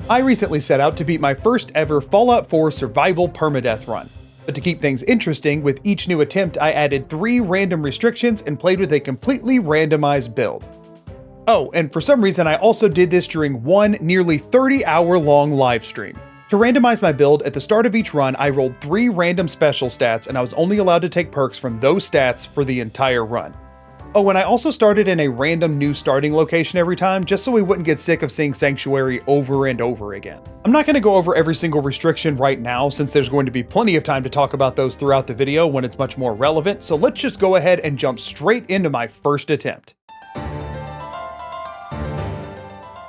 I recently set out to beat my first ever Fallout 4 survival permadeath run. But to keep things interesting, with each new attempt I added 3 random restrictions and played with a completely randomized build. Oh, and for some reason I also did this during one nearly 30-hour long live stream. To randomize my build, at the start of each run I rolled 3 random special stats and I was only allowed to take perks from those stats for the entire run. Oh, and I also started in a random new starting location every time, just so we wouldn't get sick of seeing Sanctuary over and over again. I'm not going to go over every single restriction right now, since there's going to be plenty of time to talk about those throughout the video when it's much more relevant, so let's just go ahead and jump straight into my first attempt.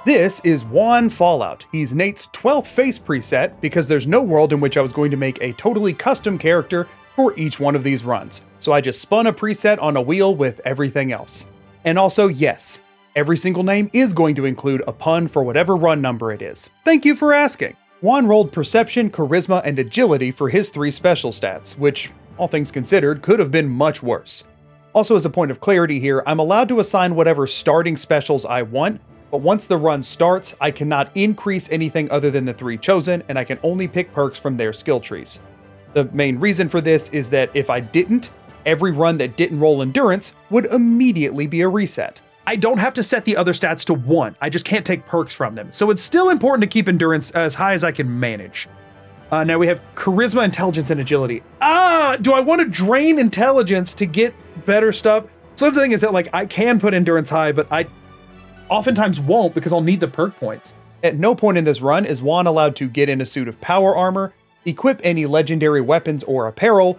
This is Juan Fallout. He's Nate's 12th face preset, because there's no world in which I was going to make a totally custom character for each one of these runs, so I just spun a preset on a wheel with everything else. And also, yes, every single name is going to include a pun for whatever run number it is. Thank you for asking. Juan rolled Perception, Charisma, and Agility for his 3 special stats, which, all things considered, could have been much worse. Also, as a point of clarity here, I'm allowed to assign whatever starting specials I want, but once the run starts, I cannot increase anything other than the 3 chosen, and I can only pick perks from their skill trees. The main reason for this is that if I didn't, every run that didn't roll endurance would immediately be a reset. I don't have to set the other stats to 1, I just can't take perks from them, so it's still important to keep endurance as high as I can manage. Now we have Charisma, Intelligence, and Agility. Do I want to drain Intelligence to get better stuff? So that's the thing, is that like I can put Endurance high, but I oftentimes won't because I'll need the perk points. At no point in this run is Juan allowed to get in a suit of power armor, equip any legendary weapons or apparel,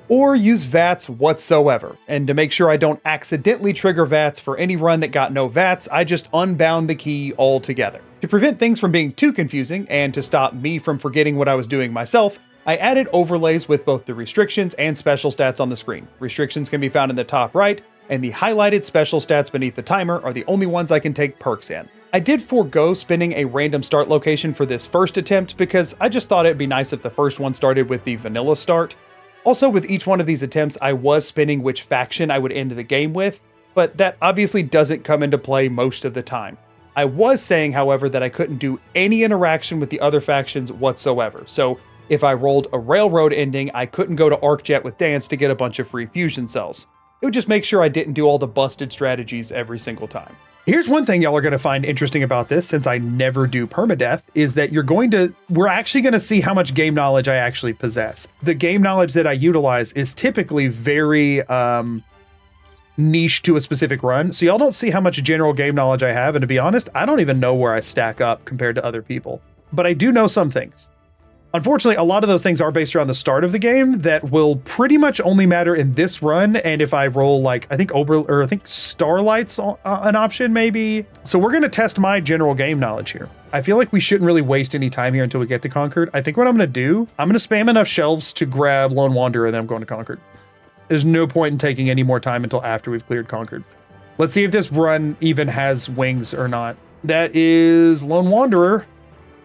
or use VATS whatsoever. And to make sure I don't accidentally trigger VATS for any run that got no VATS, I just unbound the key altogether. To prevent things from being too confusing, and to stop me from forgetting what I was doing myself, I added overlays with both the restrictions and special stats on the screen. Restrictions can be found in the top right, and the highlighted special stats beneath the timer are the only ones I can take perks in. I did forego spinning a random start location for this first attempt because I just thought it'd be nice if the first one started with the vanilla start. Also, with each one of these attempts, I was spinning which faction I would end the game with, but that obviously doesn't come into play most of the time. I was saying, however, that I couldn't do any interaction with the other factions whatsoever, so if I rolled a railroad ending, I couldn't go to ArcJet with Dance to get a bunch of free fusion cells. It would just make sure I didn't do all the busted strategies every single time. Here's one thing y'all are going to find interesting about this, since I never do permadeath, is that we're actually going to see how much game knowledge I actually possess. The game knowledge that I utilize is typically very niche to a specific run, so y'all don't see how much general game knowledge I have, and to be honest, I don't even know where I stack up compared to other people. But I do know some things. Unfortunately, a lot of those things are based around the start of the game that will pretty much only matter in this run, and if I roll like, I think Starlight's an option maybe. So we're going to test my general game knowledge here. I feel like we shouldn't really waste any time here until we get to Concord. I think what I'm going to do, I'm going to spam enough shelves to grab Lone Wanderer, and then I'm going to Concord. There's no point in taking any more time until after we've cleared Concord. Let's see if this run even has wings or not. That is Lone Wanderer.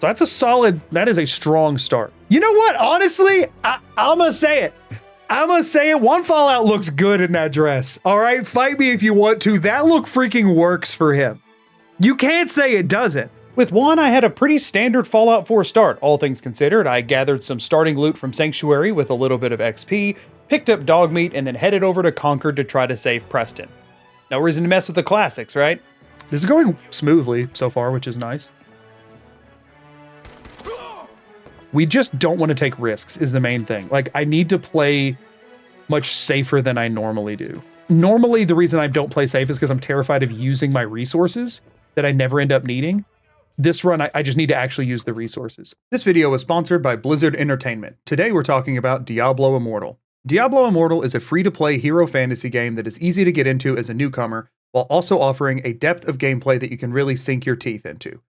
So that's a solid, that is a strong start. You know what? Honestly, I'm gonna say it. Juan Fallout looks good in that dress. All right, fight me if you want to. That look freaking works for him. You can't say it doesn't. With Juan, I had a pretty standard Fallout 4 start, all things considered. I gathered some starting loot from Sanctuary with a little bit of XP, picked up dog meat, and then headed over to Concord to try to save Preston. No reason to mess with the classics, right? This is going smoothly so far, which is nice. We just don't want to take risks is the main thing. Like, I need to play much safer than I normally do. Normally, the reason I don't play safe is because I'm terrified of using my resources that I never end up needing. This run, I just need to actually use the resources. This video is sponsored by Blizzard Entertainment. Today, we're talking about Diablo Immortal. Diablo Immortal is a free-to-play hero fantasy game that is easy to get into as a newcomer, while also offering a depth of gameplay that you can really sink your teeth into.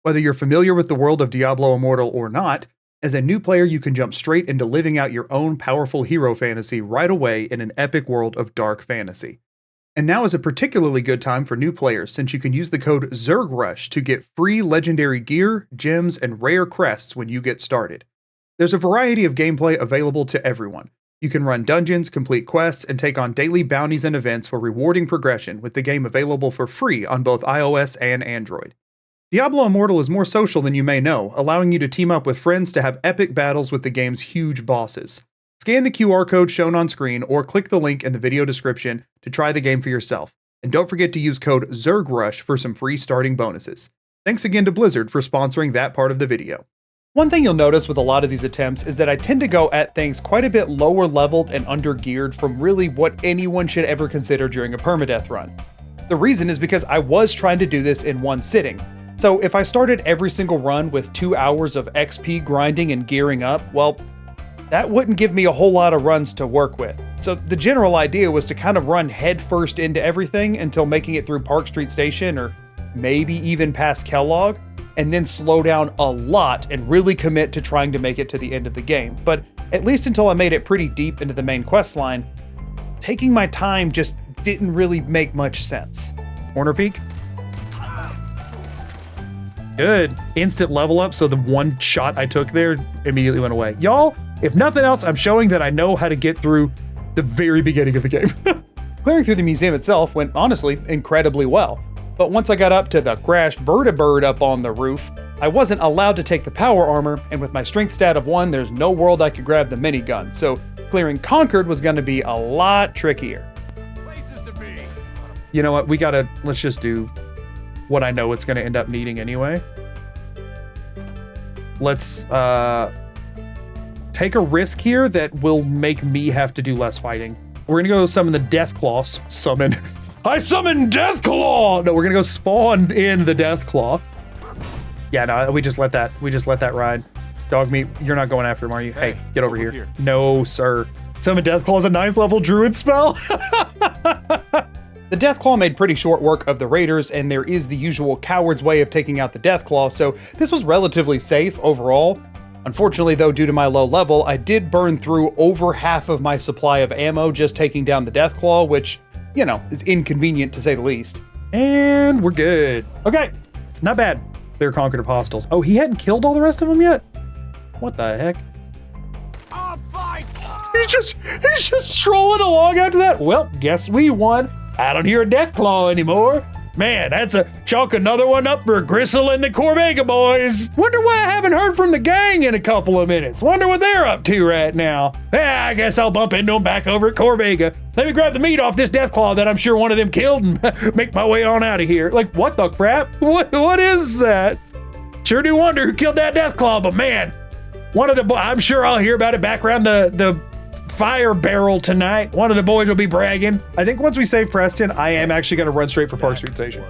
Whether you're familiar with the world of Diablo Immortal or not, as a new player, you can jump straight into living out your own powerful hero fantasy right away in an epic world of dark fantasy. And now is a particularly good time for new players, since you can use the code ZergRush to get free legendary gear, gems, and rare crests when you get started. There's a variety of gameplay available to everyone. You can run dungeons, complete quests, and take on daily bounties and events for rewarding progression, with the game available for free on both iOS and Android. Diablo Immortal is more social than you may know, allowing you to team up with friends to have epic battles with the game's huge bosses. Scan the QR code shown on screen or click the link in the video description to try the game for yourself. And don't forget to use code ZergRush for some free starting bonuses. Thanks again to Blizzard for sponsoring that part of the video. One thing you'll notice with a lot of these attempts is that I tend to go at things quite a bit lower leveled and under geared from really what anyone should ever consider during a permadeath run. The reason is because I was trying to do this in one sitting. So if I started every single run with 2 hours of XP grinding and gearing up, well, that wouldn't give me a whole lot of runs to work with. So the general idea was to kind of run headfirst into everything until making it through Park Street Station or maybe even past Kellogg, and then slow down a lot and really commit to trying to make it to the end of the game. But at least until I made it pretty deep into the main quest line, taking my time just didn't really make much sense. Corner peek. Good. Instant level up, so the one shot I took there immediately went away. Y'all, if nothing else, I'm showing that I know how to get through the very beginning of the game. Clearing through the museum itself went, honestly, incredibly well. But once I got up to the crashed vertibird up on the roof, I wasn't allowed to take the power armor, and with my strength stat of 1, there's no world I could grab the minigun, so clearing Concord was gonna be a lot trickier. Places to be. You know what, let's just do what I know it's gonna end up needing anyway. Let's take a risk here that will make me have to do less fighting. We're gonna go summon the Deathclaw. I summon Deathclaw! No, we're gonna go spawn in the Deathclaw. Yeah, no, we just let that ride. Dog meat, you're not going after him, are you? Hey, get over here. No, sir. Summon Deathclaw is a 9th level druid spell? The Deathclaw made pretty short work of the raiders, and there is the usual coward's way of taking out the Deathclaw, so this was relatively safe overall. Unfortunately though, due to my low level, I did burn through over half of my supply of ammo just taking down the Deathclaw, which, you know, is inconvenient to say the least. And we're good. Okay, not bad. They're conquered of hostiles. Oh, he hadn't killed all the rest of them yet? What the heck? I'll fight. He's just strolling along after that. Well, guess we won. I don't hear a Deathclaw anymore. Man, that's chalk another one up for Gristle and the Corvega boys. Wonder why I haven't heard from the gang in a couple of minutes. Wonder what they're up to right now. Yeah, I guess I'll bump into them back over at Corvega. Let me grab the meat off this Deathclaw that I'm sure one of them killed and make my way on out of here. Like, what the crap? What is that? Sure do wonder who killed that Deathclaw, but man, one of the boys, I'm sure I'll hear about it back around the fire barrel tonight. One of the boys will be bragging. I think once we save Preston, I am actually gonna run straight for Park Street Station.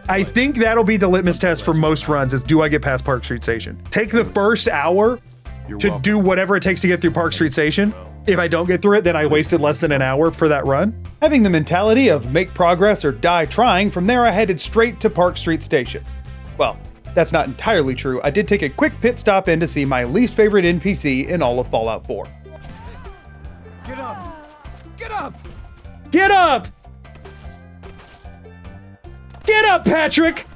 I think that'll be the litmus test for most runs is, do I get past Park Street Station? Take the first hour to do whatever it takes to get through Park Street Station. If I don't get through it, then I wasted less than an hour for that run. Having the mentality of make progress or die trying, from there I headed straight to Park Street Station. Well, that's not entirely true. I did take a quick pit stop in to see my least favorite NPC in all of Fallout 4. Get up! Get up! Get up! Get up, Patrick!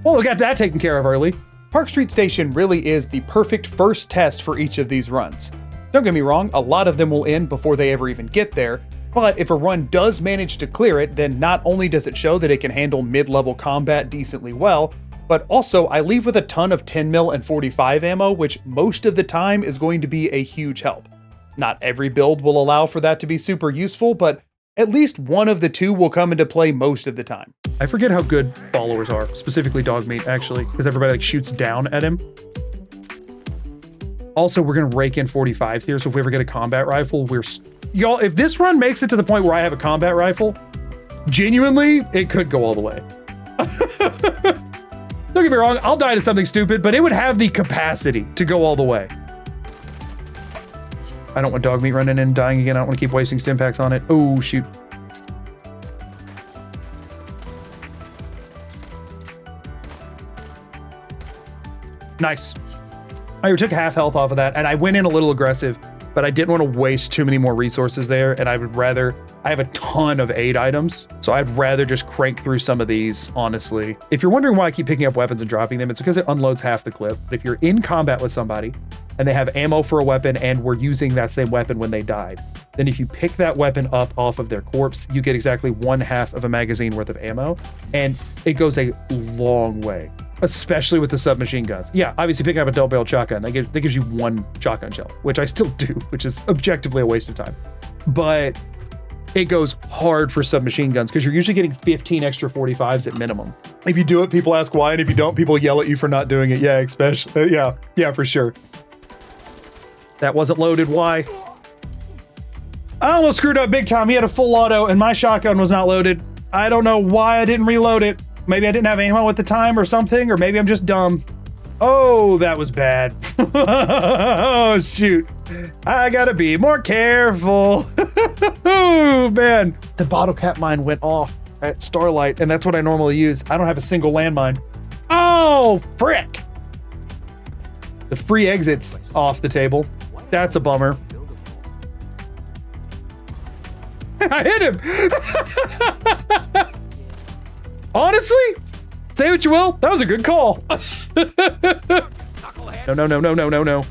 Well, we got that taken care of early. Park Street Station really is the perfect first test for each of these runs. Don't get me wrong, a lot of them will end before they ever even get there, but if a run does manage to clear it, then not only does it show that it can handle mid-level combat decently well, but also I leave with a ton of 10mm and 45 ammo, which most of the time is going to be a huge help. Not every build will allow for that to be super useful, but at least one of the two will come into play most of the time. I forget how good followers are, specifically Dogmeat, actually, because everybody like shoots down at him. Also, we're gonna rake in 45s here, so if we ever get a combat rifle, y'all, if this run makes it to the point where I have a combat rifle, genuinely, it could go all the way. Don't get me wrong, I'll die to something stupid, but it would have the capacity to go all the way. I don't want Dogmeat running in and dying again. I don't want to keep wasting stim packs on it. Oh, shoot. Nice. I took half health off of that, and I went in a little aggressive, but I didn't want to waste too many more resources there, and I have a ton of aid items, so I'd rather just crank through some of these, honestly. If you're wondering why I keep picking up weapons and dropping them, it's because it unloads half the clip. But if you're in combat with somebody, and they have ammo for a weapon and were using that same weapon when they died, then if you pick that weapon up off of their corpse, you get exactly 1/2 of a magazine worth of ammo, and it goes a long way, especially with the submachine guns. Yeah, obviously picking up a double-barreled shotgun, that gives you 1 shotgun shell, which I still do, which is objectively a waste of time. But it goes hard for submachine guns because you're usually getting 15 extra 45s at minimum. If you do it, people ask why, and if you don't, people yell at you for not doing it. Yeah, especially, yeah, for sure. That wasn't loaded, why? I almost screwed up big time. He had a full auto and my shotgun was not loaded. I don't know why I didn't reload it. Maybe I didn't have ammo at the time or something, or maybe I'm just dumb. Oh, that was bad. Oh, shoot. I gotta be more careful. Oh, man. The bottle cap mine went off at Starlight, and that's what I normally use. I don't have a single landmine. Oh, frick. The free exit's off the table. That's a bummer. I hit him. Honestly, say what you will, that was a good call. No, no, no, no, no, no, no.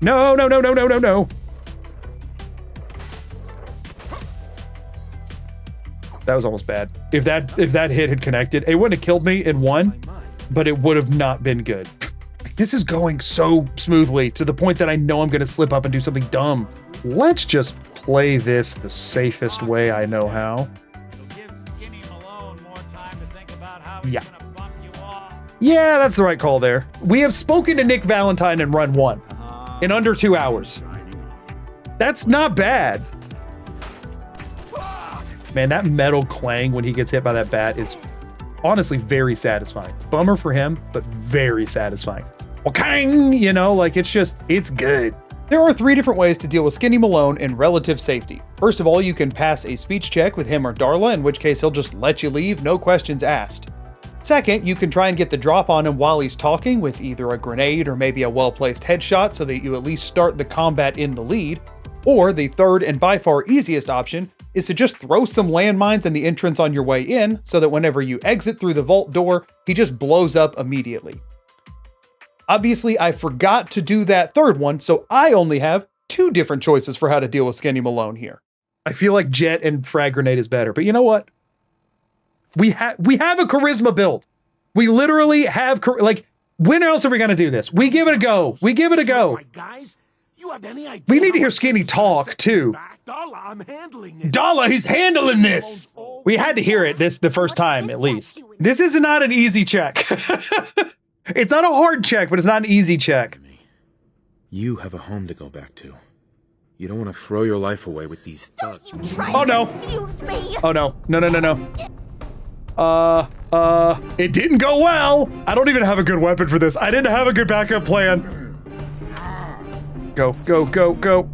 No, no, no, no, no, no, no. That was almost bad. If that hit had connected, it wouldn't have killed me in one, but it would have not been good. This is going so smoothly to the point that I know I'm gonna slip up and do something dumb. Let's just play this the safest way I know how. Yeah. Yeah, that's the right call there. We have spoken to Nick Valentine in run 1 in under 2 hours. That's not bad. Man, that metal clang when he gets hit by that bat is honestly very satisfying. Bummer for him, but very satisfying. Wakang! You know, like it's good. There are 3 different ways to deal with Skinny Malone in relative safety. First of all, you can pass a speech check with him or Darla, in which case he'll just let you leave, no questions asked. Second, you can try and get the drop on him while he's talking with either a grenade or maybe a well-placed headshot so that you at least start the combat in the lead. Or the third and by far easiest option is to just throw some landmines in the entrance on your way in so that whenever you exit through the vault door, he just blows up immediately. Obviously, I forgot to do that third one, so I only have 2 different choices for how to deal with Skinny Malone here. I feel like Jet and Frag Grenade is better, but you know what? We have a charisma build. We literally have, like, when else are we gonna do this? We give it a go. We give it a go. Guys, you have any idea We need to hear Skinny talk, too. Dala, I'm handling this. Dala, he's handling this. We had to hear it the first time, at least. This is not an easy check. It's not a hard check, but it's not an easy check. You have a home to go back to. You don't want to throw your life away with these thugs. Oh no. Oh no. No, no, no, no. It didn't go well. I don't even have a good weapon for this. I didn't have a good backup plan. Go, go, go, go.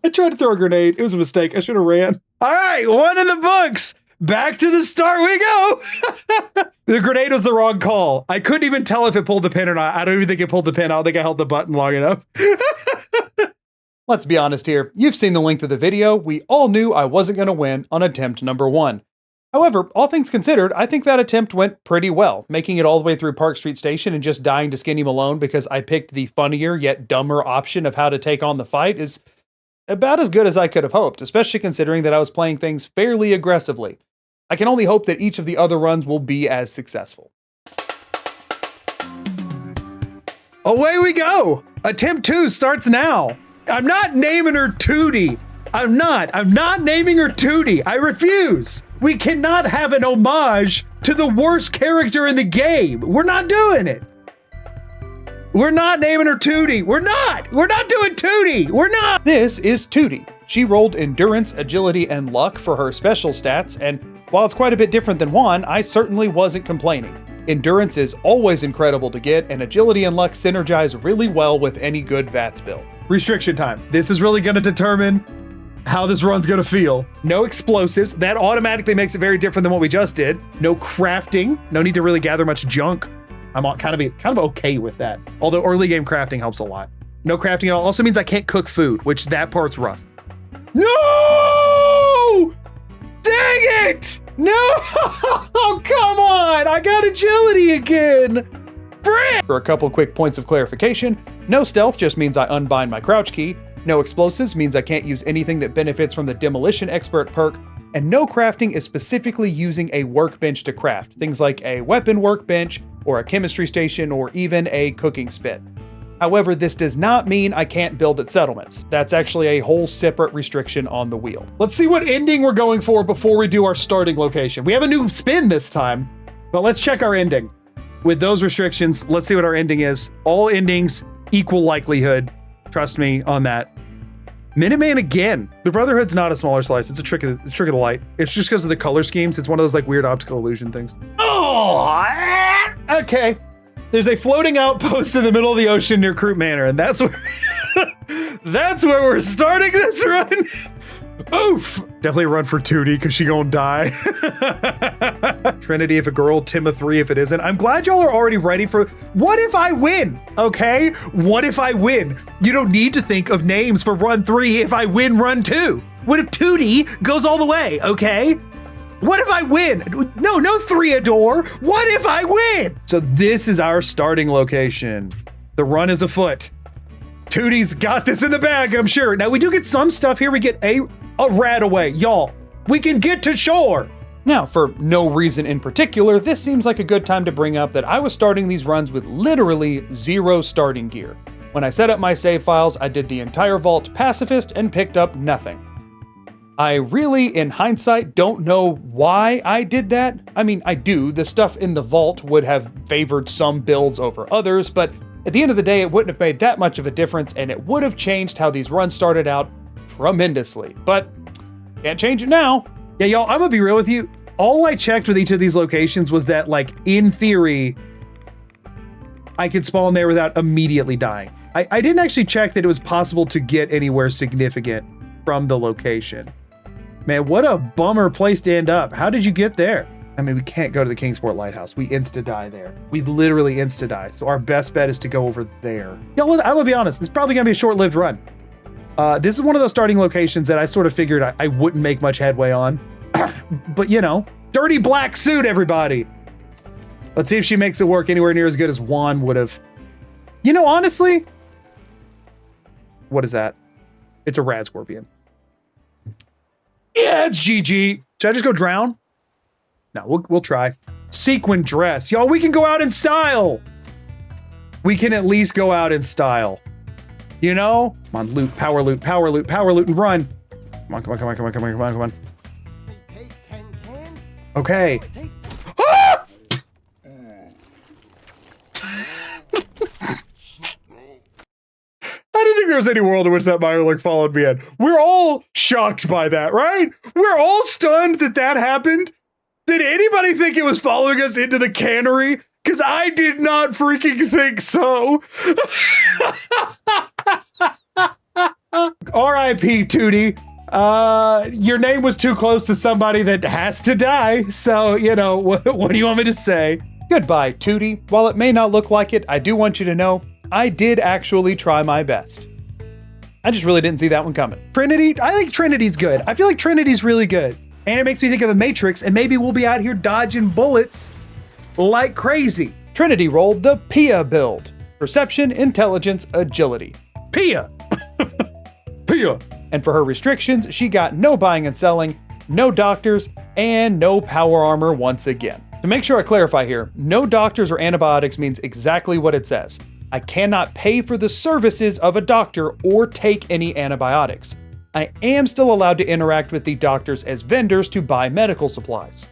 I tried to throw a grenade. It was a mistake. I should have ran. All right, 1 in the books. Back to the start we go. The grenade was the wrong call. I couldn't even tell if it pulled the pin or not. I don't even think it pulled the pin. I don't think I held the button long enough. Let's be honest here. You've seen the length of the video. We all knew I wasn't going to win on attempt number 1. However, all things considered, I think that attempt went pretty well. Making it all the way through Park Street Station and just dying to Skinny Malone because I picked the funnier yet dumber option of how to take on the fight is about as good as I could have hoped, especially considering that I was playing things fairly aggressively. I can only hope that each of the other runs will be as successful. Away we go! Attempt 2 starts now. I'm not naming her Tootie. I'm not naming her Tootie. I refuse. We cannot have an homage to the worst character in the game. We're not doing it. We're not naming her Tootie. We're not doing Tootie. We're not. This is Tootie. She rolled endurance, agility, and luck for her special stats, and while it's quite a bit different than Juan, I certainly wasn't complaining. Endurance is always incredible to get, and agility and luck synergize really well with any good VATS build. Restriction time. This is really gonna determine how this run's gonna feel. No explosives. That automatically makes it very different than what we just did. No crafting. No need to really gather much junk. I'm kind of okay with that. Although early game crafting helps a lot. No crafting at all also means I can't cook food, which that part's rough. No! Dang it! No! Oh, come on! I got agility again! For a couple quick points of clarification, no stealth just means I unbind my crouch key, no explosives means I can't use anything that benefits from the demolition expert perk, and no crafting is specifically using a workbench to craft, things like a weapon workbench, or a chemistry station, or even a cooking spit. However, this does not mean I can't build at settlements. That's actually a whole separate restriction on the wheel. Let's see what ending we're going for before we do our starting location. We have a new spin this time, but let's check our ending. With those restrictions, let's see what our ending is. All endings, equal likelihood. Trust me on that. Minuteman again. The Brotherhood's not a smaller slice. It's a trick of the light. It's just because of the color schemes. It's one of those like weird optical illusion things. Oh, okay. There's a floating outpost in the middle of the ocean near Croup Manor, and that's where that's where we're starting this run. Oof. Definitely run for Tootie because she gonna die. Trinity if a girl, Tim a 3 if it isn't. I'm glad y'all are already ready for what if I win, okay? What if I win? You don't need to think of names for run 3 if I win run 2. What if Tootie goes all the way, okay? What if I win? No 3-a-door. What if I win? So this is our starting location. The run is afoot. Tootie's got this in the bag, I'm sure. Now we do get some stuff here. We get a rat away. Y'all, we can get to shore. Now, for no reason in particular, this seems like a good time to bring up that I was starting these runs with literally 0 starting gear. When I set up my save files, I did the entire vault pacifist and picked up nothing. I really, in hindsight, don't know why I did that. I mean, I do. The stuff in the vault would have favored some builds over others, but at the end of the day, it wouldn't have made that much of a difference, and it would have changed how these runs started out tremendously. But can't change it now. Yeah, y'all, I'm gonna be real with you. All I checked with each of these locations was that, like, in theory, I could spawn there without immediately dying. I didn't actually check that it was possible to get anywhere significant from the location. Man, what a bummer place to end up. How did you get there? I mean, we can't go to the Kingsport Lighthouse. We insta-die there. We literally insta-die. So our best bet is to go over there. Y'all, I'm gonna be honest. It's probably gonna be a short-lived run. This is one of those starting locations that I sort of figured I wouldn't make much headway on. But you know, dirty black suit, everybody. Let's see if she makes it work anywhere near as good as Juan would have. You know, honestly, what is that? It's a rad scorpion. Yeah, it's GG. Should I just go drown? No, we'll try. Sequin dress. Y'all, we can go out in style. We can at least go out in style. You know? Come on, loot, power loot, power loot, power loot, and run. Come on, come on, come on, come on, come on, come on, come on. Take 10 cans? Okay. It takes Ah! I didn't think there was any world in which that Mirelurk followed me in. We're all shocked by that, right? We're all stunned that that happened. Did anybody think it was following us into the cannery? Because I did not freaking think so. R.I.P. Tootie. Your name was too close to somebody that has to die. So, you know, what do you want me to say? Goodbye, Tootie. While it may not look like it, I do want you to know I did actually try my best. I just really didn't see that one coming. Trinity, I think Trinity's good. I feel like Trinity's really good. And it makes me think of the Matrix, and maybe we'll be out here dodging bullets like crazy. Trinity rolled the Pia build. Perception, intelligence, agility. Pia! Pia! And for her restrictions, she got no buying and selling, no doctors, and no power armor once again. To make sure I clarify here, no doctors or antibiotics means exactly what it says. I cannot pay for the services of a doctor or take any antibiotics. I am still allowed to interact with the doctors as vendors to buy medical supplies.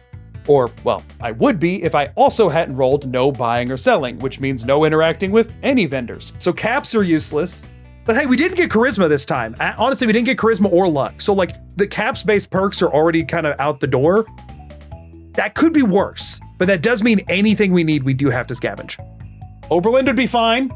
Or, well, I would be if I also hadn't rolled no buying or selling, which means no interacting with any vendors. So caps are useless. But hey, we didn't get charisma this time. Honestly, we didn't get charisma or luck. So like the caps-based perks are already kind of out the door. That could be worse, but that does mean anything we need, we do have to scavenge. Oberlin would be fine.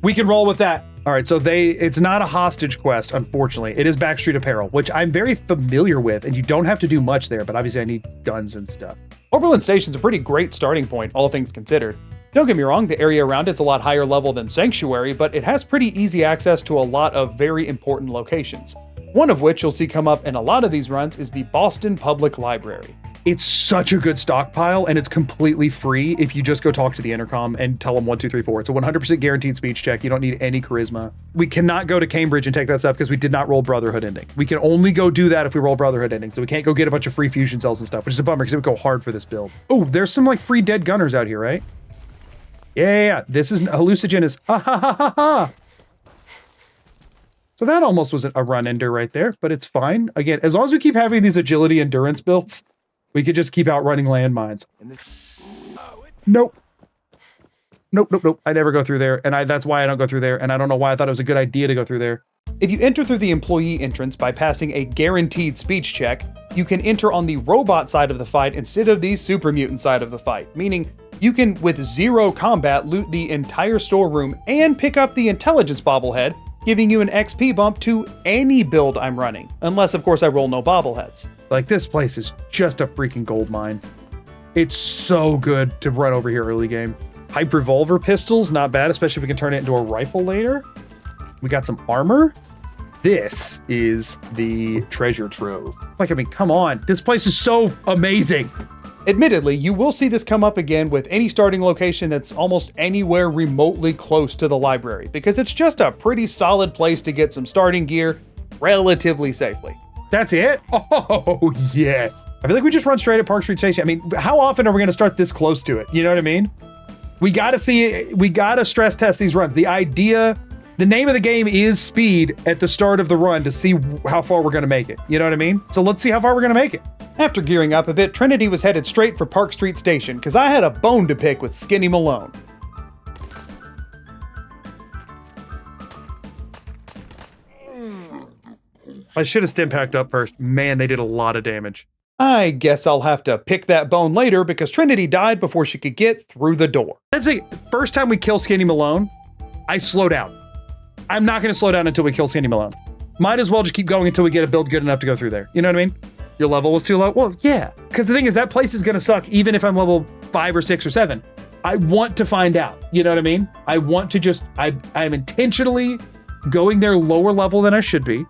We can roll with that. All right, so it's not a hostage quest, unfortunately. It is Backstreet Apparel, which I'm very familiar with, and you don't have to do much there, but obviously I need guns and stuff. Oberlin Station's a pretty great starting point, all things considered. Don't get me wrong, the area around it's a lot higher level than Sanctuary, but it has pretty easy access to a lot of very important locations. One of which you'll see come up in a lot of these runs is the Boston Public Library. It's such a good stockpile, and it's completely free if you just go talk to the intercom and tell them 1, 2, 3, 4. It's a 100% guaranteed speech check. You don't need any charisma. We cannot go to Cambridge and take that stuff because we did not roll Brotherhood ending. We can only go do that if we roll Brotherhood ending, so we can't go get a bunch of free fusion cells and stuff, which is a bummer because it would go hard for this build. Oh, there's some like free dead gunners out here, right? Yeah. This is hallucinogenous. Ha ha ha ha ha. So that almost was a run ender right there, but it's fine. Again, as long as we keep having these agility endurance builds, we could just keep outrunning landmines. Nope. Nope. I never go through there, and that's why I don't go through there, and I don't know why I thought it was a good idea to go through there. If you enter through the employee entrance by passing a guaranteed speech check, you can enter on the robot side of the fight instead of the super mutant side of the fight, meaning you can, with 0 combat, loot the entire storeroom and pick up the intelligence bobblehead, giving you an XP bump to any build I'm running, unless of course I roll no bobbleheads. Like, this place is just a freaking gold mine. It's so good to run over here early game. Hype revolver pistols, not bad, especially if we can turn it into a rifle later. We got some armor. This is the treasure trove. Like, I mean, come on. This place is so amazing. Admittedly, you will see this come up again with any starting location that's almost anywhere remotely close to the library, because it's just a pretty solid place to get some starting gear relatively safely. That's it? Oh, yes. I feel like we just run straight at Park Street Station. I mean, how often are we going to start this close to it? You know what I mean? We got to stress test these runs. The name of the game is speed at the start of the run to see how far we're going to make it. You know what I mean? So let's see how far we're going to make it. After gearing up a bit, Trinity was headed straight for Park Street Station because I had a bone to pick with Skinny Malone. I should have stim packed up first. Man, they did a lot of damage. I guess I'll have to pick that bone later because Trinity died before she could get through the door. That's the first time we kill Skinny Malone, I slow down. I'm not going to slow down until we kill Skinny Malone. Might as well just keep going until we get a build good enough to go through there. You know what I mean? Your level was too low? Well, yeah. Because the thing is, that place is going to suck even if I'm level 5 or 6 or 7. I want to find out. You know what I mean? I want to just, I'm intentionally going there lower level than I should be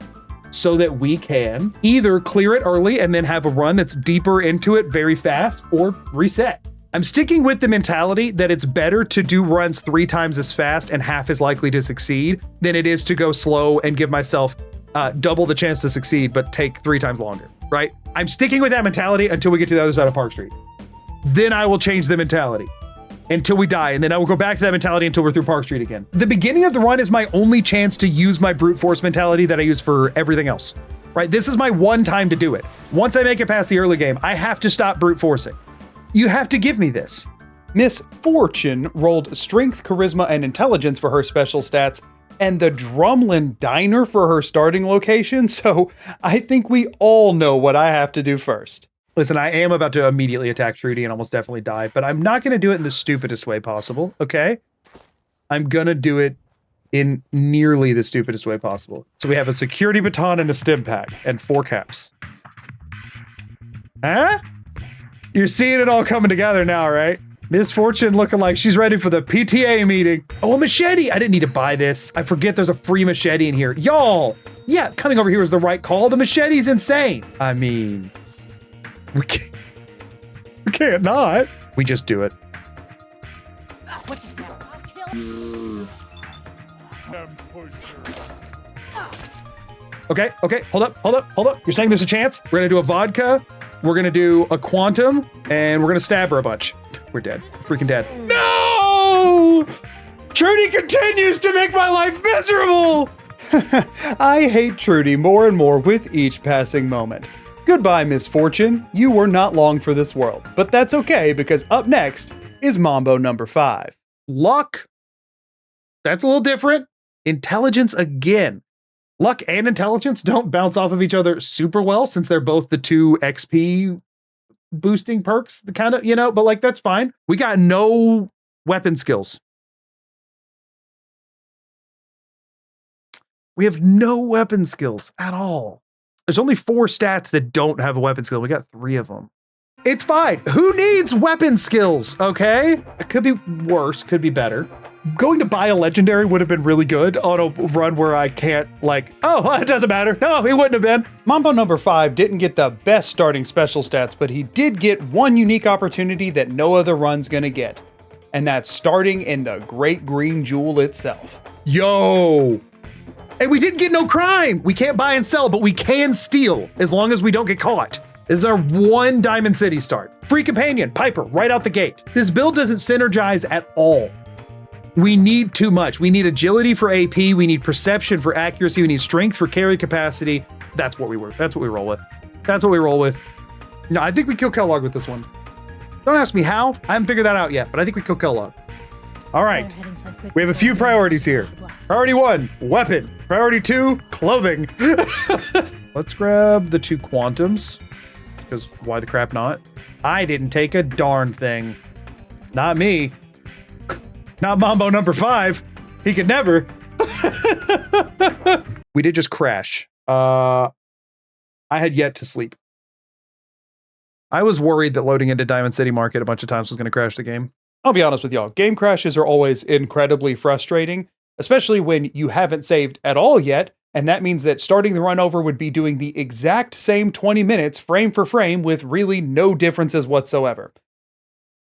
so that we can either clear it early and then have a run that's deeper into it very fast or reset. I'm sticking with the mentality that it's better to do runs 3 times as fast and half as likely to succeed than it is to go slow and give myself double the chance to succeed, but take 3 times longer, right? I'm sticking with that mentality until we get to the other side of Park Street. Then I will change the mentality until we die, and then I will go back to that mentality until we're through Park Street again. The beginning of the run is my only chance to use my brute force mentality that I use for everything else, right? This is my one time to do it. Once I make it past the early game, I have to stop brute forcing. You have to give me this. Miss Fortune rolled strength, charisma, and intelligence for her special stats, and the Drumlin Diner for her starting location, so I think we all know what I have to do first. Listen, I am about to immediately attack Trudy and almost definitely die, but I'm not going to do it in the stupidest way possible, okay? I'm going to do it in nearly the stupidest way possible. So we have a security baton and a stim pack and 4 caps. Huh? You're seeing it all coming together now, right? Miss Fortune looking like she's ready for the PTA meeting. Oh, a machete! I didn't need to buy this. I forget there's a free machete in here. Y'all! Yeah, coming over here is the right call. The machete's insane. I mean, we can't not. We just do it. What just now? I'll kill. Okay, hold up. You're saying there's a chance? We're gonna do a vodka, we're gonna do a quantum, and we're gonna stab her a bunch. We're dead. Freaking dead. No! Trudy continues to make my life miserable! I hate Trudy more and more with each passing moment. Goodbye, Miss Fortune. You were not long for this world, but that's okay because up next is Mambo number 5. Luck. That's a little different. Intelligence again. Luck and intelligence don't bounce off of each other super well since they're both the 2 XP boosting perks, the kind of, you know, but like, that's fine. We got no weapon skills. We have no weapon skills at all. There's only 4 stats that don't have a weapon skill. We got 3 of them. It's fine. Who needs weapon skills? Okay. It could be worse, could be better. Going to buy a legendary would have been really good on a run where I can't like, oh, well, it doesn't matter. No, he wouldn't have been. Mambo number 5 didn't get the best starting special stats, but he did get one unique opportunity that no other run's gonna get. And that's starting in the Great Green Jewel itself. Yo. And we didn't get no crime. We can't buy and sell, but we can steal as long as we don't get caught. This is our one Diamond City start. Free companion, Piper, right out the gate. This build doesn't synergize at all. We need too much. We need agility for AP. We need perception for accuracy. We need strength for carry capacity. That's what we roll with. That's what we roll with. No, I think we kill Kellogg with this one. Don't ask me how. I haven't figured that out yet, but I think we kill Kellogg. All right. We have a few priorities here. Priority 1, weapon. Priority 2, clothing. Let's grab the 2 quantums, because why the crap not? I didn't take a darn thing. Not me. Not Mambo number 5. He could never. We did just crash. I had yet to sleep. I was worried that loading into Diamond City Market a bunch of times was going to crash the game. I'll be honest with y'all, game crashes are always incredibly frustrating, especially when you haven't saved at all yet, and that means that starting the run over would be doing the exact same 20 minutes frame for frame with really no differences whatsoever.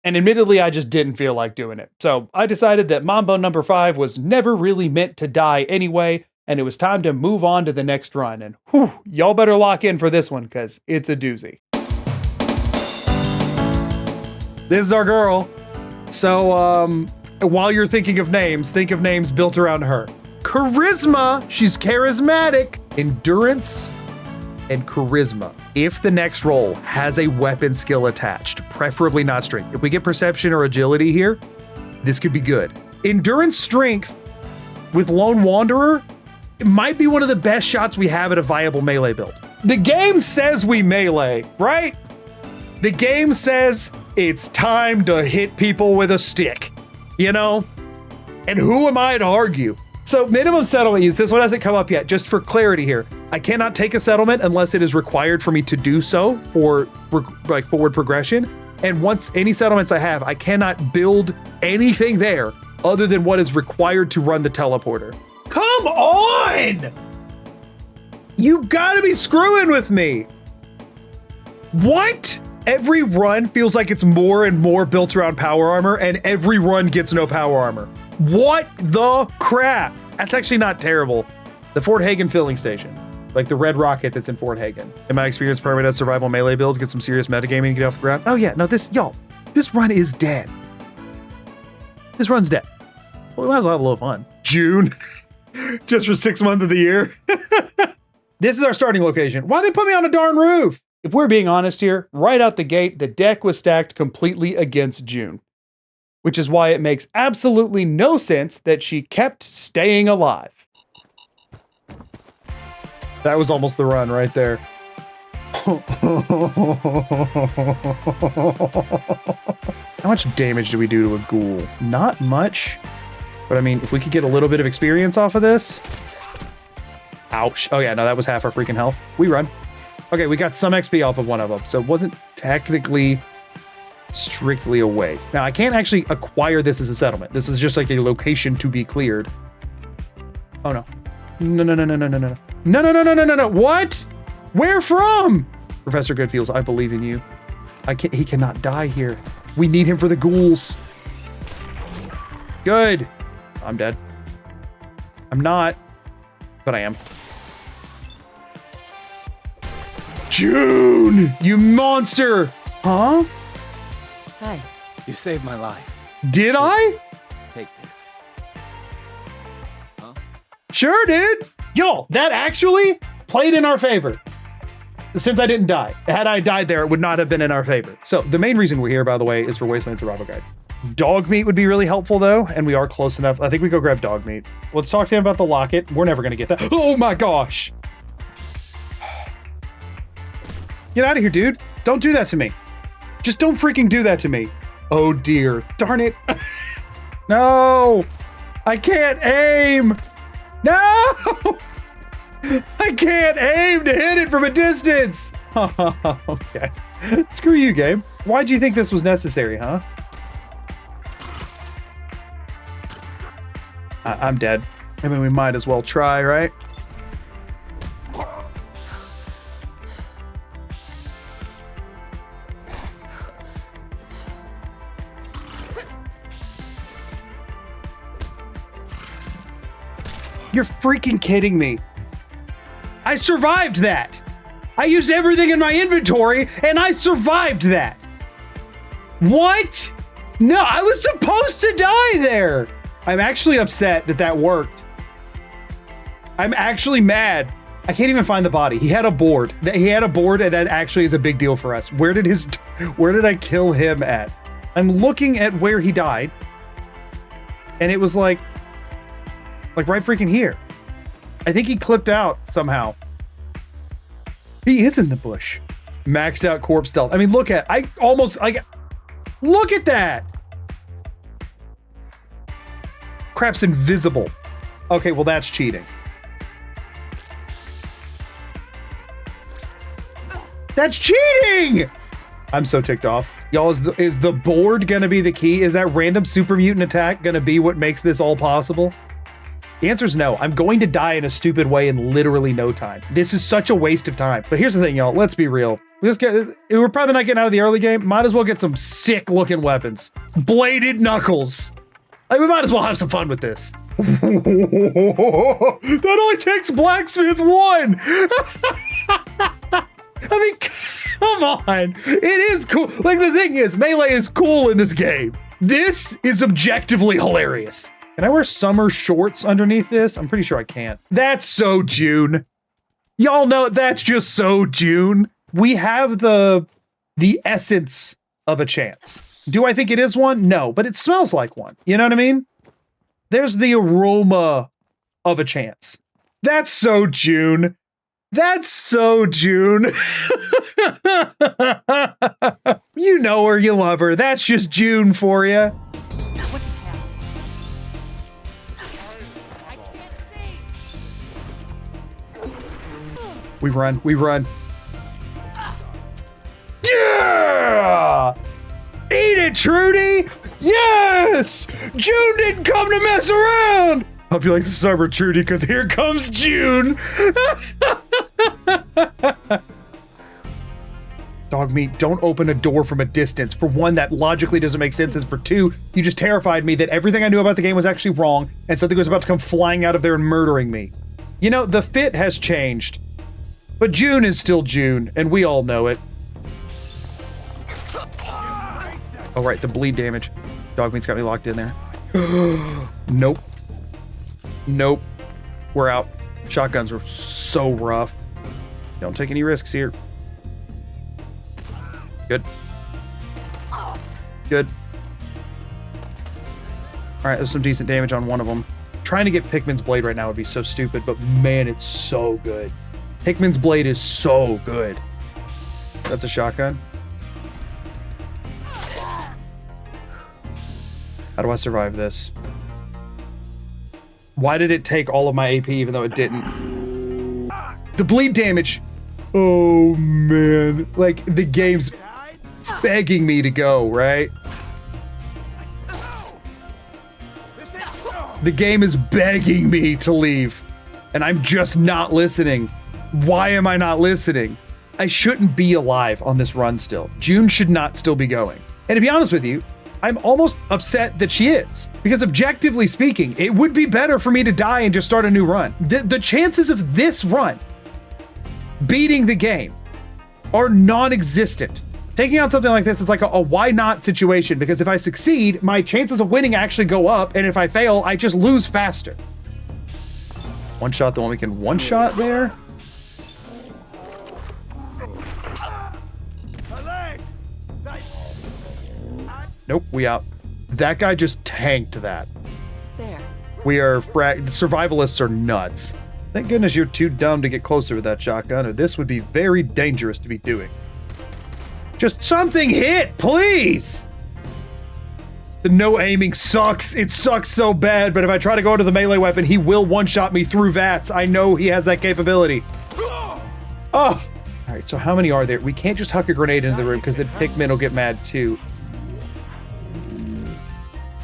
And admittedly, I just didn't feel like doing it. So I decided that Mambo number 5 was never really meant to die anyway, and it was time to move on to the next run. And whew, y'all better lock in for this one, because it's a doozy. This is our girl. So, while you're thinking of names, think of names built around her. Charisma, she's charismatic. Endurance and charisma. If the next roll has a weapon skill attached, preferably not strength. If we get perception or agility here, this could be good. Endurance strength with Lone Wanderer, it might be one of the best shots we have at a viable melee build. The game says we melee, right? The game says it's time to hit people with a stick, you know? And who am I to argue? So minimum settlement use, this one hasn't come up yet. Just for clarity here, I cannot take a settlement unless it is required for me to do so for like forward progression. And once any settlements I have, I cannot build anything there other than what is required to run the teleporter. Come on! You gotta be screwing with me. What? Every run feels like it's more and more built around power armor, and every run gets no power armor. What the crap? That's actually not terrible. The Fort Hagen filling station, like the red rocket that's in Fort Hagen. In my experience, Permadeath survival melee builds get some serious metagaming and get off the ground. Oh yeah, no, this run is dead. This run's dead. Well, we might as well have a little fun. June, just for 6 months of the year. This is our starting location. Why they put me on a darn roof? If we're being honest here, right out the gate, the deck was stacked completely against June, which is why it makes absolutely no sense that she kept staying alive. That was almost the run right there. How much damage do we do to a ghoul? Not much, but I mean, if we could get a little bit of experience off of this. Ouch. Oh yeah, no, that was half our freaking health. We run. Okay, we got some XP off of one of them, so it wasn't technically strictly a waste. Now, I can't actually acquire this as a settlement. This is just like a location to be cleared. Oh no. No, no, no, no, no, no, no. No, no, no, no, no, no, no. What? Where from? Professor Goodfields, I believe in you. He cannot die here. We need him for the ghouls. Good. I'm dead. I'm not, but I am. June, you monster! Huh? Hi. You saved my life. Did I? Take this. Huh? Sure did. Yo, that actually played in our favor. Since I didn't die. Had I died there, it would not have been in our favor. So the main reason we're here, by the way, is for Wasteland Survival Guide. Dog meat would be really helpful though, and we are close enough. I think we go grab dog meat. Let's talk to him about the locket. We're never gonna get that. Oh my gosh. Get out of here, dude. Don't do that to me. Just don't freaking do that to me. Oh dear. Darn it. No. I can't aim. No. I can't aim to hit it from a distance. Okay. Screw you, game. Why'd you think this was necessary, huh? I'm dead. I mean, we might as well try, right? You're freaking kidding me. I survived that. I used everything in my inventory and I survived that. What? No, I was supposed to die there. I'm actually upset that that worked. I'm actually mad. I can't even find the body. He had a board. He had a board, and that actually is a big deal for us. Where did I kill him at? I'm looking at where he died, and it was like right freaking here. I think he clipped out somehow. He is in the bush. Maxed out corpse stealth. I mean, look at, look at that. Crap's invisible. Okay, well that's cheating. That's cheating! I'm so ticked off. Y'all, is the board gonna be the key? Is that random super mutant attack gonna be what makes this all possible? The answer is no. I'm going to die in a stupid way in literally no time. This is such a waste of time. But here's the thing, y'all. Let's be real. We're probably not getting out of the early game. Might as well get some sick looking weapons. Bladed knuckles. Like, we might as well have some fun with this. That only takes blacksmith 1. I mean, come on. It is cool. Like, the thing is, melee is cool in this game. This is objectively hilarious. Can I wear summer shorts underneath this? I'm pretty sure I can't. That's so June. Y'all know that's just so June. We have the essence of a chance. Do I think it is one? No, but it smells like one. You know what I mean? There's the aroma of a chance. That's so June. That's so June. You know her, you love her. That's just June for you. What just happened? I can't see. We run, we run. Yeah! Eat it, Trudy! Yes! June didn't come to mess around! Hope you like the summer, Trudy, because here comes June! Dog meat, don't open a door from a distance. For one, that logically doesn't make sense, and for two, you just terrified me that everything I knew about the game was actually wrong, and something was about to come flying out of there and murdering me. You know, the fit has changed, but June is still June, and we all know it. Oh, right, the bleed damage. Dog meat's got me locked in there. Nope. Nope. We're out. Shotguns are so rough. Don't take any risks here. Good. Good. Alright, there's some decent damage on one of them. Trying to get Pikmin's blade right now would be so stupid, but man, it's so good. Pikmin's blade is so good. That's a shotgun. How do I survive this? Why did it take all of my AP even though it didn't? The bleed damage! Oh man. Like, the game's begging me to go, right? The game is begging me to leave. And I'm just not listening. Why am I not listening? I shouldn't be alive on this run still. June should not still be going. And to be honest with you, I'm almost upset that she is. Because objectively speaking, it would be better for me to die and just start a new run. The chances of this run beating the game are non-existent. Taking on something like this is like a why not situation, because if I succeed, my chances of winning actually go up, and if I fail, I just lose faster. One shot, the one we can one shot there. Nope, we out. That guy just tanked that. There. We are survivalists are nuts. Thank goodness you're too dumb to get closer with that shotgun, or this would be very dangerous to be doing. Just something hit, please! The no aiming sucks. It sucks so bad, but if I try to go to the melee weapon, he will one-shot me through VATS. I know he has that capability. Oh! Alright, so how many are there? We can't just huck a grenade into the room, because then Pikmin will get mad too.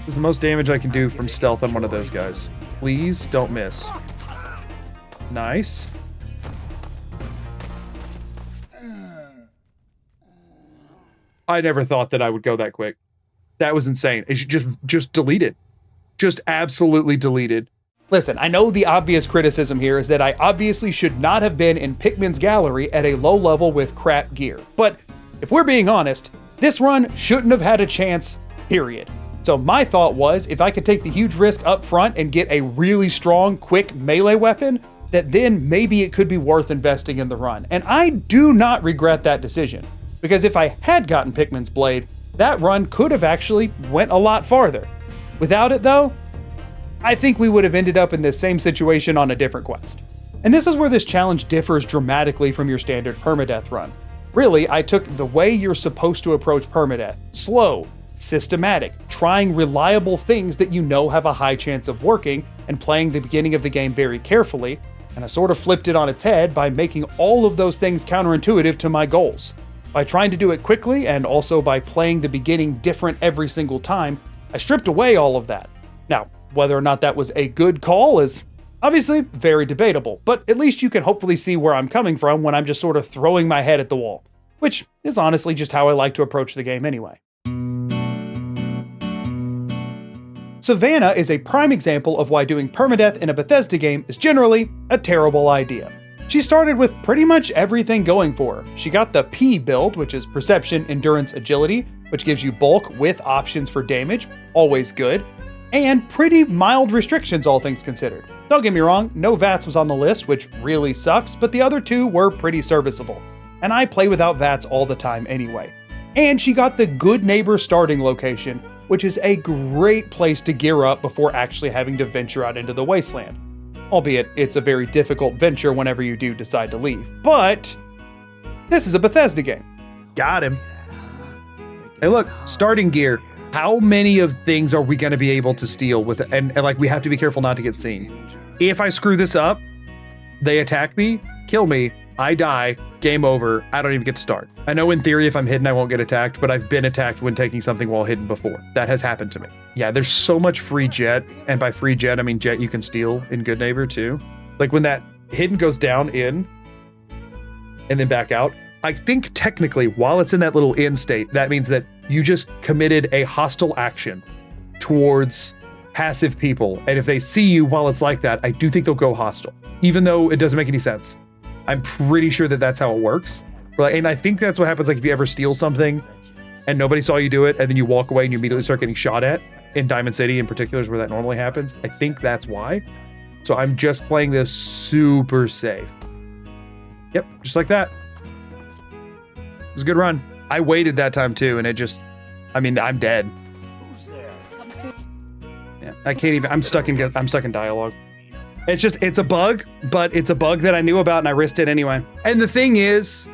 This is the most damage I can do from stealth on one of those guys. Please don't miss. Nice. I never thought that I would go that quick. That was insane. It should just delete it. Just absolutely deleted. Listen, I know the obvious criticism here is that I obviously should not have been in Pikmin's gallery at a low level with crap gear. But if we're being honest, this run shouldn't have had a chance, period. So my thought was, if I could take the huge risk up front and get a really strong, quick melee weapon, that then maybe it could be worth investing in the run. And I do not regret that decision, because if I had gotten Pikmin's blade, that run could have actually went a lot farther. Without it though, I think we would have ended up in this same situation on a different quest. And this is where this challenge differs dramatically from your standard permadeath run. Really, I took the way you're supposed to approach permadeath: slow, systematic, trying reliable things that you know have a high chance of working, and playing the beginning of the game very carefully, and I sort of flipped it on its head by making all of those things counterintuitive to my goals. By trying to do it quickly, and also by playing the beginning different every single time, I stripped away all of that. Now, whether or not that was a good call is obviously very debatable, but at least you can hopefully see where I'm coming from when I'm just sort of throwing my head at the wall, which is honestly just how I like to approach the game anyway. Savannah is a prime example of why doing permadeath in a Bethesda game is generally a terrible idea. She started with pretty much everything going for her. She got the P build, which is Perception, Endurance, Agility, which gives you bulk with options for damage, always good, and pretty mild restrictions all things considered. Don't get me wrong, no VATS was on the list, which really sucks, but the other two were pretty serviceable. And I play without VATS all the time anyway. And she got the Good Neighbor starting location, which is a great place to gear up before actually having to venture out into the wasteland. Albeit, it's a very difficult venture whenever you do decide to leave. But this is a Bethesda game. Got him. Hey look, starting gear. How many of things are we going to be able to steal with it? And like, we have to be careful not to get seen. If I screw this up, they attack me, kill me, I die, game over, I don't even get to start. I know in theory if I'm hidden I won't get attacked, but I've been attacked when taking something while hidden before. That has happened to me. Yeah, there's so much free jet, and by free jet I mean jet you can steal in Good Neighbor too. Like when that hidden goes down in, and then back out, I think technically while it's in that little in state, that means that you just committed a hostile action towards passive people. And if they see you while it's like that, I do think they'll go hostile, even though it doesn't make any sense. I'm pretty sure that that's how it works. And I think that's what happens like if you ever steal something and nobody saw you do it and then you walk away and you immediately start getting shot at. In Diamond City in particular is where that normally happens. I think that's why. So I'm just playing this super safe. Yep, just like that. It was a good run. I waited that time too, and it just, I mean, I'm dead. Yeah, I can't even, I'm stuck in dialogue. It's a bug, but it's a bug that I knew about and I risked it anyway. And the thing is,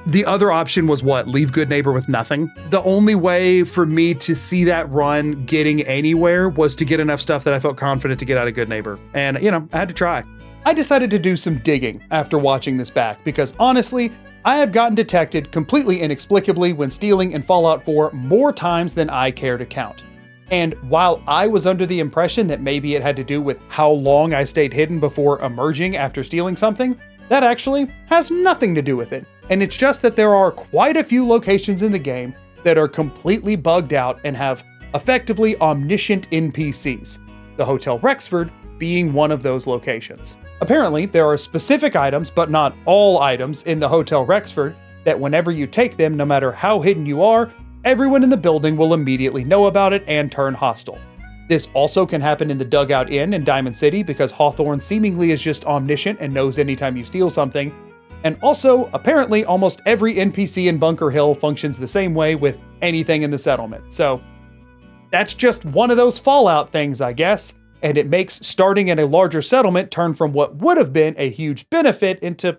the other option was what? Leave Good Neighbor with nothing? The only way for me to see that run getting anywhere was to get enough stuff that I felt confident to get out of Good Neighbor. And, you know, I had to try. I decided to do some digging after watching this back because honestly, I have gotten detected completely inexplicably when stealing in Fallout 4 more times than I care to count. And while I was under the impression that maybe it had to do with how long I stayed hidden before emerging after stealing something, that actually has nothing to do with it. And it's just that there are quite a few locations in the game that are completely bugged out and have effectively omniscient NPCs, the Hotel Rexford being one of those locations. Apparently, there are specific items, but not all items, in the Hotel Rexford that whenever you take them, no matter how hidden you are, everyone in the building will immediately know about it and turn hostile. This also can happen in the Dugout Inn in Diamond City because Hawthorne seemingly is just omniscient and knows anytime you steal something. And also, apparently, almost every NPC in Bunker Hill functions the same way with anything in the settlement. So that's just one of those Fallout things, I guess. And it makes starting in a larger settlement turn from what would have been a huge benefit into,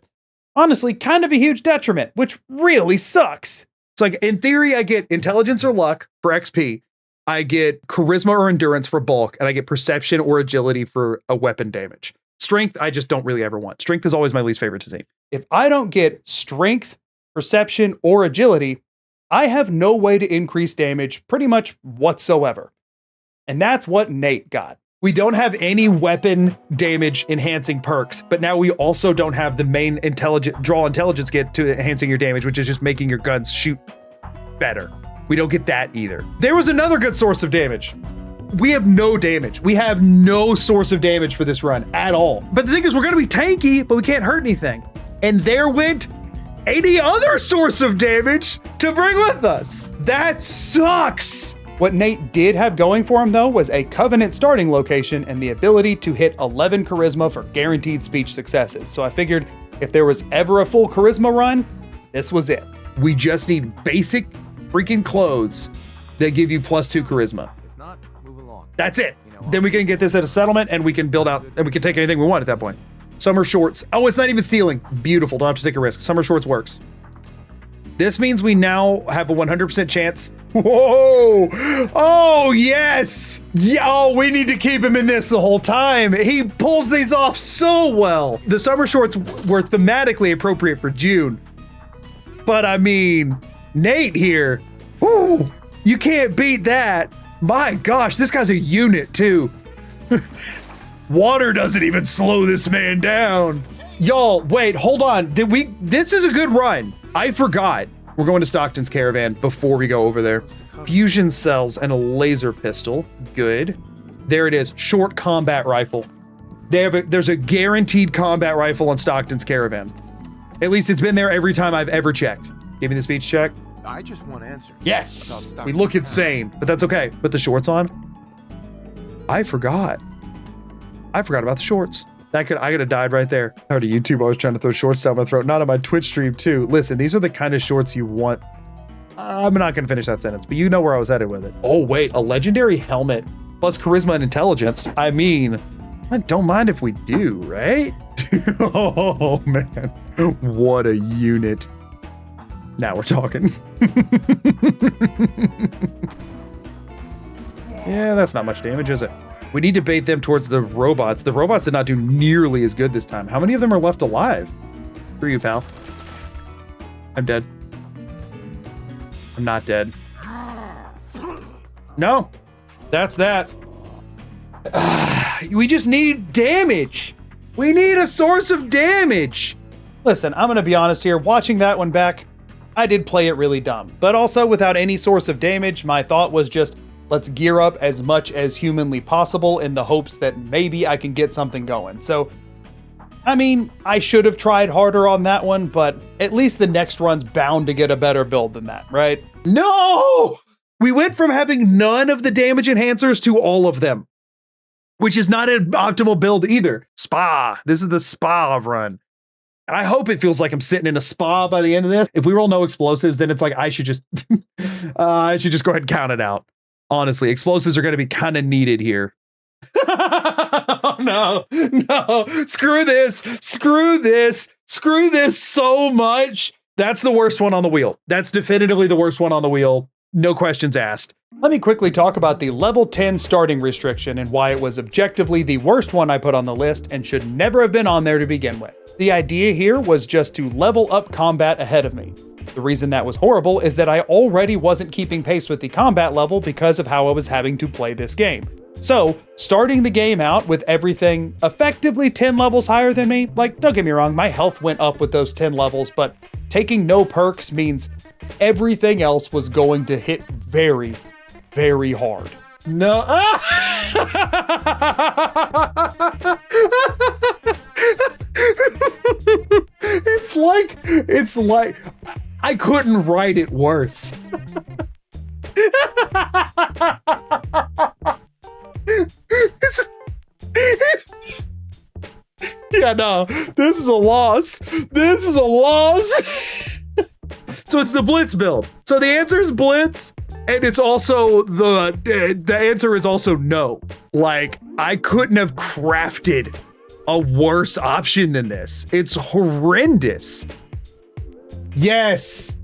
honestly, kind of a huge detriment, which really sucks. So like in theory, I get intelligence or luck for XP. I get charisma or endurance for bulk, and I get perception or agility for a weapon damage. Strength, I just don't really ever want. Strength is always my least favorite to see. If I don't get strength, perception, or agility, I have no way to increase damage pretty much whatsoever. And that's what Nate got. We don't have any weapon damage enhancing perks, but now we also don't have the main draw intelligence get to enhancing your damage, which is just making your guns shoot better. We don't get that either. There was another good source of damage. We have no damage. We have no source of damage for this run at all. But the thing is, we're gonna be tanky, but we can't hurt anything. And there went any other source of damage to bring with us. That sucks. What Nate did have going for him, though, was a Covenant starting location and the ability to hit 11 charisma for guaranteed speech successes. So I figured if there was ever a full charisma run, this was it. We just need basic freaking clothes that give you +2 charisma. If not, move along. That's it. Then we can get this at a settlement and we can build out and we can take anything we want at that point. Summer shorts. Oh, it's not even stealing. Beautiful. Don't have to take a risk. Summer shorts works. This means we now have a 100% chance. Whoa! Oh, yes! Yeah, oh, we need to keep him in this the whole time. He pulls these off so well. The summer shorts were thematically appropriate for June. But I mean, Nate here, whoo, you can't beat that. My gosh, this guy's a unit too. Water doesn't even slow this man down. Y'all, wait, hold on. This is a good run. I forgot. We're going to Stockton's caravan before we go over there. Fusion cells and a laser pistol. Good. There it is. Short combat rifle. There's a guaranteed combat rifle on Stockton's caravan. At least it's been there every time I've ever checked. Give me the speech check. I just want answers. Yes. We look insane, but that's okay. Put the shorts on. I forgot about the shorts. I could have died right there. Out of YouTube, I was trying to throw shorts down my throat. Not on my Twitch stream too. Listen, these are the kind of shorts you want. I'm not gonna finish that sentence, but you know where I was headed with it. Oh wait, a legendary helmet plus charisma and intelligence. I mean, I don't mind if we do, right? Oh man, what a unit. Now we're talking. Yeah, that's not much damage, is it? We need to bait them towards the robots. The robots did not do nearly as good this time. How many of them are left alive? For you, pal. I'm dead. I'm not dead. No, that's that. We just need damage. We need a source of damage. Listen, I'm gonna be honest here, watching that one back, I did play it really dumb. But also without any source of damage, my thought was just, let's gear up as much as humanly possible in the hopes that maybe I can get something going. So, I mean, I should have tried harder on that one, but at least the next run's bound to get a better build than that, right? No! We went from having none of the damage enhancers to all of them, which is not an optimal build either. Spa. This is the spa run. I hope it feels like I'm sitting in a spa by the end of this. If we roll no explosives, then it's like I should just go ahead and count it out. Honestly, explosives are going to be kind of needed here. No, screw this so much. That's the worst one on the wheel. That's definitively the worst one on the wheel. No questions asked. Let me quickly talk about the level 10 starting restriction and why it was objectively the worst one I put on the list and should never have been on there to begin with. The idea here was just to level up combat ahead of me. The reason that was horrible is that I already wasn't keeping pace with the combat level because of how I was having to play this game. So, starting the game out with everything effectively 10 levels higher than me, like, don't get me wrong, my health went up with those 10 levels, but taking no perks means everything else was going to hit very, very hard. No. It's like I couldn't write it worse. Yeah, no, this is a loss. So it's the Blitz build. So the answer is Blitz, and it's also the answer is also no. Like, I couldn't have crafted a worse option than this. It's horrendous. Yes,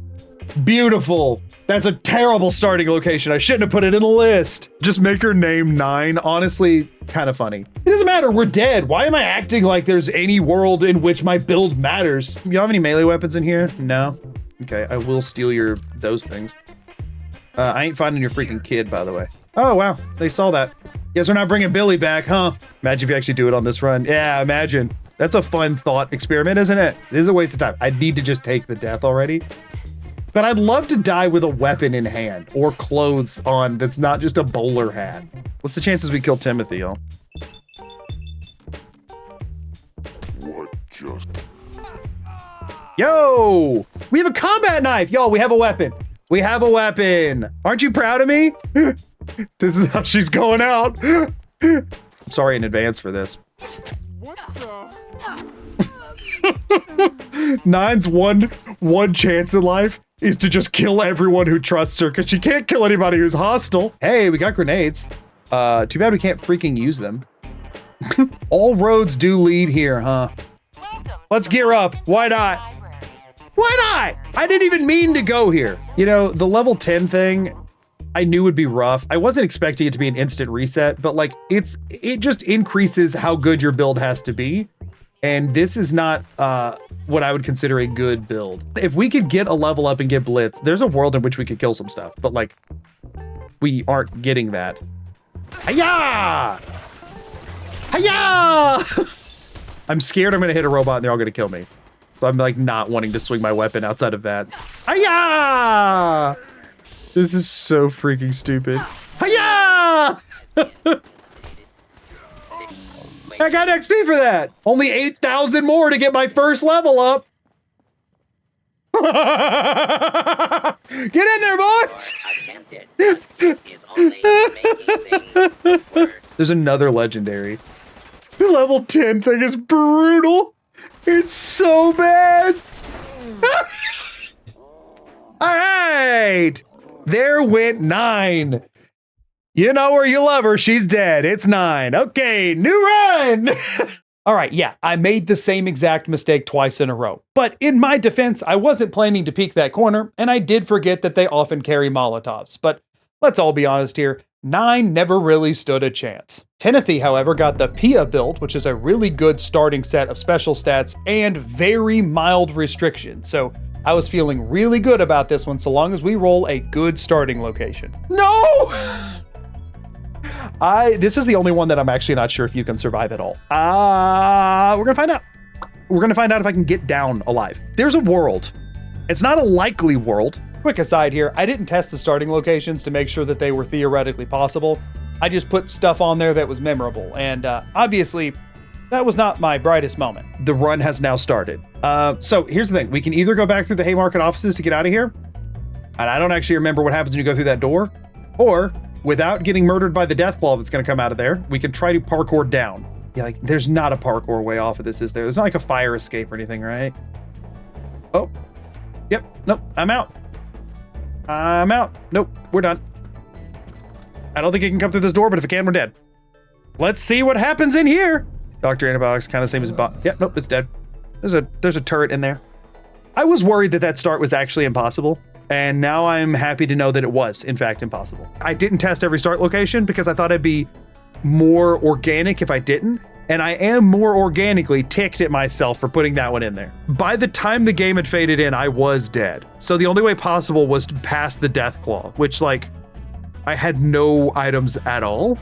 beautiful. That's a terrible starting location. I shouldn't have put it in the list. Just make her name 9. Honestly, kind of funny. It doesn't matter. We're dead. Why am I acting like there's any world in which my build matters? You have any melee weapons in here? No. Okay, I will steal those things. I ain't finding your freaking kid, by the way. Oh, wow. They saw that. Guess we're not bringing Billy back, huh? Imagine if you actually do it on this run. Yeah, imagine. That's a fun thought experiment, isn't it? It is a waste of time. I need to just take the death already. But I'd love to die with a weapon in hand or clothes on that's not just a bowler hat. What's the chances we kill Timothy, y'all? Yo! We have a combat knife! Y'all, we have a weapon. We have a weapon. Aren't you proud of me? This is how she's going out. I'm sorry in advance for this. What the? Nine's one chance in life is to just kill everyone who trusts her because she can't kill anybody who's hostile. Hey, we got grenades. Too bad we can't freaking use them. All roads do lead here, huh? Let's gear up. Why not? Why not? I didn't even mean to go here. You know, the level 10 thing, I knew would be rough. I wasn't expecting it to be an instant reset, but like it just increases how good your build has to be. And this is not what I would consider a good build. If we could get a level up and get blitz, there's a world in which we could kill some stuff, but like we aren't getting that. Hiya! Hiya! I'm scared I'm gonna hit a robot and they're all gonna kill me. So I'm like not wanting to swing my weapon outside of VATS. Hiya! This is so freaking stupid. Hiya! I got XP for that. Only 8,000 more to get my first level up. Get in there, boys! There's another legendary. The level 10 thing is brutal. It's so bad. All right. There went 9. You know her, you love her, she's dead. It's 9. Okay, new run. All right, yeah, I made the same exact mistake twice in a row. But in my defense, I wasn't planning to peek that corner, and I did forget that they often carry Molotovs. But let's all be honest here, 9 never really stood a chance. Timothy, however, got the Pia build, which is a really good starting set of special stats and very mild restrictions. So I was feeling really good about this one so long as we roll a good starting location. No! This is the only one that I'm actually not sure if you can survive at all. We're gonna find out. We're gonna find out if I can get down alive. There's a world. It's not a likely world. Quick aside here, I didn't test the starting locations to make sure that they were theoretically possible. I just put stuff on there that was memorable, and obviously, that was not my brightest moment. The run has now started. So here's the thing. We can either go back through the Haymarket offices to get out of here, and I don't actually remember what happens when you go through that door, or without getting murdered by the Deathclaw that's gonna come out of there, we can try to parkour down. Yeah, like, there's not a parkour way off of this, is there? There's not like a fire escape or anything, right? Oh, yep, nope, I'm out. I'm out. Nope, we're done. I don't think it can come through this door, but if it can, we're dead. Let's see what happens in here. Dr. Antibiotics, kind of same as yeah, nope, it's dead. There's a turret in there. I was worried that that start was actually impossible. And now I'm happy to know that it was, in fact, impossible. I didn't test every start location because I thought I'd be more organic if I didn't. And I am more organically ticked at myself for putting that one in there. By the time the game had faded in, I was dead. So the only way possible was to pass the Deathclaw, which, like, I had no items at all.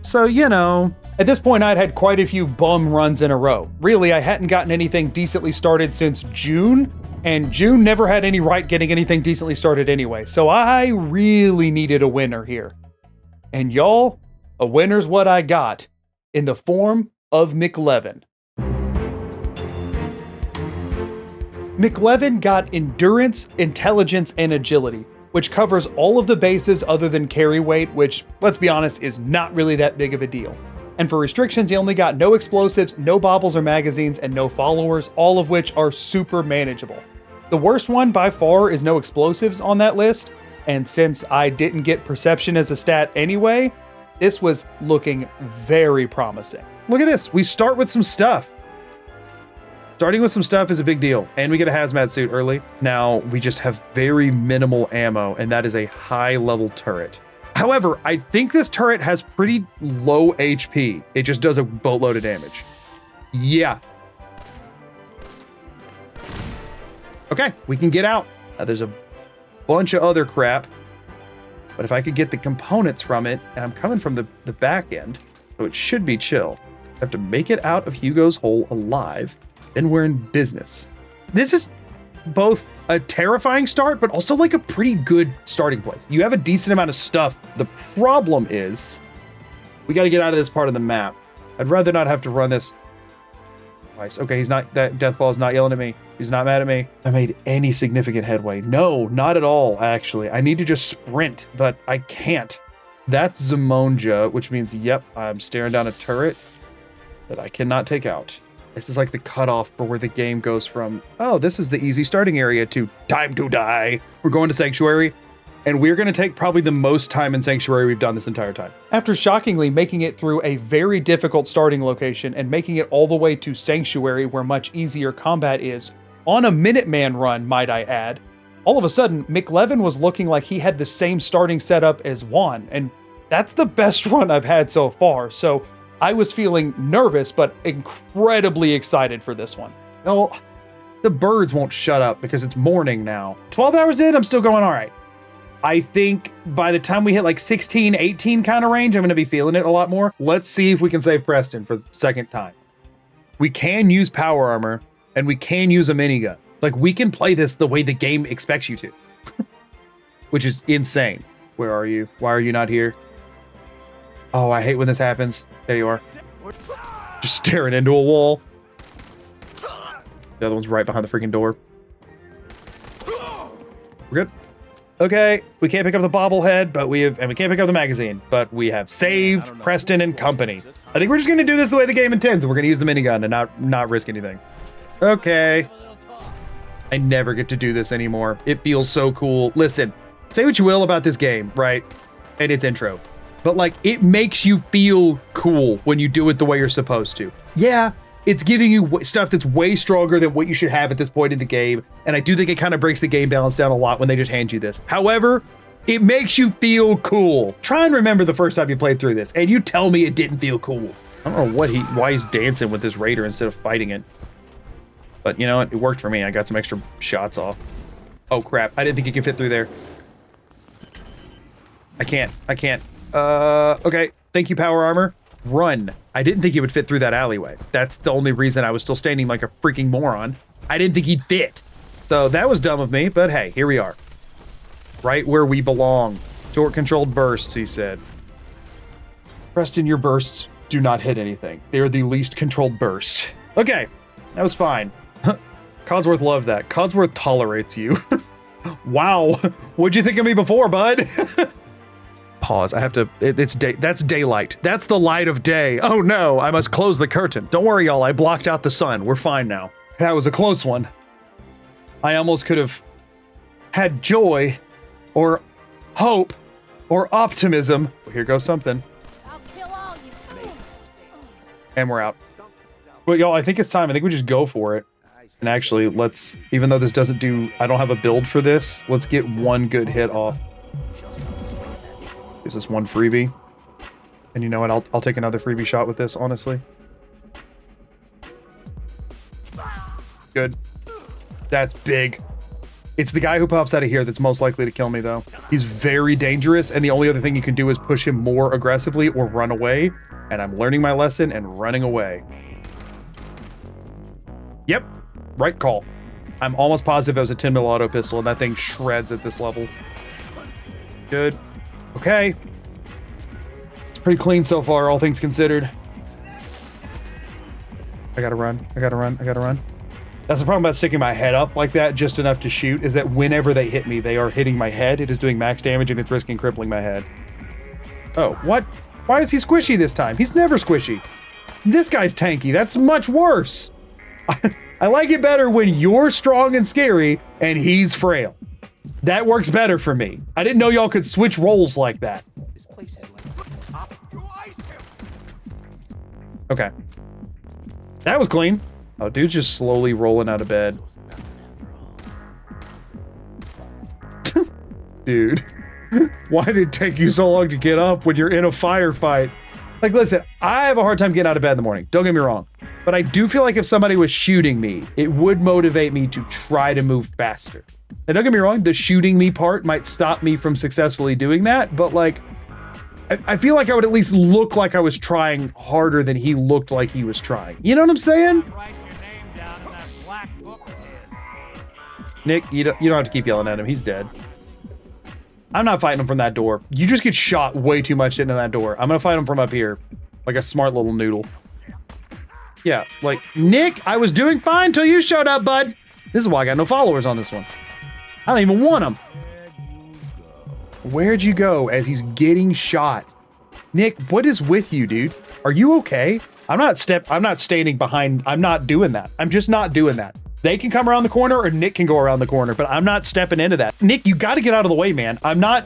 So, you know. At this point, I'd had quite a few bum runs in a row. Really, I hadn't gotten anything decently started since June. And June never had any right getting anything decently started anyway, so I really needed a winner here. And y'all, a winner's what I got, in the form of McLeven. McLeven got endurance, intelligence, and agility, which covers all of the bases other than carry weight, which, let's be honest, is not really that big of a deal. And for restrictions, he only got no explosives, no baubles or magazines, and no followers, all of which are super manageable. The worst one by far is no explosives on that list, and since I didn't get perception as a stat anyway, this was looking very promising. Look at this, we start with some stuff. Starting with some stuff is a big deal, and we get a hazmat suit early. Now, we just have very minimal ammo, and that is a high-level turret. However, I think this turret has pretty low HP. It just does a boatload of damage. Yeah. Okay, we can get out. There's a bunch of other crap. But if I could get the components from it, and I'm coming from the back end, so it should be chill. I have to make it out of Hugo's hole alive, then we're in business. This is both a terrifying start, but also like a pretty good starting place. You have a decent amount of stuff. The problem is, we got to get out of this part of the map. I'd rather not have to run this twice. Okay, he's not, that Deathclaw's not yelling at me. He's not mad at me. I made any significant headway. No, not at all, actually. I need to just sprint, but I can't. That's Zamonja, which means, yep, I'm staring down a turret that I cannot take out. This is like the cutoff for where the game goes from, oh, this is the easy starting area, to time to die. We're going to Sanctuary, and we're going to take probably the most time in Sanctuary we've done this entire time. After shockingly making it through a very difficult starting location and making it all the way to Sanctuary where much easier combat is, on a Minuteman run, might I add, all of a sudden, McLeven was looking like he had the same starting setup as Juan, and that's the best run I've had so far, so I was feeling nervous, but incredibly excited for this one. No, the birds won't shut up because it's morning now. 12 hours in, I'm still going all right. I think by the time we hit like 16, 18 kind of range, I'm going to be feeling it a lot more. Let's see if we can save Preston for the second time. We can use power armor, and we can use a minigun. Like, we can play this the way the game expects you to, which is insane. Where are you? Why are you not here? Oh, I hate when this happens. There you are. Just staring into a wall. The other one's right behind the freaking door. We're good. Okay, we can't pick up the bobblehead, but we can't pick up the magazine, but we have saved Preston and company. I think we're just gonna do this the way the game intends, and we're gonna use the minigun and not risk anything. Okay. I never get to do this anymore. It feels so cool. Listen, say what you will about this game, right? And its intro. But like, it makes you feel cool when you do it the way you're supposed to. Yeah, it's giving you stuff that's way stronger than what you should have at this point in the game. And I do think it kind of breaks the game balance down a lot when they just hand you this. However, it makes you feel cool. Try and remember the first time you played through this, and you tell me it didn't feel cool. I don't know why he's dancing with this raider instead of fighting it. But you know what? It worked for me. I got some extra shots off. Oh crap, I didn't think he could fit through there. I can't. Okay, thank you, power armor. Run. I didn't think he would fit through that alleyway. That's the only reason I was still standing like a freaking moron. I didn't think he'd fit. So that was dumb of me, but hey, here we are. Right where we belong. Short-controlled bursts, he said. Preston, your bursts do not hit anything. They are the least controlled bursts. Okay, that was fine. Codsworth loved that. Codsworth tolerates you. Wow, what'd you think of me before, bud? Pause. I have to. It's day. That's daylight. That's the light of day. Oh no, I must close the curtain. Don't worry, y'all. I blocked out the sun. We're fine now. That was a close one. I almost could have had joy, or hope, or optimism. Here goes something. I'll kill all you. And we're out. But y'all, I think it's time. I think we just go for it. And actually, let's. Even though this doesn't do. I don't have a build for this. Let's get one good hit off. Is this one freebie? And you know what? I'll take another freebie shot with this, honestly. Good. That's big. It's the guy who pops out of here that's most likely to kill me, though. He's very dangerous, and the only other thing you can do is push him more aggressively or run away. And I'm learning my lesson and running away. Yep. Right call. I'm almost positive it was a 10 mil auto pistol, and that thing shreds at this level. Good. Okay. It's pretty clean so far, all things considered. I gotta run. That's the problem about sticking my head up like that, just enough to shoot, is that whenever they hit me, they are hitting my head. It is doing max damage, and it's risking crippling my head. Oh, what? Why is he squishy this time? He's never squishy. This guy's tanky. That's much worse. I like it better when you're strong and scary, and he's frail. That works better for me. I didn't know y'all could switch roles like that. Okay. That was clean. Oh, dude's just slowly rolling out of bed. Dude, why did it take you so long to get up when you're in a firefight? Like, listen, I have a hard time getting out of bed in the morning. Don't get me wrong. But I do feel like if somebody was shooting me, it would motivate me to try to move faster. And don't get me wrong, the shooting me part might stop me from successfully doing that, but like, I feel like I would at least look like I was trying harder than he looked like he was trying. You know what I'm saying? Nick, you don't have to keep yelling at him. He's dead. I'm not fighting him from that door. You just get shot way too much into that door. I'm gonna fight him from up here, like a smart little noodle. Yeah, like, Nick, I was doing fine till you showed up, bud. This is why I got no followers on this one. I don't even want them. Where'd you go as he's getting shot? Nick, what is with you, dude? Are you okay? I'm not standing behind. I'm not doing that. I'm just not doing that. They can come around the corner or Nick can go around the corner, but I'm not stepping into that. Nick, you got to get out of the way, man. I'm not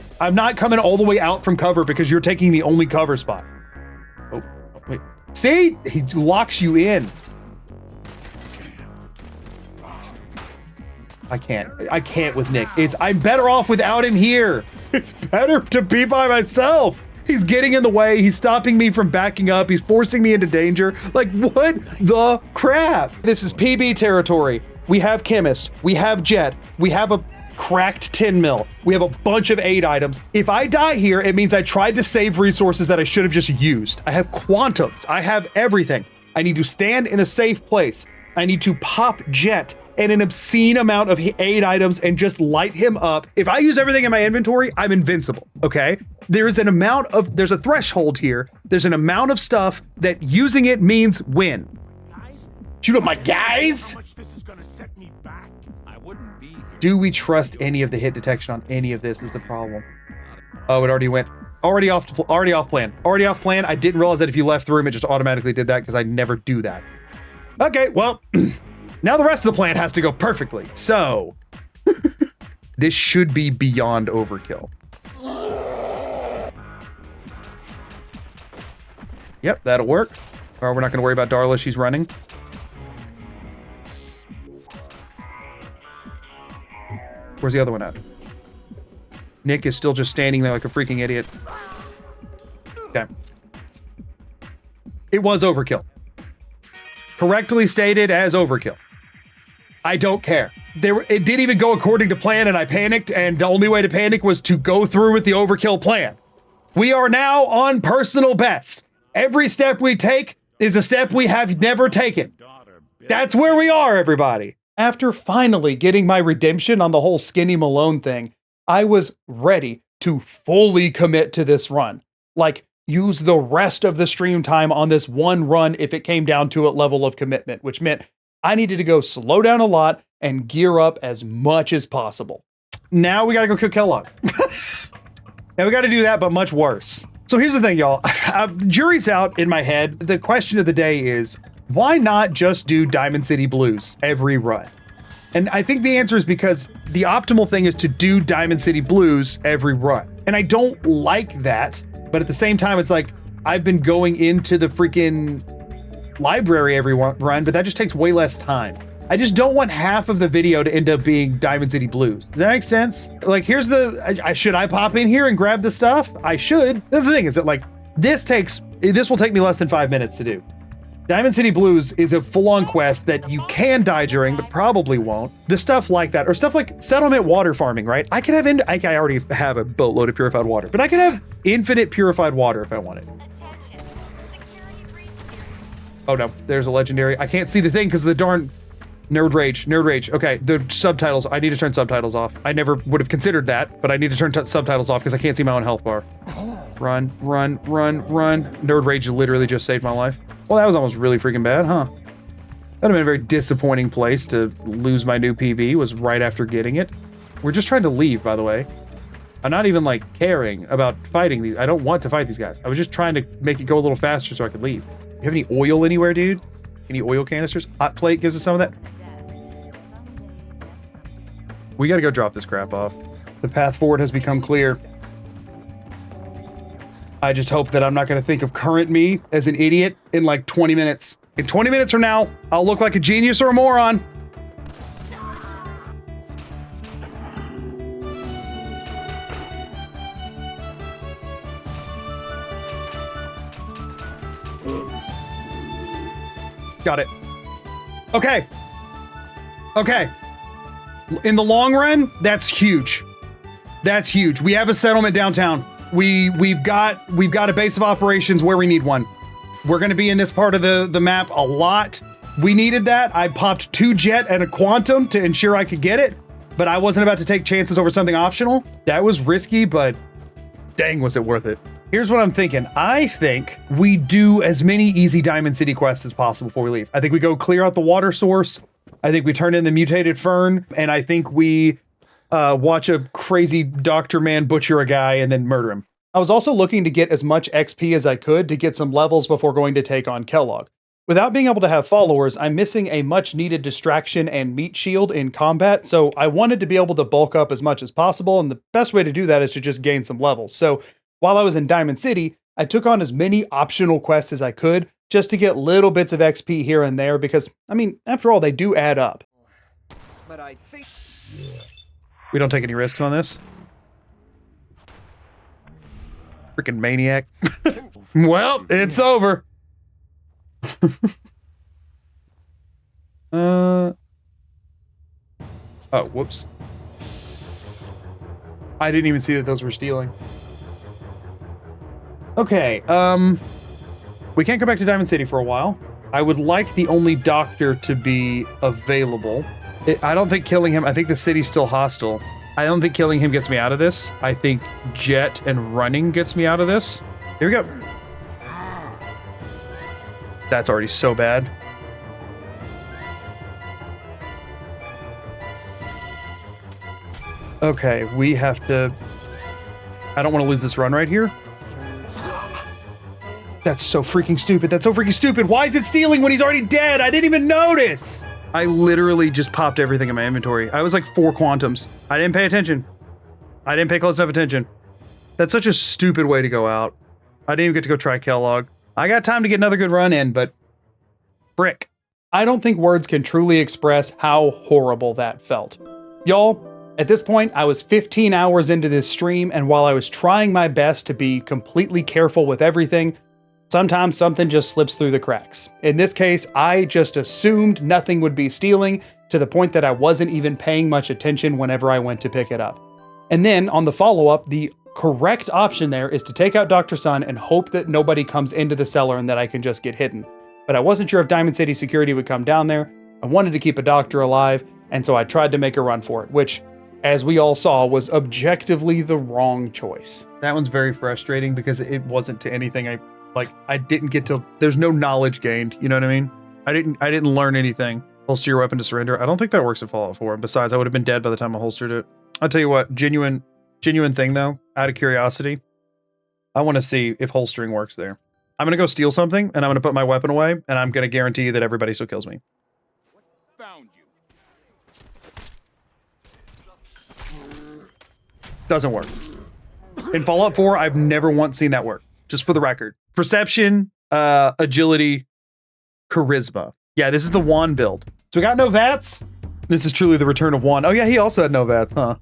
coming all the way out from cover because you're taking the only cover spot. Oh, wait. See? He locks you in. I can't with Nick. I'm better off without him here. It's better to be by myself. He's getting in the way. He's stopping me from backing up. He's forcing me into danger. Like, what the crap? This is PB territory. We have Chemist. We have Jet. We have a cracked tin mill. We have a bunch of aid items. If I die here, it means I tried to save resources that I should have just used. I have quantums. I have everything. I need to stand in a safe place. I need to pop Jet and an obscene amount of aid items and just light him up. If I use everything in my inventory, I'm invincible, okay? There's a threshold here. There's an amount of stuff that using it means win. Shoot up my guys! Do we trust any of the hit detection on any of this is the problem. Oh, it already went. Already off plan. I didn't realize that if you left the room, it just automatically did that because I never do that. Okay, well, now the rest of the plan has to go perfectly. So, this should be beyond overkill. Yep, that'll work. Or we're not going to worry about Darla. She's running. Where's the other one at? Nick is still just standing there like a freaking idiot. Okay. It was overkill. Correctly stated as overkill. I don't care. It didn't even go according to plan and I panicked, and the only way to panic was to go through with the overkill plan. We are now on personal best. Every step we take is a step we have never taken. That's where we are, everybody. After finally getting my redemption on the whole Skinny Malone thing, I was ready to fully commit to this run. Like, use the rest of the stream time on this one run if it came down to a level of commitment, which meant I needed to go slow down a lot and gear up as much as possible. Now we gotta go kill Kellogg. Now we gotta do that, but much worse. So here's the thing, y'all. Jury's out in my head. The question of the day is, why not just do Diamond City Blues every run? And I think the answer is because the optimal thing is to do Diamond City Blues every run. And I don't like that, but at the same time, it's like, I've been going into the freaking library every run, but that just takes way less time. I just don't want half of the video to end up being Diamond City Blues. Does that make sense? Like, here's the, should I pop in here and grab the stuff? I should. That's the thing, is that like, this will take me less than 5 minutes to do. Diamond City Blues is a full-on quest that you can die during, but probably won't. The stuff like that, or stuff like settlement water farming, right? I already have a boatload of purified water, but I can have infinite purified water if I wanted. Oh no, there's a legendary. I can't see the thing because of the darn nerd rage. Okay, the subtitles. I need to turn subtitles off. I never would have considered that, but I need to turn subtitles off because I can't see my own health bar. Run. Nerd rage literally just saved my life. Well, that was almost really freaking bad, huh? That'd have been a very disappointing place to lose my new PB, was right after getting it. We're just trying to leave, by the way. I'm not even, like, caring about fighting these. I don't want to fight these guys. I was just trying to make it go a little faster so I could leave. You have any oil anywhere, dude? Any oil canisters? Hot plate gives us some of that. We gotta go drop this crap off. The path forward has become clear. I just hope that I'm not going to think of current me as an idiot in like 20 minutes. In 20 minutes from now, I'll look like a genius or a moron. Got it. Okay. In the long run, that's huge. That's huge. We have a settlement downtown. We've got a base of operations where we need one. We're going to be in this part of the map a lot. We needed that. I popped 2 jet and a quantum to ensure I could get it, but I wasn't about to take chances over something optional. That was risky, but dang, was it worth it. Here's what I'm thinking. I think we do as many easy Diamond City quests as possible before we leave. I think we go clear out the water source. I think we turn in the mutated fern, and I think we watch a crazy doctor man butcher a guy and then murder him. I was also looking to get as much XP as I could to get some levels before going to take on Kellogg. Without being able to have followers, I'm missing a much needed distraction and meat shield in combat, so I wanted to be able to bulk up as much as possible, and the best way to do that is to just gain some levels. So while I was in Diamond City, I took on as many optional quests as I could just to get little bits of XP here and there because, I mean, after all, they do add up. But I think We don't take any risks on this. Freaking maniac. Well, it's over. Oh, whoops. I didn't even see that those were stealing. Okay, we can't go back to Diamond City for a while. I would like the only doctor to be available. I don't think killing him, I think the city's still hostile. I don't think killing him gets me out of this. I think jet and running gets me out of this. Here we go. That's already so bad. Okay, we have to... I don't want to lose this run right here. That's so freaking stupid. That's so freaking stupid. Why is it stealing when he's already dead? I didn't even notice. I literally just popped everything in my inventory. I was like 4 quantums. I didn't pay attention. I didn't pay close enough attention. That's such a stupid way to go out. I didn't even get to go try Kellogg. I got time to get another good run in, but frick. I don't think words can truly express how horrible that felt. Y'all, at this point, I was 15 hours into this stream, and while I was trying my best to be completely careful with everything, sometimes something just slips through the cracks. In this case, I just assumed nothing would be stealing to the point that I wasn't even paying much attention whenever I went to pick it up. And then on the follow-up, the correct option there is to take out Dr. Sun and hope that nobody comes into the cellar and that I can just get hidden. But I wasn't sure if Diamond City security would come down there. I wanted to keep a doctor alive, and so I tried to make a run for it, which, as we all saw, was objectively the wrong choice. That one's very frustrating because it wasn't to anything I didn't get to, there's no knowledge gained, you know what I mean? I didn't learn anything. Holster your weapon to surrender. I don't think that works in Fallout 4. Besides, I would have been dead by the time I holstered it. I'll tell you what, genuine thing though, out of curiosity, I want to see if holstering works there. I'm going to go steal something and I'm going to put my weapon away and I'm going to guarantee that everybody still kills me. found you. Doesn't work. In Fallout 4, I've never once seen that work. Just for the record. Perception, agility, charisma. Yeah, this is the Juan build. So we got no VATS. This is truly the return of Juan. Oh yeah, he also had no VATS, huh?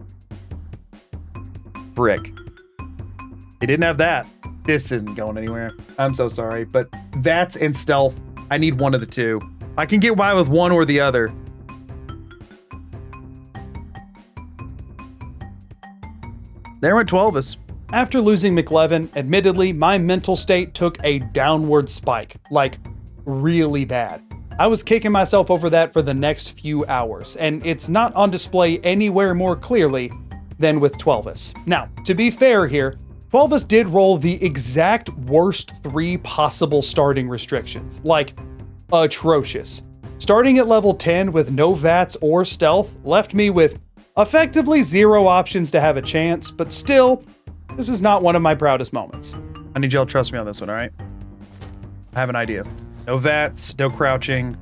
Brick. He didn't have that. This isn't going anywhere. I'm so sorry, but VATS and stealth, I need one of the two. I can get by with one or the other. There went 12us. After losing McLeven, admittedly, my mental state took a downward spike, like really bad. I was kicking myself over that for the next few hours, and it's not on display anywhere more clearly than with 12us. Now, to be fair here, 12us did roll the exact worst 3 possible starting restrictions, like atrocious. Starting at level 10 with no VATS or stealth left me with effectively 0 options to have a chance, but still, this is not one of my proudest moments. I need y'all to trust me on this one, all right? I have an idea. No VATS, no crouching.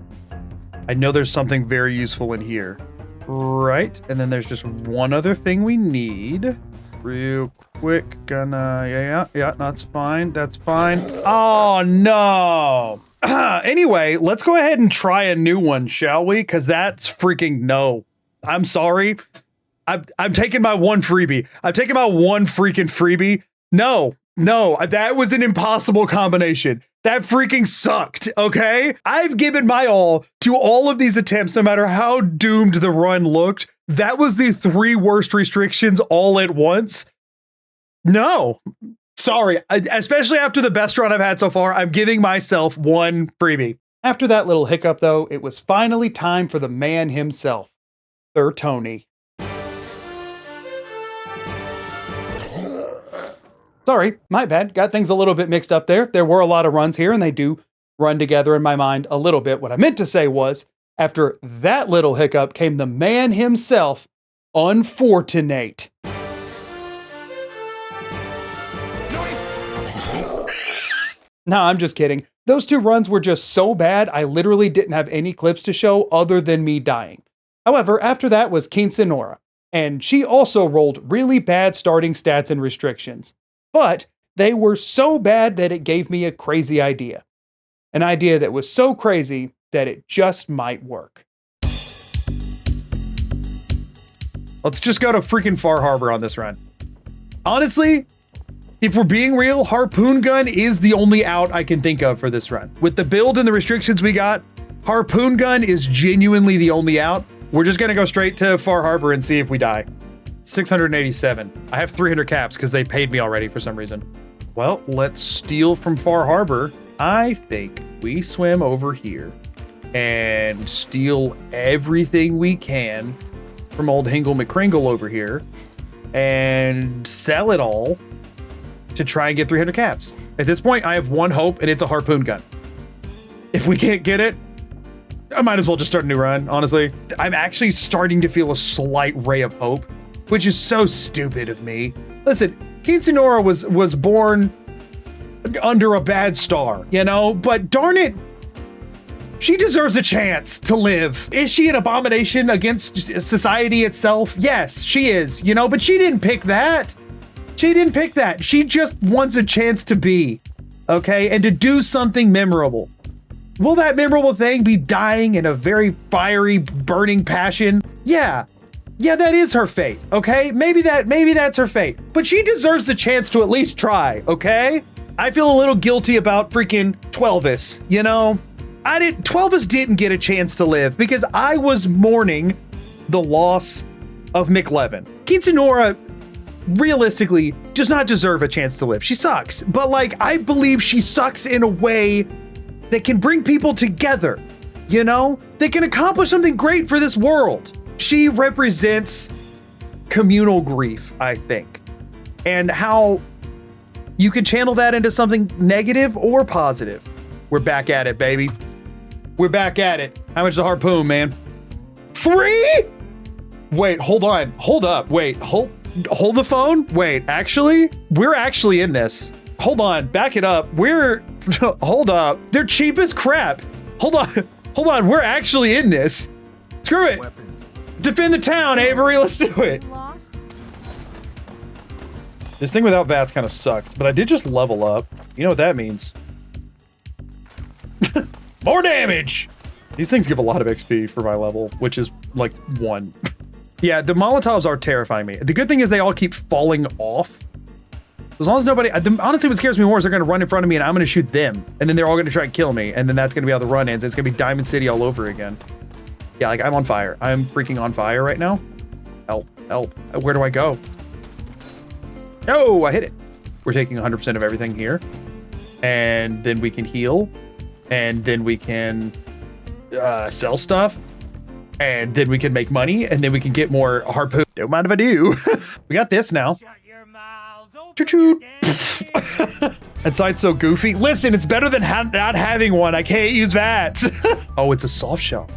I know there's something very useful in here. Right, and then there's just one other thing we need. Real quick, yeah, that's fine, that's fine. Oh, no. Anyway, let's go ahead and try a new one, shall we? Because that's freaking no. I'm sorry. I'm taking my one freebie. I'm taking my one freaking freebie. No, that was an impossible combination. That freaking sucked, okay? I've given my all to all of these attempts, no matter how doomed the run looked. that was the 3 worst restrictions all at once. No, sorry. Especially after the best run I've had so far, I'm giving myself 1 freebie. After that little hiccup, though, it was finally time for the man himself, Thirtony. Sorry, my bad. Got things a little bit mixed up there. There were a lot of runs here, and they do run together in my mind a little bit. What I meant to say was, after that little hiccup came the man himself, Unfortunate. No, I'm just kidding. Those 2 runs were just so bad, I literally didn't have any clips to show other than me dying. However, after that was Norma, and she also rolled really bad starting stats and restrictions. But they were so bad that it gave me a crazy idea. An idea that was so crazy that it just might work. Let's just go to freaking Far Harbor on this run. Honestly, if we're being real, Harpoon Gun is the only out I can think of for this run. With the build and the restrictions we got, Harpoon Gun is genuinely the only out. We're just gonna go straight to Far Harbor and see if we die. 687. I have 300 caps because they paid me already for some reason. Well, let's steal from Far Harbor. I think we swim over here and steal everything we can from old Hingle McCringle over here and sell it all to try and get 300 caps. At this point, I have 1 hope, and it's a Harpoon Gun. If we can't get it, I might as well just start a new run, honestly. I'm actually starting to feel a slight ray of hope, which is so stupid of me. Listen, Norma was born under a bad star, you know? But darn it, she deserves a chance to live. Is she an abomination against society itself? Yes, she is, you know? But she didn't pick that. She didn't pick that. She just wants a chance to be, okay? And to do something memorable. Will that memorable thing be dying in a very fiery, burning passion? Yeah. Yeah, that is her fate, okay? Maybe that's her fate. But she deserves the chance to at least try, okay? I feel a little guilty about freaking Twelvis, you know? Twelvis didn't get a chance to live because I was mourning the loss of McLeven. Norma realistically does not deserve a chance to live. She sucks, but like, I believe she sucks in a way that can bring people together, you know? That can accomplish something great for this world. She represents communal grief, I think, and how you can channel that into something negative or positive. We're back at it, baby. We're back at it. How much is the harpoon, man? 3? Wait, hold on. Hold up. Wait, hold the phone. Wait, actually, we're actually in this. Hold on, back it up. Hold up. They're cheap as crap. Hold on, we're actually in this. Screw it. Defend the town, Avery, let's do it. This thing without VATS kind of sucks, but I did just level up. You know what that means. More damage! These things give a lot of XP for my level, which is like 1. Yeah, the Molotovs are terrifying me. The good thing is they all keep falling off. As long as nobody, honestly what scares me more is they're gonna run in front of me and I'm gonna shoot them. And then they're all gonna try and kill me. And then that's gonna be how the run ends. It's gonna be Diamond City all over again. Yeah, like I'm on fire. I'm freaking on fire right now. Help, help. Where do I go? Oh, I hit it. We're taking 100% of everything here. And then we can heal. And then we can sell stuff. And then we can make money. And then we can get more harpoon. Don't mind if I do. We got this now. Choo-choo. That side's so goofy. Listen, it's better than not having one. I can't use that. Oh, it's a soft shell.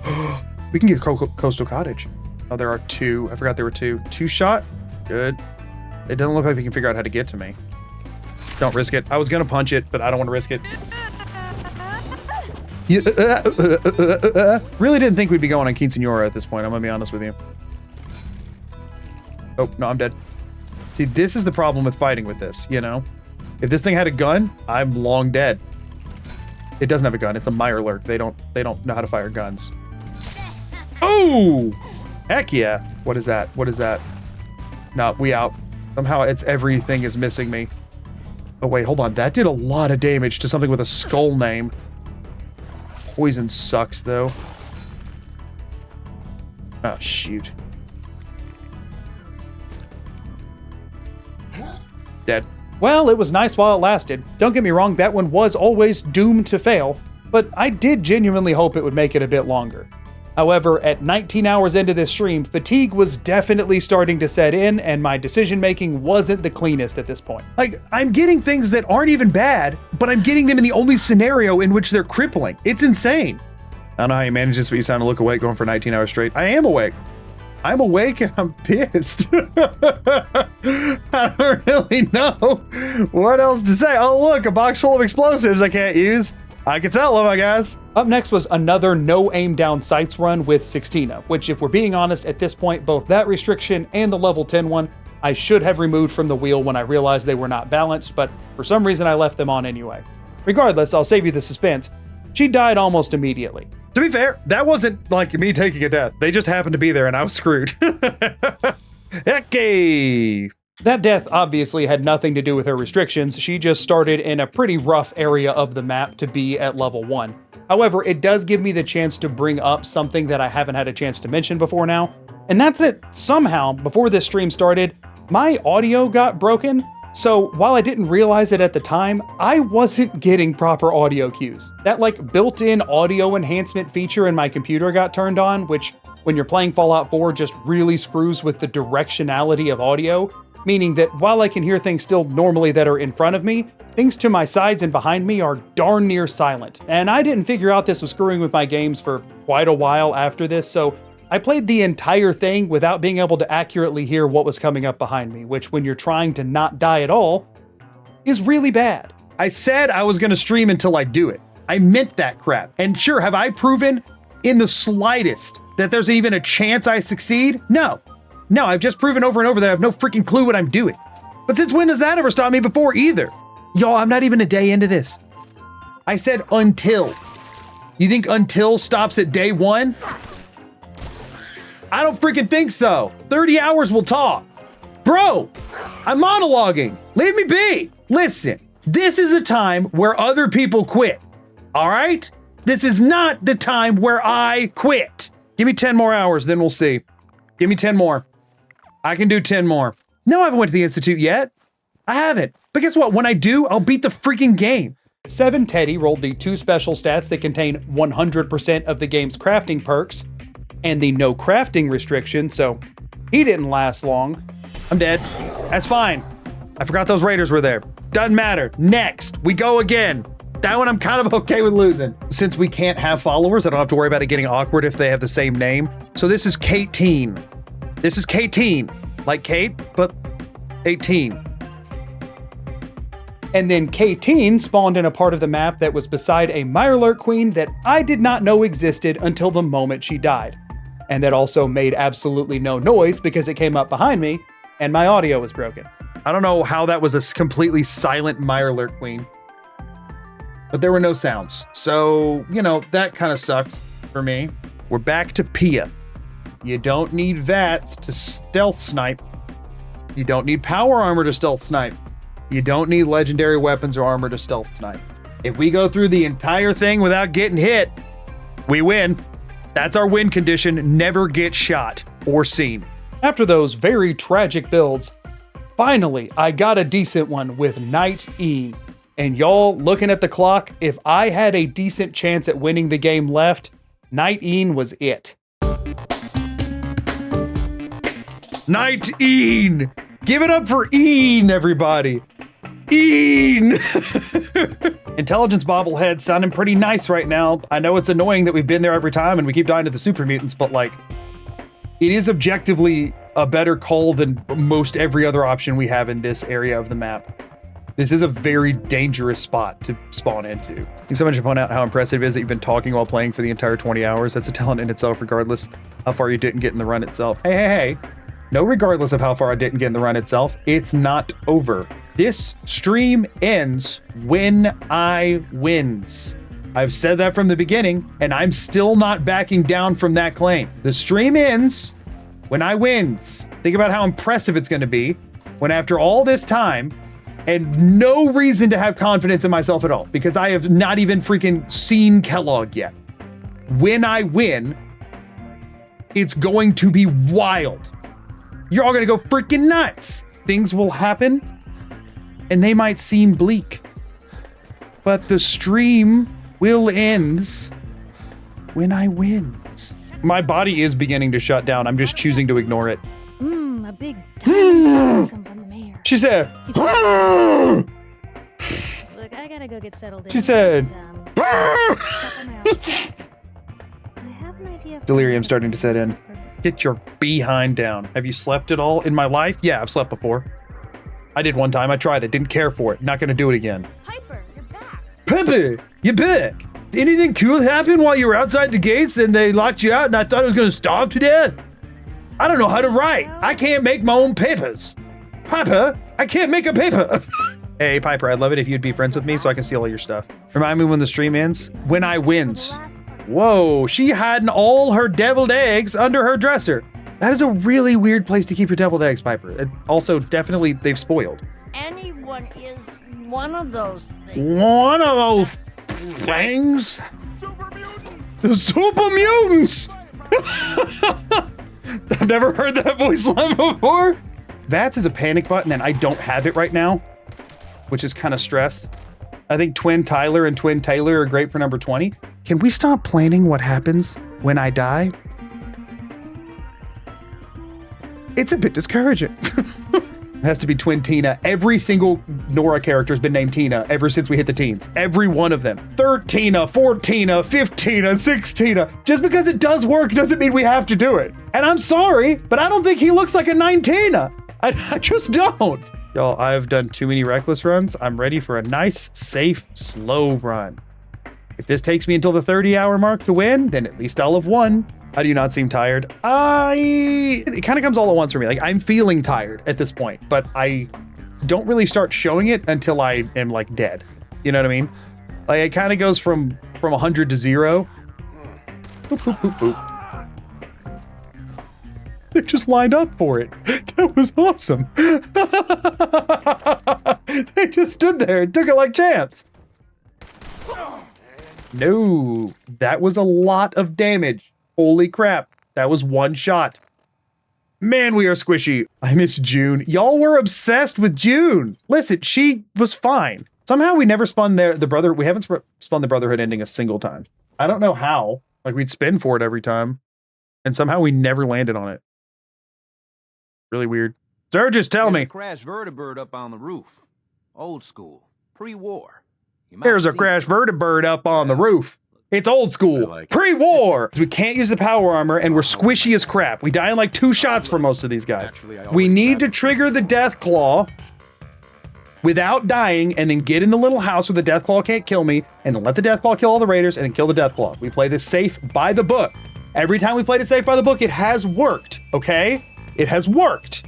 We can get Coastal Cottage. Oh, there are 2. I forgot there were 2. 2 shot. Good. It doesn't look like they can figure out how to get to me. Don't risk it. I was gonna punch it, but I don't want to risk it. Really didn't think we'd be going on Quinceañera at this point. I'm gonna be honest with you. Oh, no, I'm dead. See, this is the problem with fighting with this, you know? If this thing had a gun, I'm long dead. It doesn't have a gun. It's a Mirelurk. They don't know how to fire guns. Oh! Heck yeah. What is that? What is that? No, we out. Somehow it's everything is missing me. Oh wait, hold on. That did a lot of damage to something with a skull name. Poison sucks though. Oh shoot. Dead. Well, it was nice while it lasted. Don't get me wrong, that one was always doomed to fail, but I did genuinely hope it would make it a bit longer. However, at 19 hours into this stream, fatigue was definitely starting to set in, and my decision making wasn't the cleanest at this point. Like, I'm getting things that aren't even bad, but I'm getting them in the only scenario in which they're crippling. It's insane. I don't know how you manage this, but you sound to look awake going for 19 hours straight. I am awake. I'm awake and I'm pissed. I don't really know what else to say. Oh, look, a box full of explosives I can't use. I can sell them, I guess. Up next was another no aim down sights run with Sixtina, which, if we're being honest, at this point, both that restriction and the level 10 one, I should have removed from the wheel when I realized they were not balanced, but for some reason I left them on anyway. Regardless, I'll save you the suspense. She died almost immediately. To be fair, that wasn't like me taking a death. They just happened to be there and I was screwed. Okay. That death obviously had nothing to do with her restrictions. She just started in a pretty rough area of the map to be at level 1. However, it does give me the chance to bring up something that I haven't had a chance to mention before now, and that's that somehow, before this stream started, my audio got broken. So while I didn't realize it at the time, I wasn't getting proper audio cues. That like built-in audio enhancement feature in my computer got turned on, which when you're playing Fallout 4 just really screws with the directionality of audio, meaning that while I can hear things still normally that are in front of me, things to my sides and behind me are darn near silent. And I didn't figure out this was screwing with my games for quite a while after this, so I played the entire thing without being able to accurately hear what was coming up behind me, which when you're trying to not die at all, is really bad. I said I was gonna stream until I do it. I meant that crap. And sure, have I proven in the slightest that there's even a chance I succeed? No. No, I've just proven over and over that I have no freaking clue what I'm doing. But since when has that ever stopped me before either? Y'all, I'm not even a day into this. I said until. You think until stops at day 1? I don't freaking think so. 30 hours will talk. Bro, I'm monologuing. Leave me be. Listen, this is a time where other people quit. All right? This is not the time where I quit. Give me 10 more hours, then we'll see. Give me 10 more. I can do 10 more. No, I haven't went to the Institute yet. I haven't. But guess what? When I do, I'll beat the freaking game. 7 Teddy rolled the 2 special stats that contain 100% of the game's crafting perks, and the no crafting restriction, so he didn't last long. I'm dead. That's fine. I forgot those raiders were there. Doesn't matter. Next, we go again. That one I'm kind of okay with losing. Since we can't have followers, I don't have to worry about it getting awkward if they have the same name. So this is Kate Een. This is Kate Een. Like Kate, but 18. And then Kate Een spawned in a part of the map that was beside a Mirelurk Queen that I did not know existed until the moment she died. And that also made absolutely no noise because it came up behind me and my audio was broken. I don't know how that was a completely silent Mirelurk Queen, but there were no sounds. So, you know, that kind of sucked for me. We're back to Pia. You don't need VATS to stealth snipe. You don't need power armor to stealth snipe. You don't need legendary weapons or armor to stealth snipe. If we go through the entire thing without getting hit, we win. That's our win condition, never get shot or seen. After those very tragic builds, finally I got a decent one with Knight Een. And y'all, looking at the clock, if I had a decent chance at winning the game left, Knight Een was it. Knight Een! Give it up for Een, everybody! Een! Intelligence bobblehead sounding pretty nice right now. I know it's annoying that we've been there every time and we keep dying to the super mutants, but like, it is objectively a better call than most every other option we have in this area of the map. This is a very dangerous spot to spawn into. Someone should point out how impressive it is that you've been talking while playing for the entire 20 hours. That's a talent in itself, regardless how far you didn't get in the run itself. Hey. No, regardless of how far I didn't get in the run itself, it's not over. This stream ends when I wins. I've said that from the beginning, and I'm still not backing down from that claim. The stream ends when I wins. Think about how impressive it's gonna be when after all this time, and no reason to have confidence in myself at all, because I have not even freaking seen Kellogg yet. When I win, it's going to be wild. You're all gonna go freaking nuts. Things will happen and they might seem bleak. But the stream will end when I wins. My body is beginning to shut down. I'm just choosing to ignore it. A big diamond come from the mayor. She said, Look, I gotta go get settled in. She said, I have an idea. delirium starting to set in. Get your behind down. Have you slept at all in my life? Yeah, I've slept before. I did one time. I tried it. Didn't care for it. Not gonna do it again. Piper, you're back. Pepe, you back. Anything cool happen while you were outside the gates and they locked you out and I thought I was gonna starve to death? I don't know how to write. I can't make my own papers. Piper, I can't make a paper. Hey, Piper, I'd love it if you'd be friends with me so I can steal all your stuff. Remind me when the stream ends. When I wins. Whoa, she hiding all her deviled eggs under her dresser. That is a really weird place to keep your deviled eggs, Piper. And also, definitely, they've spoiled. Anyone is one of those things. One of those things? Super mutants! The super mutants! I've never heard that voice line before. VATS is a panic button, and I don't have it right now, which is kind of stressed. I think Twin Tyler and Twin Taylor are great for number 20. Can we stop planning what happens when I die? It's a bit discouraging. It has to be Twin Tina. Every single Nora character has been named Tina ever since we hit the teens. Every one of them. 13, 14, 15, 16. Just because it does work doesn't mean we have to do it. And I'm sorry, but I don't think he looks like a 19. I just don't. Y'all, I've done too many reckless runs. I'm ready for a nice, safe, slow run. If this takes me until the 30-hour mark to win, then at least I'll have won. How do you not seem tired? It kind of comes all at once for me. Like, I'm feeling tired at this point, but I don't really start showing it until I am like dead. You know what I mean? Like, it kind of goes from 100 to 0. Boop, boop, boop, boop. They just lined up for it. That was awesome. They just stood there and took it like champs. No, that was a lot of damage. Holy crap, that was one shot. Man, we are squishy. I miss June. Y'all were obsessed with June. Listen, she was fine. Somehow we never spun the brother. We haven't spun the Brotherhood ending a single time. I don't know how. Like, we'd spin for it every time. And somehow we never landed on it. Really weird. Sir, just tell me. There's a crashed vertibird up on the roof. Old school. Pre-war. There's a crashed vertibird up on the roof. It's old school. Pre-war. We can't use the power armor and we're squishy as crap. We die in like 2 shots for most of these guys. We need to trigger the death claw without dying and then get in the little house where the death claw can't kill me and then let the death claw kill all the raiders and then kill the death claw. We play this safe by the book. Every time we played it safe by the book, it has worked, okay? It has worked.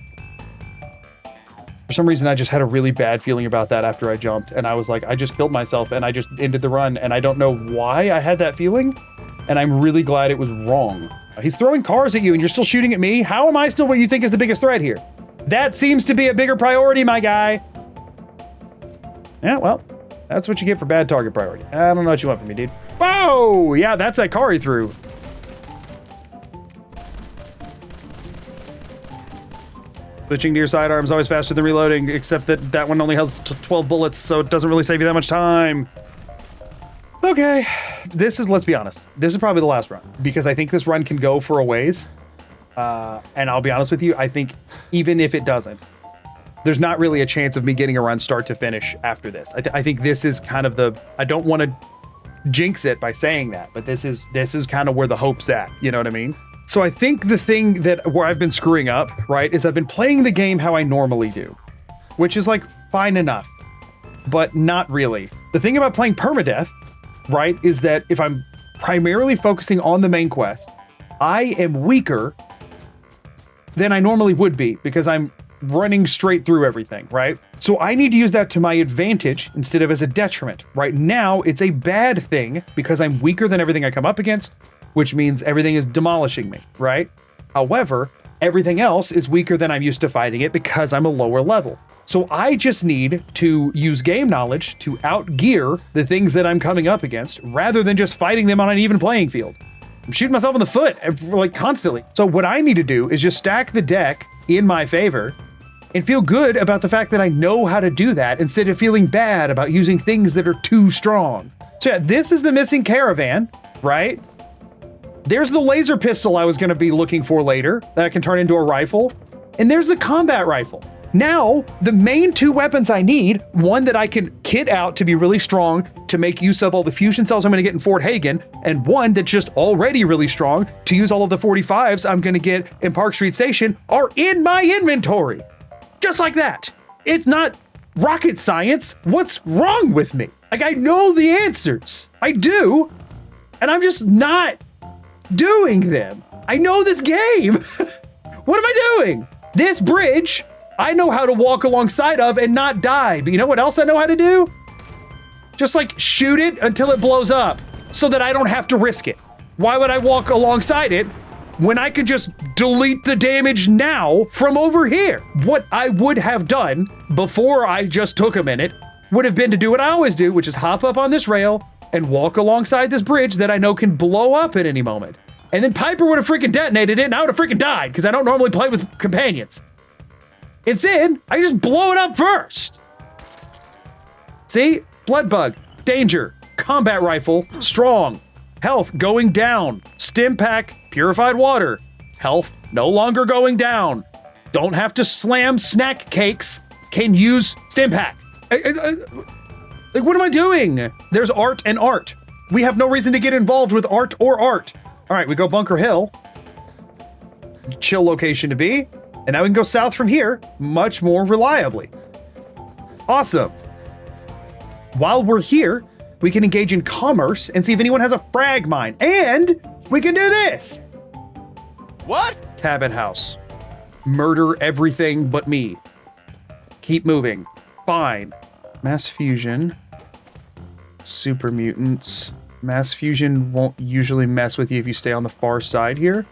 For some reason, I just had a really bad feeling about that after I jumped, and I was like, I just killed myself, and I just ended the run, and I don't know why I had that feeling, and I'm really glad it was wrong. He's throwing cars at you, and you're still shooting at me? How am I still what you think is the biggest threat here? That seems to be a bigger priority, my guy. Yeah, well, that's what you get for bad target priority. I don't know what you want from me, dude. Whoa! Yeah, that's that car he threw. Switching to your sidearm is always faster than reloading, except that that one only has 12 bullets, so it doesn't really save you that much time. Okay, this is, let's be honest, this is probably the last run, because I think this run can go for a ways. And I'll be honest with you, I think even if it doesn't, there's not really a chance of me getting a run start to finish after this. I think this is kind of the, I don't want to jinx it by saying that, but this is kind of where the hope's at, you know what I mean? So I think the thing where I've been screwing up, right, is I've been playing the game how I normally do, which is like fine enough, but not really. The thing about playing Permadeath, right, is that if I'm primarily focusing on the main quest, I am weaker than I normally would be because I'm running straight through everything, right? So I need to use that to my advantage instead of as a detriment. Right now, it's a bad thing because I'm weaker than everything I come up against, which means everything is demolishing me, right? However, everything else is weaker than I'm used to fighting it because I'm a lower level. So I just need to use game knowledge to outgear the things that I'm coming up against rather than just fighting them on an even playing field. I'm shooting myself in the foot like constantly. So what I need to do is just stack the deck in my favor and feel good about the fact that I know how to do that instead of feeling bad about using things that are too strong. So yeah, this is the missing caravan, right? There's the laser pistol I was going to be looking for later that I can turn into a rifle. And there's the combat rifle. Now, the main two weapons I need, one that I can kit out to be really strong to make use of all the fusion cells I'm going to get in Fort Hagen, and one that's just already really strong to use all of the 45s I'm going to get in Park Street Station, are in my inventory. Just like that. It's not rocket science. What's wrong with me? Like, I know the answers. I do. And I'm just not doing them. I know this game. What am I doing? This bridge, I know how to walk alongside of and not die. But you know what else I know how to do? Just like shoot it until it blows up so that I don't have to risk it. Why would I walk alongside it when I could just delete the damage now from over here? What I would have done before I just took a minute would have been to do what I always do, which is hop up on this rail and walk alongside this bridge that I know can blow up at any moment. And then Piper would have freaking detonated it and I would have freaking died because I don't normally play with companions. Instead, I just blow it up first. See? Blood bug, danger, combat rifle, strong, health going down, stim pack, purified water, health no longer going down. Don't have to slam snack cakes, can use stim pack. Like, what am I doing? There's art and art. We have no reason to get involved with art or art. All right, we go Bunker Hill. Chill location to be. And now we can go south from here much more reliably. Awesome. While we're here, we can engage in commerce and see if anyone has a frag mine. And we can do this. What? Cabin house. Murder everything but me. Keep moving. Fine. Mass fusion. Super mutants. Mass fusion won't usually mess with you if you stay on the far side here.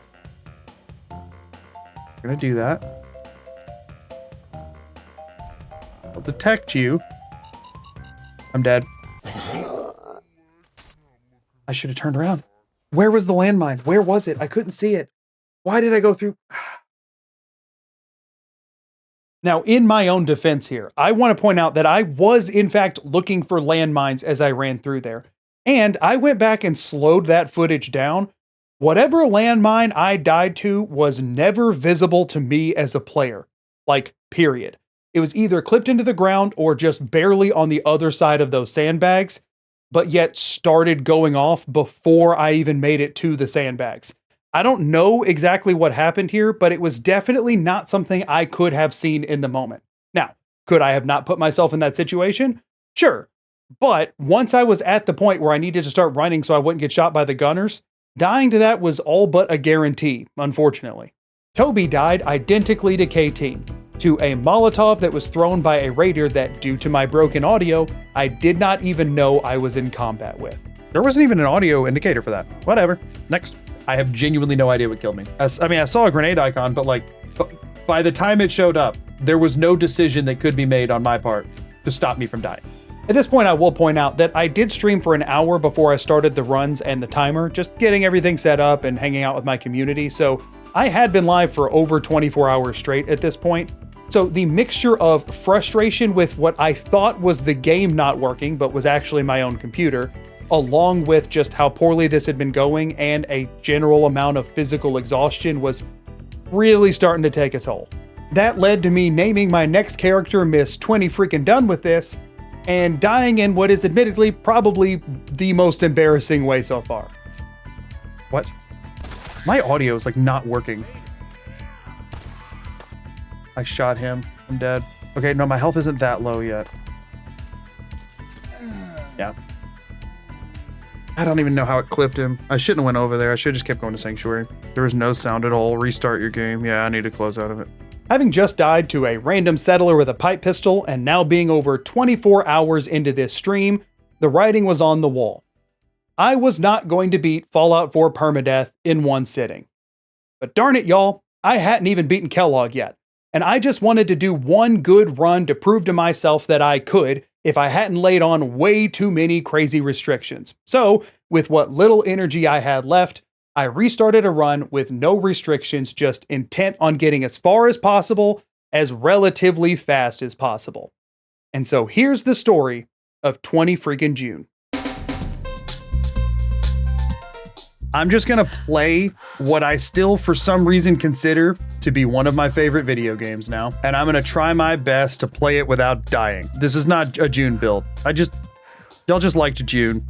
We're gonna do that. I'll detect you. I'm dead. I should have turned around. Where was the landmine? Where was it? I couldn't see it. Why did I go through? Now, in my own defense here, I want to point out that I was in fact looking for landmines as I ran through there. And I went back and slowed that footage down. Whatever landmine I died to was never visible to me as a player. Like, period. It was either clipped into the ground or just barely on the other side of those sandbags, but yet started going off before I even made it to the sandbags. I don't know exactly what happened here, but it was definitely not something I could have seen in the moment. Now, could I have not put myself in that situation? Sure. But once I was at the point where I needed to start running so I wouldn't get shot by the gunners, dying to that was all but a guarantee, unfortunately. Toby died identically to KT, to a Molotov that was thrown by a raider that, due to my broken audio, I did not even know I was in combat with. There wasn't even an audio indicator for that. Whatever. Next. I have genuinely no idea what killed me. I saw a grenade icon, but like, by the time it showed up, there was no decision that could be made on my part to stop me from dying. At this point, I will point out that I did stream for an hour before I started the runs and the timer, just getting everything set up and hanging out with my community, so I had been live for over 24 hours straight at this point. So the mixture of frustration with what I thought was the game not working, but was actually my own computer, along with just how poorly this had been going and a general amount of physical exhaustion, was really starting to take a toll. That led to me naming my next character Miss 20 freaking done with this, and dying in what is admittedly probably the most embarrassing way so far. What? My audio is like not working. I shot him. I'm dead. Okay, no, my health isn't that low yet. Yeah. I don't even know how it clipped him. I shouldn't have went over there. I should have just kept going to Sanctuary. There was no sound at all. Restart your game. Yeah, I need to close out of it. Having just died to a random settler with a pipe pistol and now being over 24 hours into this stream, the writing was on the wall. I was not going to beat Fallout 4 Permadeath in one sitting. But darn it, y'all, I hadn't even beaten Kellogg yet. And I just wanted to do one good run to prove to myself that I could if I hadn't laid on way too many crazy restrictions. So, with what little energy I had left, I restarted a run with no restrictions, just intent on getting as far as possible as relatively fast as possible. And so here's the story of 20 freaking June. I'm just gonna play what I still, for some reason, consider to be one of my favorite video games now, and I'm gonna try my best to play it without dying. This is not a June build. Y'all just liked June.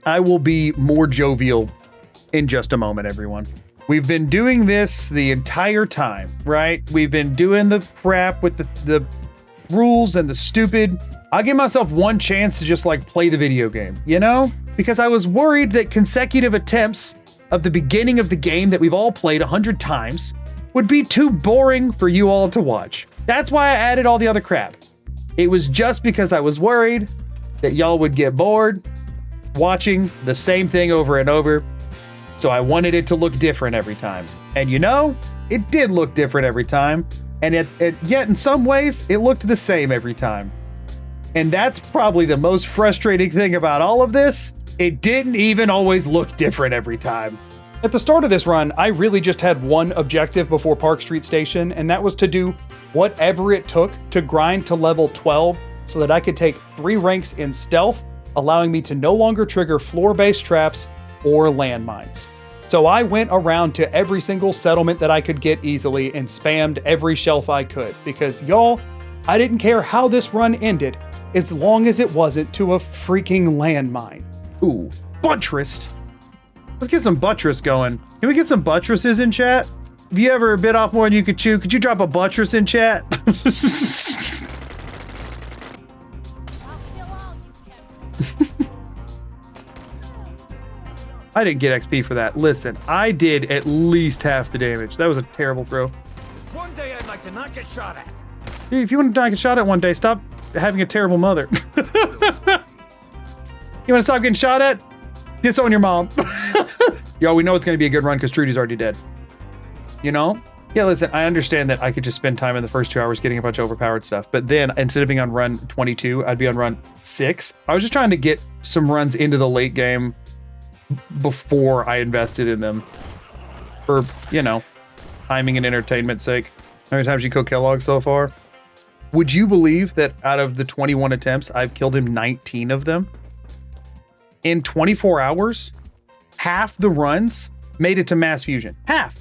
I will be more jovial in just a moment, everyone. We've been doing this the entire time, right? We've been doing the crap with the rules and the stupid. I'll give myself one chance to just like play the video game, you know? Because I was worried that consecutive attempts of the beginning of the game that we've all played 100 times would be too boring for you all to watch. That's why I added all the other crap. It was just because I was worried that y'all would get bored watching the same thing over and over. So I wanted it to look different every time. And you know, it did look different every time. And yet in some ways, it looked the same every time. And that's probably the most frustrating thing about all of this. It didn't even always look different every time. At the start of this run, I really just had one objective before Park Street Station, and that was to do whatever it took to grind to level 12 so that I could take 3 ranks in stealth, allowing me to no longer trigger floor-based traps or landmines. So I went around to every single settlement that I could get easily and spammed every shelf I could, because y'all, I didn't care how this run ended as long as it wasn't to a freaking landmine. Ooh, buttressed. Let's get some buttress going. Can we get some buttresses in chat? If you ever bit off more than you could chew, could you drop a buttress in chat? I didn't get XP for that. Listen, I did at least half the damage. That was a terrible throw. There's one day I'd like to not get shot at. Dude, if you want to not get shot at one day, stop having a terrible mother. You want to stop getting shot at? Disown your mom. Yo, we know it's going to be a good run because Trudy's already dead. You know? Yeah, listen, I understand that I could just spend time in the first 2 hours getting a bunch of overpowered stuff, but then instead of being on run 22, I'd be on run 6. I was just trying to get some runs into the late game before I invested in them for, you know, timing and entertainment's sake. How many times you cook Kellogg so far? Would you believe that out of the 21 attempts, I've killed him 19 of them? In 24 hours, half the runs made it to mass fusion. Half.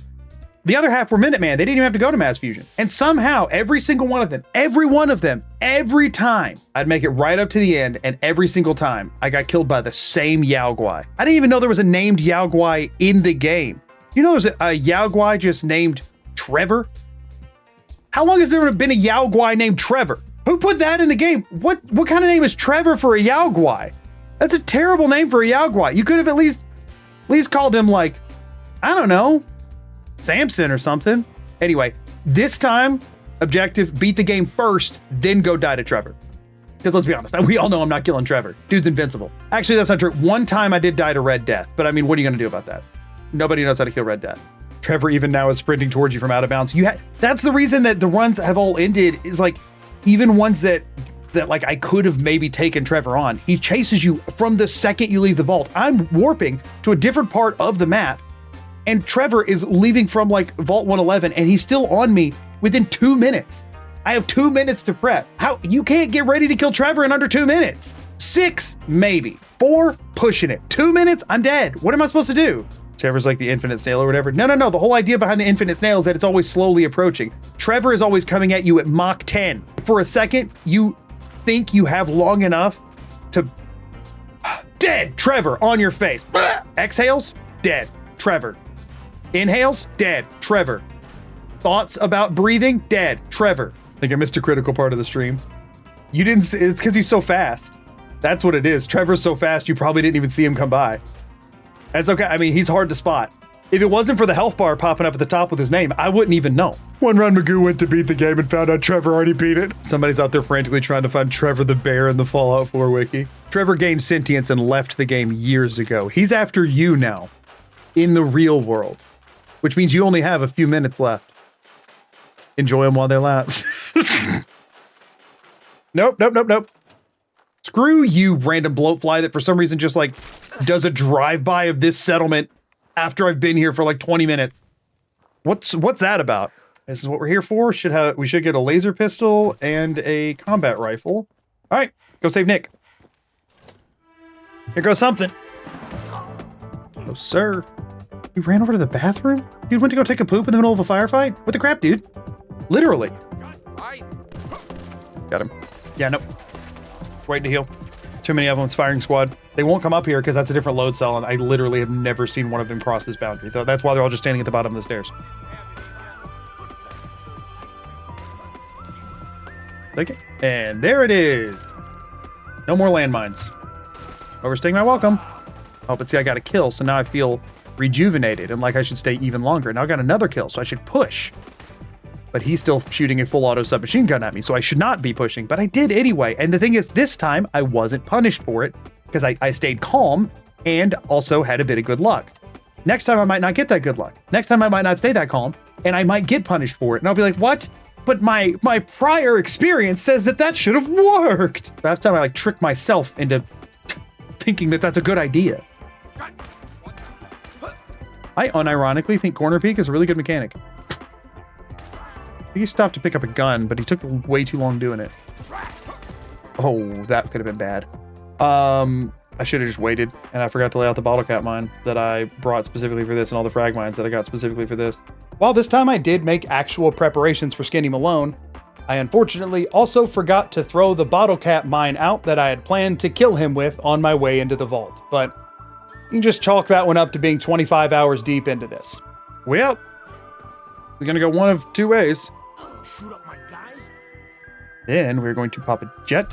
The other half were Minuteman. They didn't even have to go to mass fusion. And somehow, every single one of them, every time, I'd make it right up to the end, and every single time, I got killed by the same Yao Guai. I didn't even know there was a named Yao Guai in the game. You know there's a Yao Guai just named Trevor? How long has there been a Yao Guai named Trevor? Who put that in the game? What kind of name is Trevor for a Yao Guai? That's a terrible name for a Yao Guai. You could have at least called him like, I don't know, Samson or something. Anyway, this time, objective, beat the game first, then go die to Trevor. Because let's be honest, we all know I'm not killing Trevor. Dude's invincible. Actually, that's not true. One time I did die to Red Death, but I mean, what are you gonna do about that? Nobody knows how to kill Red Death. Trevor even now is sprinting towards you from out of bounds. That's the reason that the runs have all ended, is like, even ones that like I could have maybe taken Trevor on. He chases you from the second you leave the vault. I'm warping to a different part of the map, and Trevor is leaving from like Vault 111, and he's still on me within 2 minutes. I have 2 minutes to prep. How? You can't get ready to kill Trevor in under 2 minutes. 6, maybe. 4, pushing it. 2 minutes, I'm dead. What am I supposed to do? Trevor's like the infinite snail or whatever. No. The whole idea behind the infinite snail is that it's always slowly approaching. Trevor is always coming at you at Mach 10. For a second, you think you have long enough to... Dead! Trevor, on your face. Exhales? Dead. Trevor. Inhales? Dead. Trevor. Thoughts about breathing? Dead. Trevor. I think I missed a critical part of the stream. You didn't see... It's because he's so fast. That's what it is. Trevor's so fast, you probably didn't even see him come by. That's okay. I mean, he's hard to spot. If it wasn't for the health bar popping up at the top with his name, I wouldn't even know. One run, Magoo went to beat the game and found out Trevor already beat it. Somebody's out there frantically trying to find Trevor the bear in the Fallout 4 wiki. Trevor gained sentience and left the game years ago. He's after you now, in the real world, which means you only have a few minutes left. Enjoy them while they last. Nope. Screw you, random bloatfly that for some reason just like does a drive-by of this settlement after I've been here for like 20 minutes. What's that about? This is what we're here for. We should get a laser pistol and a combat rifle. All right, go save Nick. Here goes something. Oh, sir. You ran over to the bathroom? Dude went to go take a poop in the middle of a firefight? What the crap, dude? Literally. Got him. Yeah, nope. Waiting to heal. Too many of them. It's firing squad. They won't come up here because that's a different load cell, and I literally have never seen one of them cross this boundary. That's why they're all just standing at the bottom of the stairs. Take it. And there it is. No more landmines. Overstaying my welcome. Oh, but see, I got a kill, so now I feel rejuvenated and like I should stay even longer. Now I got another kill, so I should push. But he's still shooting a full auto submachine gun at me, so I should not be pushing, but I did anyway. And the thing is, this time I wasn't punished for it because I stayed calm and also had a bit of good luck. Next time I might not get that good luck. Next time I might not stay that calm and I might get punished for it. And I'll be like, what? But my prior experience says that should have worked. Last time I like tricked myself into thinking that that's a good idea. I unironically think Corner Peek is a really good mechanic. He stopped to pick up a gun, but he took way too long doing it. Oh, that could have been bad. I should have just waited, and I forgot to lay out the bottle cap mine that I brought specifically for this and all the frag mines that I got specifically for this. While this time I did make actual preparations for Skinny Malone, I unfortunately also forgot to throw the bottle cap mine out that I had planned to kill him with on my way into the vault. But you can just chalk that one up to being 25 hours deep into this. Well, it's gonna go one of two ways. Shoot up my guys? Then we're going to pop a jet.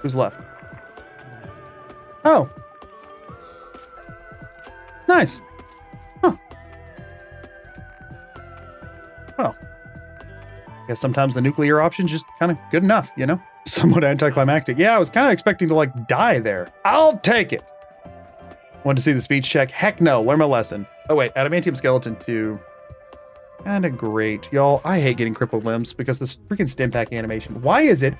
Who's left? Oh. Nice. Huh. Well. I guess sometimes the nuclear option's just kind of good enough, you know? Somewhat anticlimactic. Yeah, I was kind of expecting to, like, die there. I'll take it. Want to see the speech check? Heck no. Learn my lesson. Oh, wait. Adamantium Skeleton 2. Kinda great. Y'all, I hate getting crippled limbs because this freaking stim pack animation. Why is it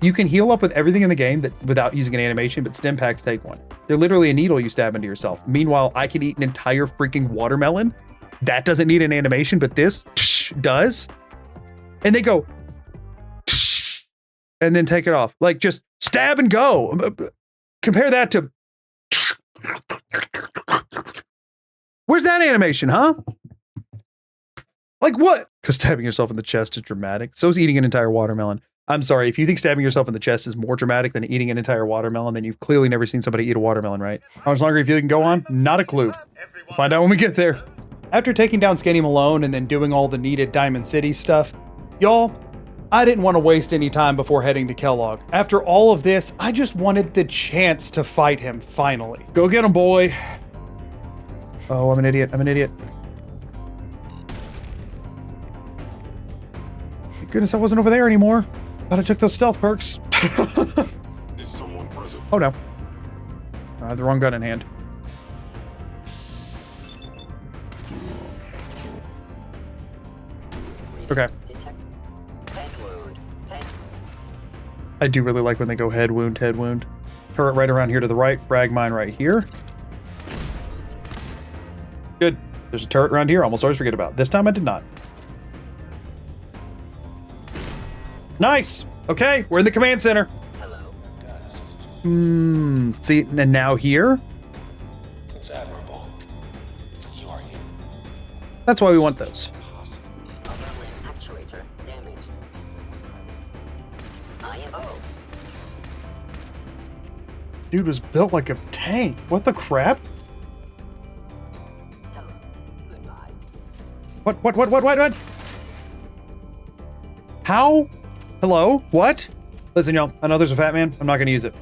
you can heal up with everything in the game without using an animation, but stim packs take one? They're literally a needle you stab into yourself. Meanwhile, I can eat an entire freaking watermelon. That doesn't need an animation, but this does. And they go, and then take it off. Like, just stab and go. Compare that to, where's that animation, huh? Like what? Because stabbing yourself in the chest is dramatic. So is eating an entire watermelon. I'm sorry, if you think stabbing yourself in the chest is more dramatic than eating an entire watermelon, then you've clearly never seen somebody eat a watermelon, right? How much longer you can go on? Not a clue. We'll find out when we get there. After taking down Skinny Malone and then doing all the needed Diamond City stuff, y'all, I didn't want to waste any time before heading to Kellogg. After all of this, I just wanted the chance to fight him finally. Go get him, boy. Oh, I'm an idiot. I'm an idiot. Thank goodness I wasn't over there anymore. Thought I took those stealth perks. Is someone present? Oh no. I had the wrong gun in hand. Okay. I do really like when they go head wound, head wound. Turret right around here to the right, frag mine right here. Good. There's a turret around here, almost always forget about. This time I did not. Nice! Okay, we're in the command center. Hello. See, and now here? It's admirable. You are here. That's why we want those. Actuator damaged. I am. Oh. Dude was built like a tank. What the crap? Hello. Goodbye. What? How? Hello? What? Listen, y'all, I know there's a fat man. I'm not gonna use it.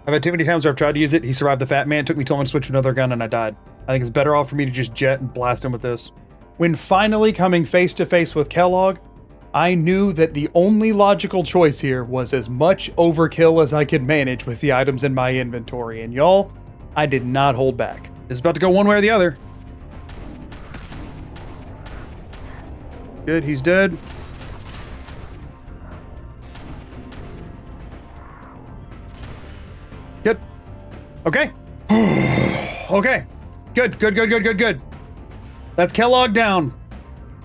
I've had too many times where I've tried to use it. He survived the fat man. It took me too long to switch to another gun and I died. I think it's better off for me to just jet and blast him with this. When finally coming face to face with Kellogg, I knew that the only logical choice here was as much overkill as I could manage with the items in my inventory. And y'all, I did not hold back. It's about to go one way or the other. Good, he's dead. Good. Okay. Okay. Good. That's Kellogg down.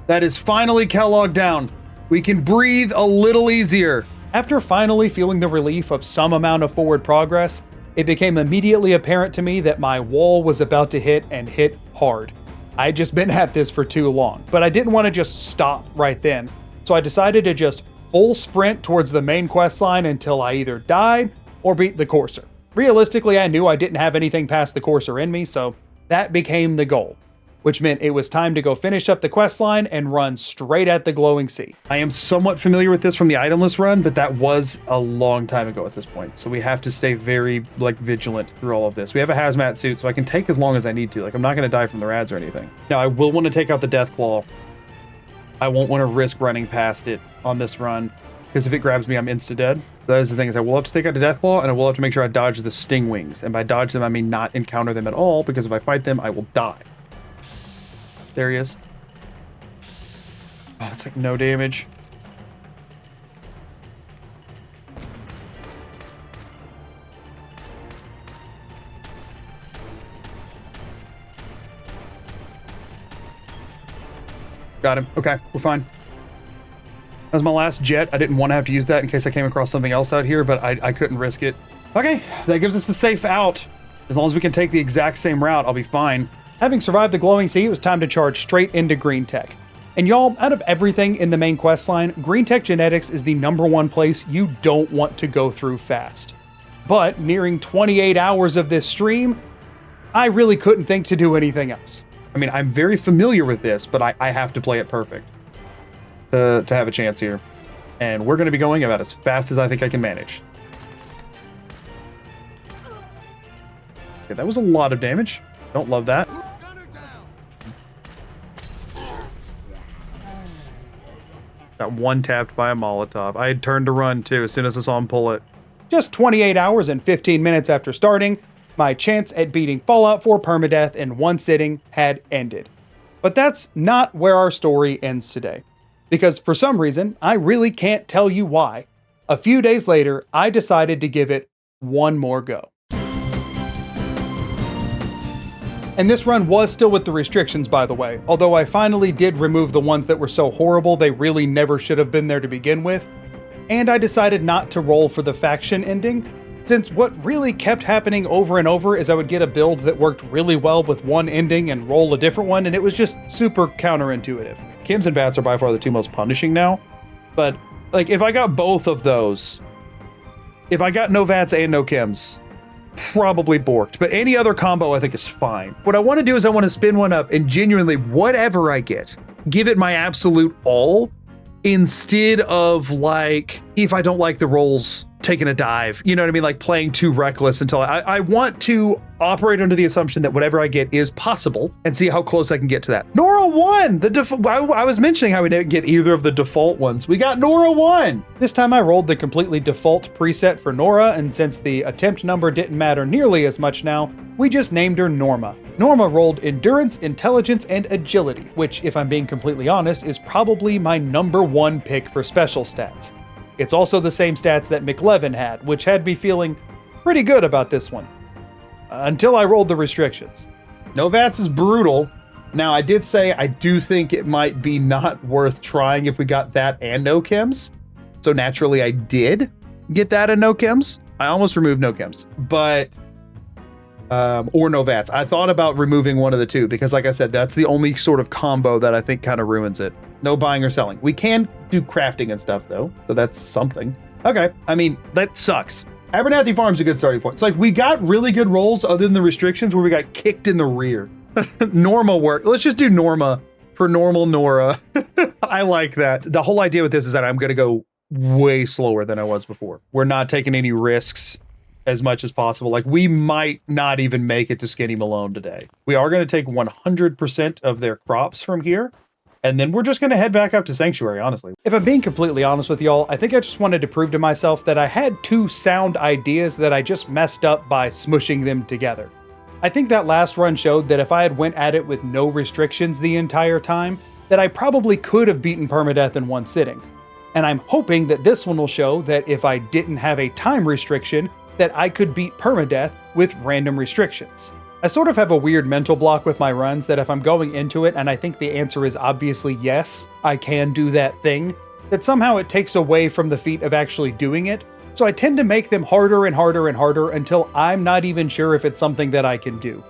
That is finally Kellogg down. We can breathe a little easier. After finally feeling the relief of some amount of forward progress, it became immediately apparent to me that my wall was about to hit and hit hard. I had just been at this for too long, but I didn't want to just stop right then. So I decided to just full sprint towards the main quest line until I either died or beat the courser. Realistically, I knew I didn't have anything past the courser in me, so that became the goal, which meant it was time to go finish up the quest line and run straight at the glowing sea. I am somewhat familiar with this from the itemless run, but that was a long time ago at this point, so we have to stay very vigilant through all of this. We have a hazmat suit, so I can take as long as I need to. I'm not going to die from the rads or anything. Now, I will want to take out the death claw. I won't want to risk running past it on this run, because if it grabs me, I'm insta-dead. That is the thing, is I will have to take out the death claw, and I will have to make sure I dodge the sting wings. And by dodge them, I mean not encounter them at all, because if I fight them, I will die. There he is. Oh, it's like no damage. Got him. Okay, we're fine. That was my last jet. I didn't want to have to use that in case I came across something else out here, but I couldn't risk it. Okay, that gives us a safe out. As long as we can take the exact same route, I'll be fine. Having survived the glowing sea, it was time to charge straight into green tech. And y'all, out of everything in the main quest line, green tech genetics is the #1 place you don't want to go through fast. But nearing 28 hours of this stream, I really couldn't think to do anything else. I mean, I'm very familiar with this, but I have to play it perfect to have a chance here. And we're going to be going about as fast as I think I can manage. Okay, that was a lot of damage. Don't love that. Got one tapped by a Molotov. I had turned to run too as soon as I saw him pull it. Just 28 hours and 15 minutes after starting, my chance at beating Fallout 4 Permadeath in one sitting had ended. But that's not where our story ends today. Because for some reason, I really can't tell you why. A few days later, I decided to give it one more go. And this run was still with the restrictions, by the way, although I finally did remove the ones that were so horrible they really never should have been there to begin with. And I decided not to roll for the faction ending, since what really kept happening over and over is I would get a build that worked really well with one ending and roll a different one, and it was just super counterintuitive. Chems and VATS are by far the two most punishing now, but if I got both of those, if I got no VATS and no chems, probably borked, but any other combo I think is fine. What I want to do is I want to spin one up and genuinely, whatever I get, give it my absolute all, instead of if I don't like the rolls, taking a dive, you know what I mean? Playing too reckless until I want to operate under the assumption that whatever I get is possible and see how close I can get to that. Nora won! I was mentioning how we didn't get either of the default ones. We got Nora 1! This time I rolled the completely default preset for Nora, and since the attempt number didn't matter nearly as much now, we just named her Norma. Norma rolled endurance, intelligence, and agility, which, if I'm being completely honest, is probably my #1 pick for special stats. It's also the same stats that McLeven had, which had me feeling pretty good about this one. Until I rolled the restrictions. No VATS is brutal. Now, I did say I do think it might be not worth trying if we got that and no chems. So naturally, I did get that and no chems. I almost removed no chems, but... or no VATS. I thought about removing one of the two because, like I said, that's the only sort of combo that I think kind of ruins it. No buying or selling. We can do crafting and stuff though, so that's something. Okay, I mean, that sucks. Abernathy Farm's a good starting point. It's we got really good rolls other than the restrictions where we got kicked in the rear. Norma work. Let's just do Norma for normal Nora. I like that. The whole idea with this is that I'm going to go way slower than I was before. We're not taking any risks as much as possible. We might not even make it to Skinny Malone today. We are going to take 100% of their crops from here. And then we're just going to head back up to Sanctuary, honestly. If I'm being completely honest with y'all, I think I just wanted to prove to myself that I had two sound ideas that I just messed up by smushing them together. I think that last run showed that if I had went at it with no restrictions the entire time, that I probably could have beaten Permadeath in one sitting. And I'm hoping that this one will show that if I didn't have a time restriction, that I could beat permadeath with random restrictions. I sort of have a weird mental block with my runs that if I'm going into it and I think the answer is obviously yes, I can do that thing, that somehow it takes away from the feat of actually doing it. So I tend to make them harder and harder and harder until I'm not even sure if it's something that I can do.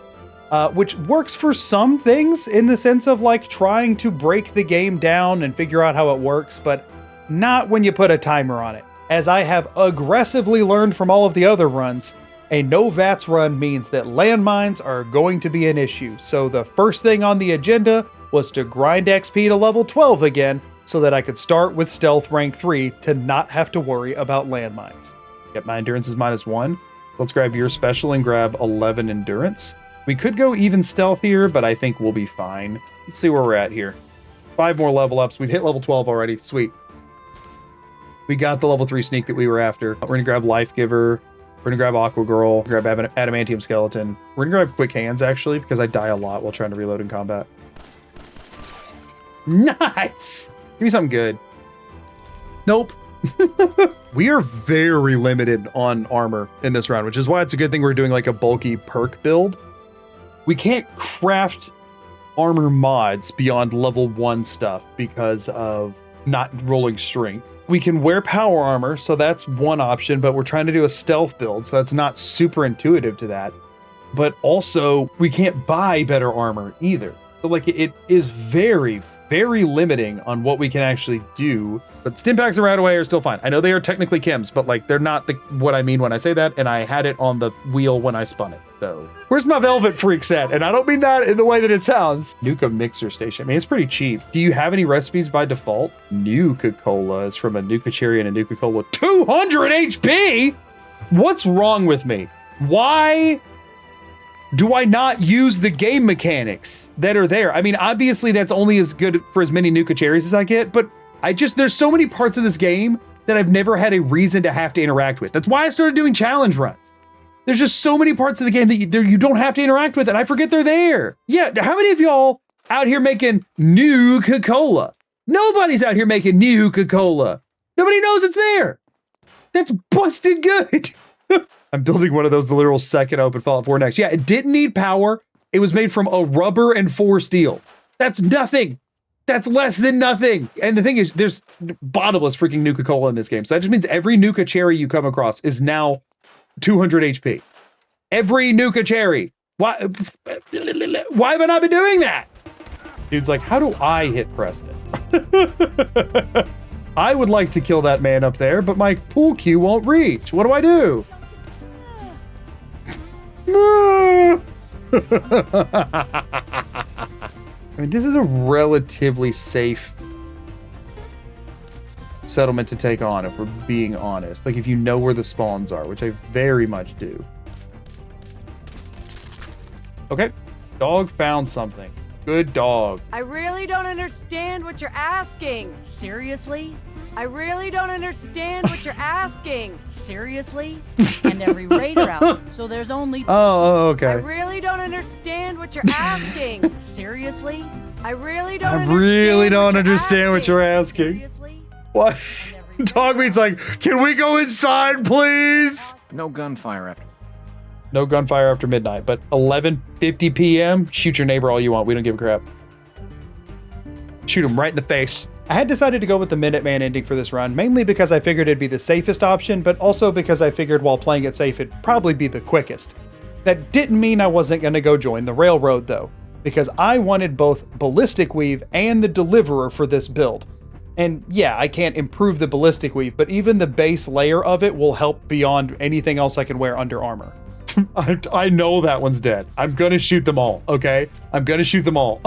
Which works for some things in the sense of like trying to break the game down and figure out how it works, but not when you put a timer on it. As I have aggressively learned from all of the other runs, a no VATS run means that landmines are going to be an issue. So the first thing on the agenda was to grind XP to level 12 again, so that I could start with stealth rank 3 to not have to worry about landmines. Yep, my endurance is -1. Let's grab your special and grab 11 endurance. We could go even stealth here, but I think we'll be fine. Let's see where we're at here. 5 more level ups. We've hit level 12 already. Sweet. We got the level 3 sneak that we were after. We're gonna grab Life Giver. We're gonna grab Aqua Girl. Grab Adamantium Skeleton. We're gonna grab Quick Hands actually, because I die a lot while trying to reload in combat. Nice! Give me something good. Nope. We are very limited on armor in this round, which is why it's a good thing we're doing like a bulky perk build. We can't craft armor mods beyond level 1 stuff because of not rolling strength. We can wear power armor, so that's one option, but we're trying to do a stealth build, so that's not super intuitive to that. But also, we can't buy better armor either. So like it is very, very limiting on what we can actually do. But stim packs and right away are still fine. I know they are technically chems, but like they're not what I mean when I say that, and I had it on the wheel when I spun it. So where's my Velvet Freak set? And I don't mean that in the way that it sounds. Nuka Mixer Station. I mean, it's pretty cheap. Do you have any recipes by default? Nuka-Cola is from a Nuka Cherry and a Nuka-Cola. 200 HP? What's wrong with me? Why do I not use the game mechanics that are there? I mean, obviously that's only as good for as many Nuka Cherries as I get, but there's so many parts of this game that I've never had a reason to have to interact with. That's why I started doing challenge runs. There's just so many parts of the game that you don't have to interact with, and I forget they're there. Yeah, how many of y'all out here making Nuka-Cola? Nobody's out here making Nuka-Cola. Nobody knows it's there. That's busted good. I'm building one of those, the literal second open Fallout 4 next. Yeah, it didn't need power. It was made from a rubber and 4 steel. That's nothing. That's less than nothing. And the thing is, there's bottomless freaking Nuka-Cola in this game. So that just means every Nuka Cherry you come across is now 200 HP. Every Nuka Cherry. Why have I not been doing that? Dude's like, how do I hit Preston? I would like to kill that man up there, but my pool cue won't reach. What do I do? I mean, this is a relatively safe settlement to take on, if we're being honest. Like, if you know where the spawns are, which I very much do. Okay, dog found something. Good dog. I really don't understand what you're asking. Seriously? I really don't understand what you're asking. Seriously? And every raider out, so there's only 2. Oh, okay. I really don't understand what you're asking. Seriously? I really don't understand what you're asking. Seriously? What? Dog meat's like, can we go inside, please? No gunfire after. No gunfire after midnight, but 11:50 p.m., shoot your neighbor all you want. We don't give a crap. Shoot him right in the face. I had decided to go with the Minuteman ending for this run, mainly because I figured it'd be the safest option, but also because I figured while playing it safe, it'd probably be the quickest. That didn't mean I wasn't going to go join the Railroad though, because I wanted both Ballistic Weave and the Deliverer for this build. And yeah, I can't improve the Ballistic Weave, but even the base layer of it will help beyond anything else I can wear under armor. I know that one's dead. I'm gonna shoot them all, okay? I'm gonna shoot them all.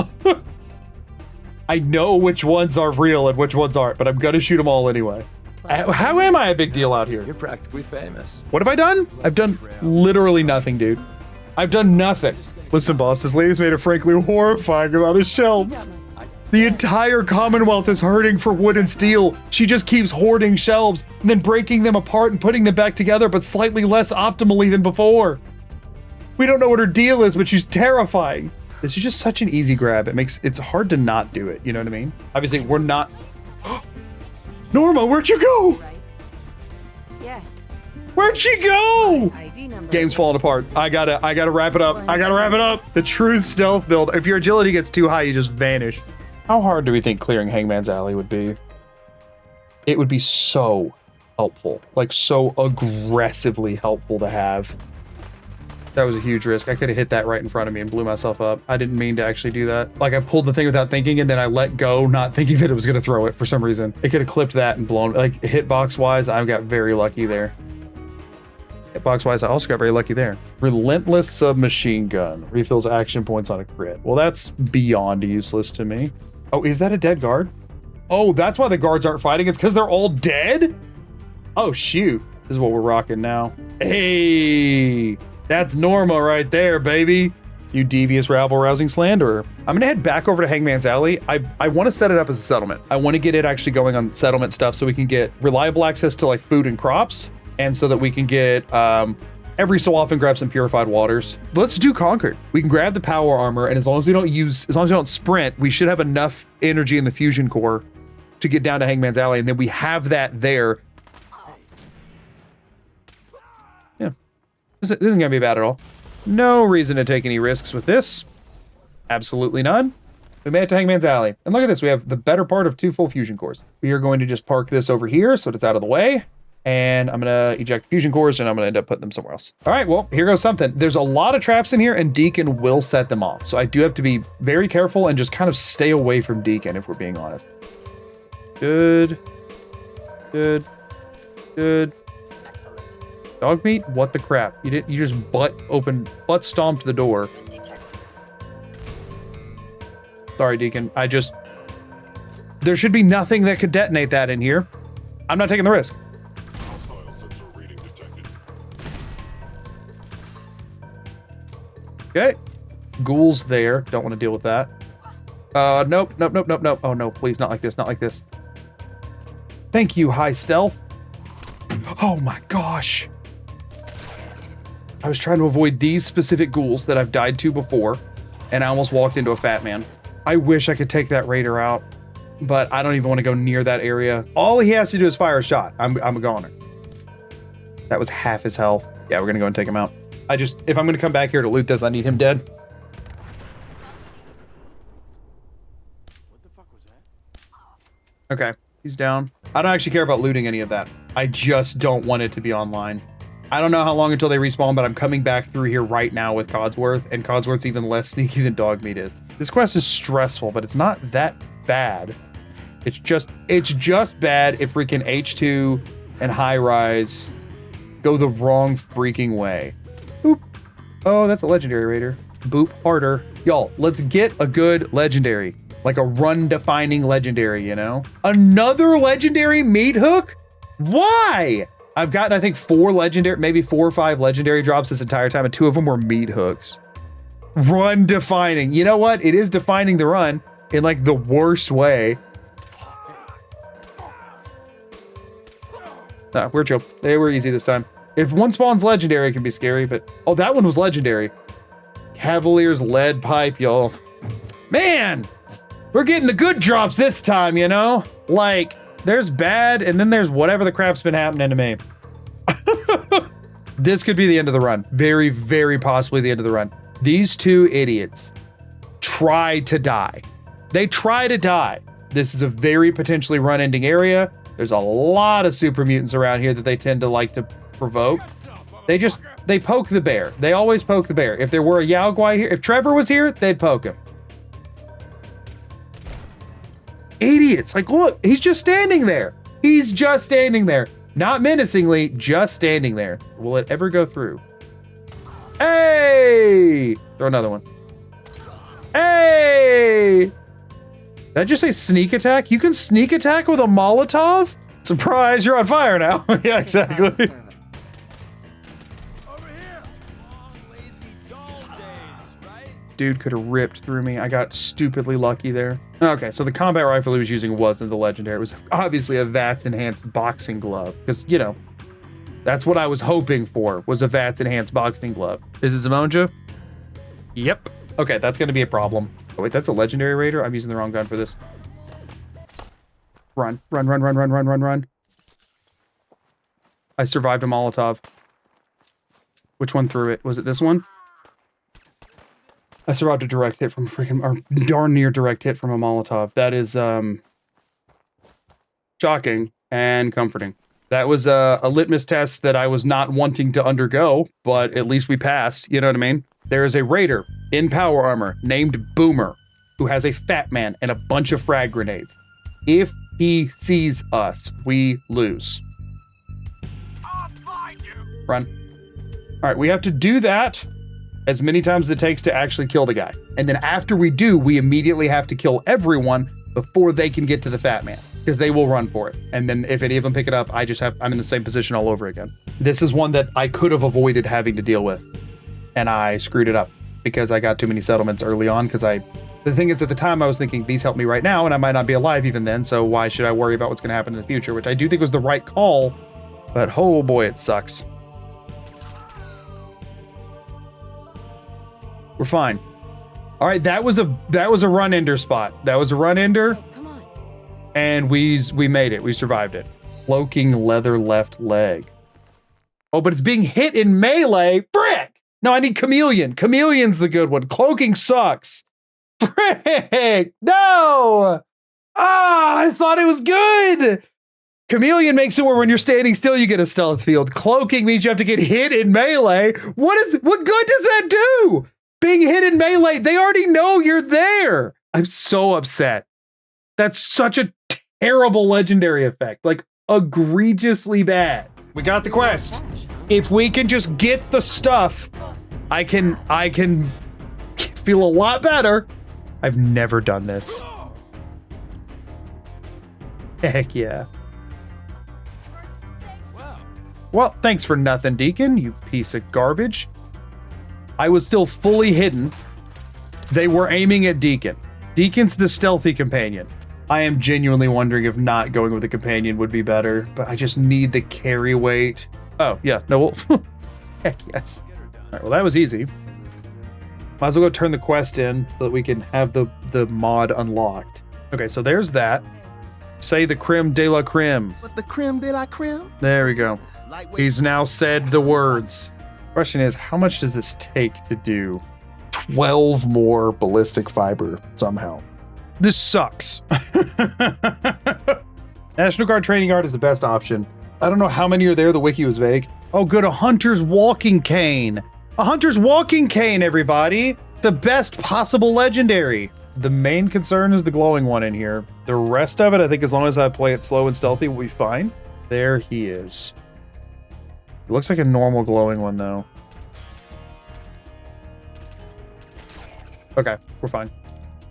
I know which ones are real and which ones aren't, but I'm gonna shoot them all anyway. How am I a big deal out here? You're practically famous. What have I done? I've done literally nothing, dude. I've done nothing. Listen, boss, this lady's made it frankly horrifying about his shelves. The entire Commonwealth is hurting for wood and steel. She just keeps hoarding shelves and then breaking them apart and putting them back together, but slightly less optimally than before. We don't know what her deal is, but she's terrifying. This is just such an easy grab. It's hard to not do it. You know what I mean? Obviously, we're not. Norma, where'd you go? Right? Yes. Where'd she go? ID number. Game's falling apart. I gotta wrap it up. I gotta wrap it up. The true stealth build. If your agility gets too high, you just vanish. How hard do we think clearing Hangman's Alley would be? It would be so helpful. Like, so aggressively helpful to have. That was a huge risk. I could have hit that right in front of me and blew myself up. I didn't mean to actually do that. Like, I pulled the thing without thinking, and then I let go, not thinking that it was going to throw it for some reason. It could have clipped that and blown. Like, hitbox-wise, I got very lucky there. Hitbox-wise, I also got very lucky there. Relentless submachine gun. Refills action points on a crit. Well, that's beyond useless to me. Oh, is that a dead guard? Oh, that's why the guards aren't fighting. It's because they're all dead? Oh, shoot. This is what we're rocking now. Hey, that's Norma right there, baby. You devious, rabble-rousing slanderer. I'm gonna head back over to Hangman's Alley. I want to set it up as a settlement. I want to get it actually going on settlement stuff so we can get reliable access to like food and crops, and so that we can get every so often grab some purified waters. Let's do Conquered. We can grab the power armor, and as long as we don't sprint, we should have enough energy in the fusion core to get down to Hangman's Alley, and then we have that there. Yeah, this isn't gonna be bad at all. No reason to take any risks with this. Absolutely none. We made it to Hangman's Alley. And look at this, we have the better part of 2 full fusion cores. We are going to just park this over here so that it's out of the way. And I'm gonna eject fusion cores and I'm gonna end up putting them somewhere else. All right, well, here goes something. There's a lot of traps in here and Deacon will set them off. So I do have to be very careful and just kind of stay away from Deacon if we're being honest. Good. Good. Good. Dog meat? What the crap? You just butt stomped the door. Sorry, Deacon. There should be nothing that could detonate that in here. I'm not taking the risk. Hostile sensor reading detected. Okay. Ghouls there. Don't want to deal with that. Nope. Oh no, please, not like this, not like this. Thank you, high stealth. Oh my gosh. I was trying to avoid these specific ghouls that I've died to before, and I almost walked into a fat man. I wish I could take that raider out, but I don't even want to go near that area. All he has to do is fire a shot. I'm a goner. That was half his health. Yeah, we're gonna go and take him out. If I'm gonna come back here to loot this, I need him dead. What the fuck was that? Okay, he's down. I don't actually care about looting any of that. I just don't want it to be online. I don't know how long until they respawn, but I'm coming back through here right now with Codsworth, and Codsworth's even less sneaky than Dogmeat is. This quest is stressful, but it's not that bad. It's just bad if freaking H2 and High Rise go the wrong freaking way. Boop. Oh, that's a legendary raider. Boop harder. Y'all, let's get a good legendary. Like a run-defining legendary, you know? Another legendary meat hook? Why? I've gotten, I think, 4 legendary, maybe 4 or 5 legendary drops this entire time, and 2 of them were meat hooks. Run defining. You know what? It is defining the run in like the worst way. Nah, we're chill. They were easy this time. If one spawns legendary, it can be scary, but oh, that one was legendary. Cavalier's lead pipe, y'all. Man, we're getting the good drops this time, you know? Like, there's bad, and then there's whatever the crap's been happening to me. This could be the end of the run. Very, very possibly the end of the run. These 2 idiots try to die. They try to die. This is a very potentially run-ending area. There's a lot of super mutants around here that they tend to like to provoke. They poke the bear. They always poke the bear. If there were a Yao Guai here, if Trevor was here, they'd poke him. Idiots. Like, look, he's just standing there. He's just standing there. Not menacingly, just standing there. Will it ever go through? Hey! Throw another one. Hey! Did I just say sneak attack? You can sneak attack with a Molotov? Surprise, you're on fire now. Yeah, exactly. Over here. Lazy dog days, right? Dude could have ripped through me. I got stupidly lucky there. Okay, so the combat rifle he was using wasn't the legendary. It was obviously a VATS enhanced boxing glove. Because, you know, that's what I was hoping for, was a VATS enhanced boxing glove. Is it Zamonja? Yep. Okay, that's going to be a problem. Oh, wait, that's a legendary raider? I'm using the wrong gun for this. Run. Run, run, run, run, run, run, run. I survived a Molotov. Which one threw it? Was it this one? I survived a direct hit from a freaking, or darn near direct hit from a Molotov. That is, shocking and comforting. That was a litmus test that I was not wanting to undergo, but at least we passed, you know what I mean? There is a raider in power armor named Boomer who has a fat man and a bunch of frag grenades. If he sees us, we lose. I'll find you. Run. All right, we have to do that as many times as it takes to actually kill the guy. And then after we do, we immediately have to kill everyone before they can get to the fat man, because they will run for it. And then if any of them pick it up, I'm in the same position all over again. This is one that I could have avoided having to deal with, and I screwed it up because I got too many settlements early on. The thing is, at the time I was thinking these help me right now, and I might not be alive even then, so why should I worry about what's going to happen in the future, which I do think was the right call, but oh boy, it sucks. We're fine. All right, that was a run ender spot. That was a run ender. Come on. And we made it. We survived it. Cloaking leather left leg. Oh, but it's being hit in melee. Frick! No, I need chameleon. Chameleon's the good one. Cloaking sucks. Frick! No! Ah, I thought it was good. Chameleon makes it where when you're standing still, you get a stealth field. Cloaking means you have to get hit in melee. What good does that do? Being hit in melee, they already know you're there. I'm so upset. That's such a terrible legendary effect. Like, egregiously bad. We got the quest. If we can just get the stuff, I can feel a lot better. I've never done this. Heck yeah. Well, thanks for nothing, Deacon, you piece of garbage. I was still fully hidden. They were aiming at Deacon. Deacon's the stealthy companion. I am genuinely wondering if not going with a companion would be better, but I just need the carry weight. Oh, yeah, no, well, heck yes. All right, well, that was easy. Might as well go turn the quest in so that we can have the mod unlocked. Okay, so there's that. Say the creme de la creme. But the creme de la creme? There we go. He's now said the words. Question is, how much does this take to do 12 more ballistic fiber somehow? This sucks. National Guard Training Yard is the best option. I don't know how many are there. The wiki was vague. Oh, good. A Hunter's Walking Cane. A Hunter's Walking Cane, everybody. The best possible legendary. The main concern is the glowing one in here. The rest of it, I think as long as I play it slow and stealthy, will be fine. There he is. It looks like a normal glowing one, though. Okay, we're fine.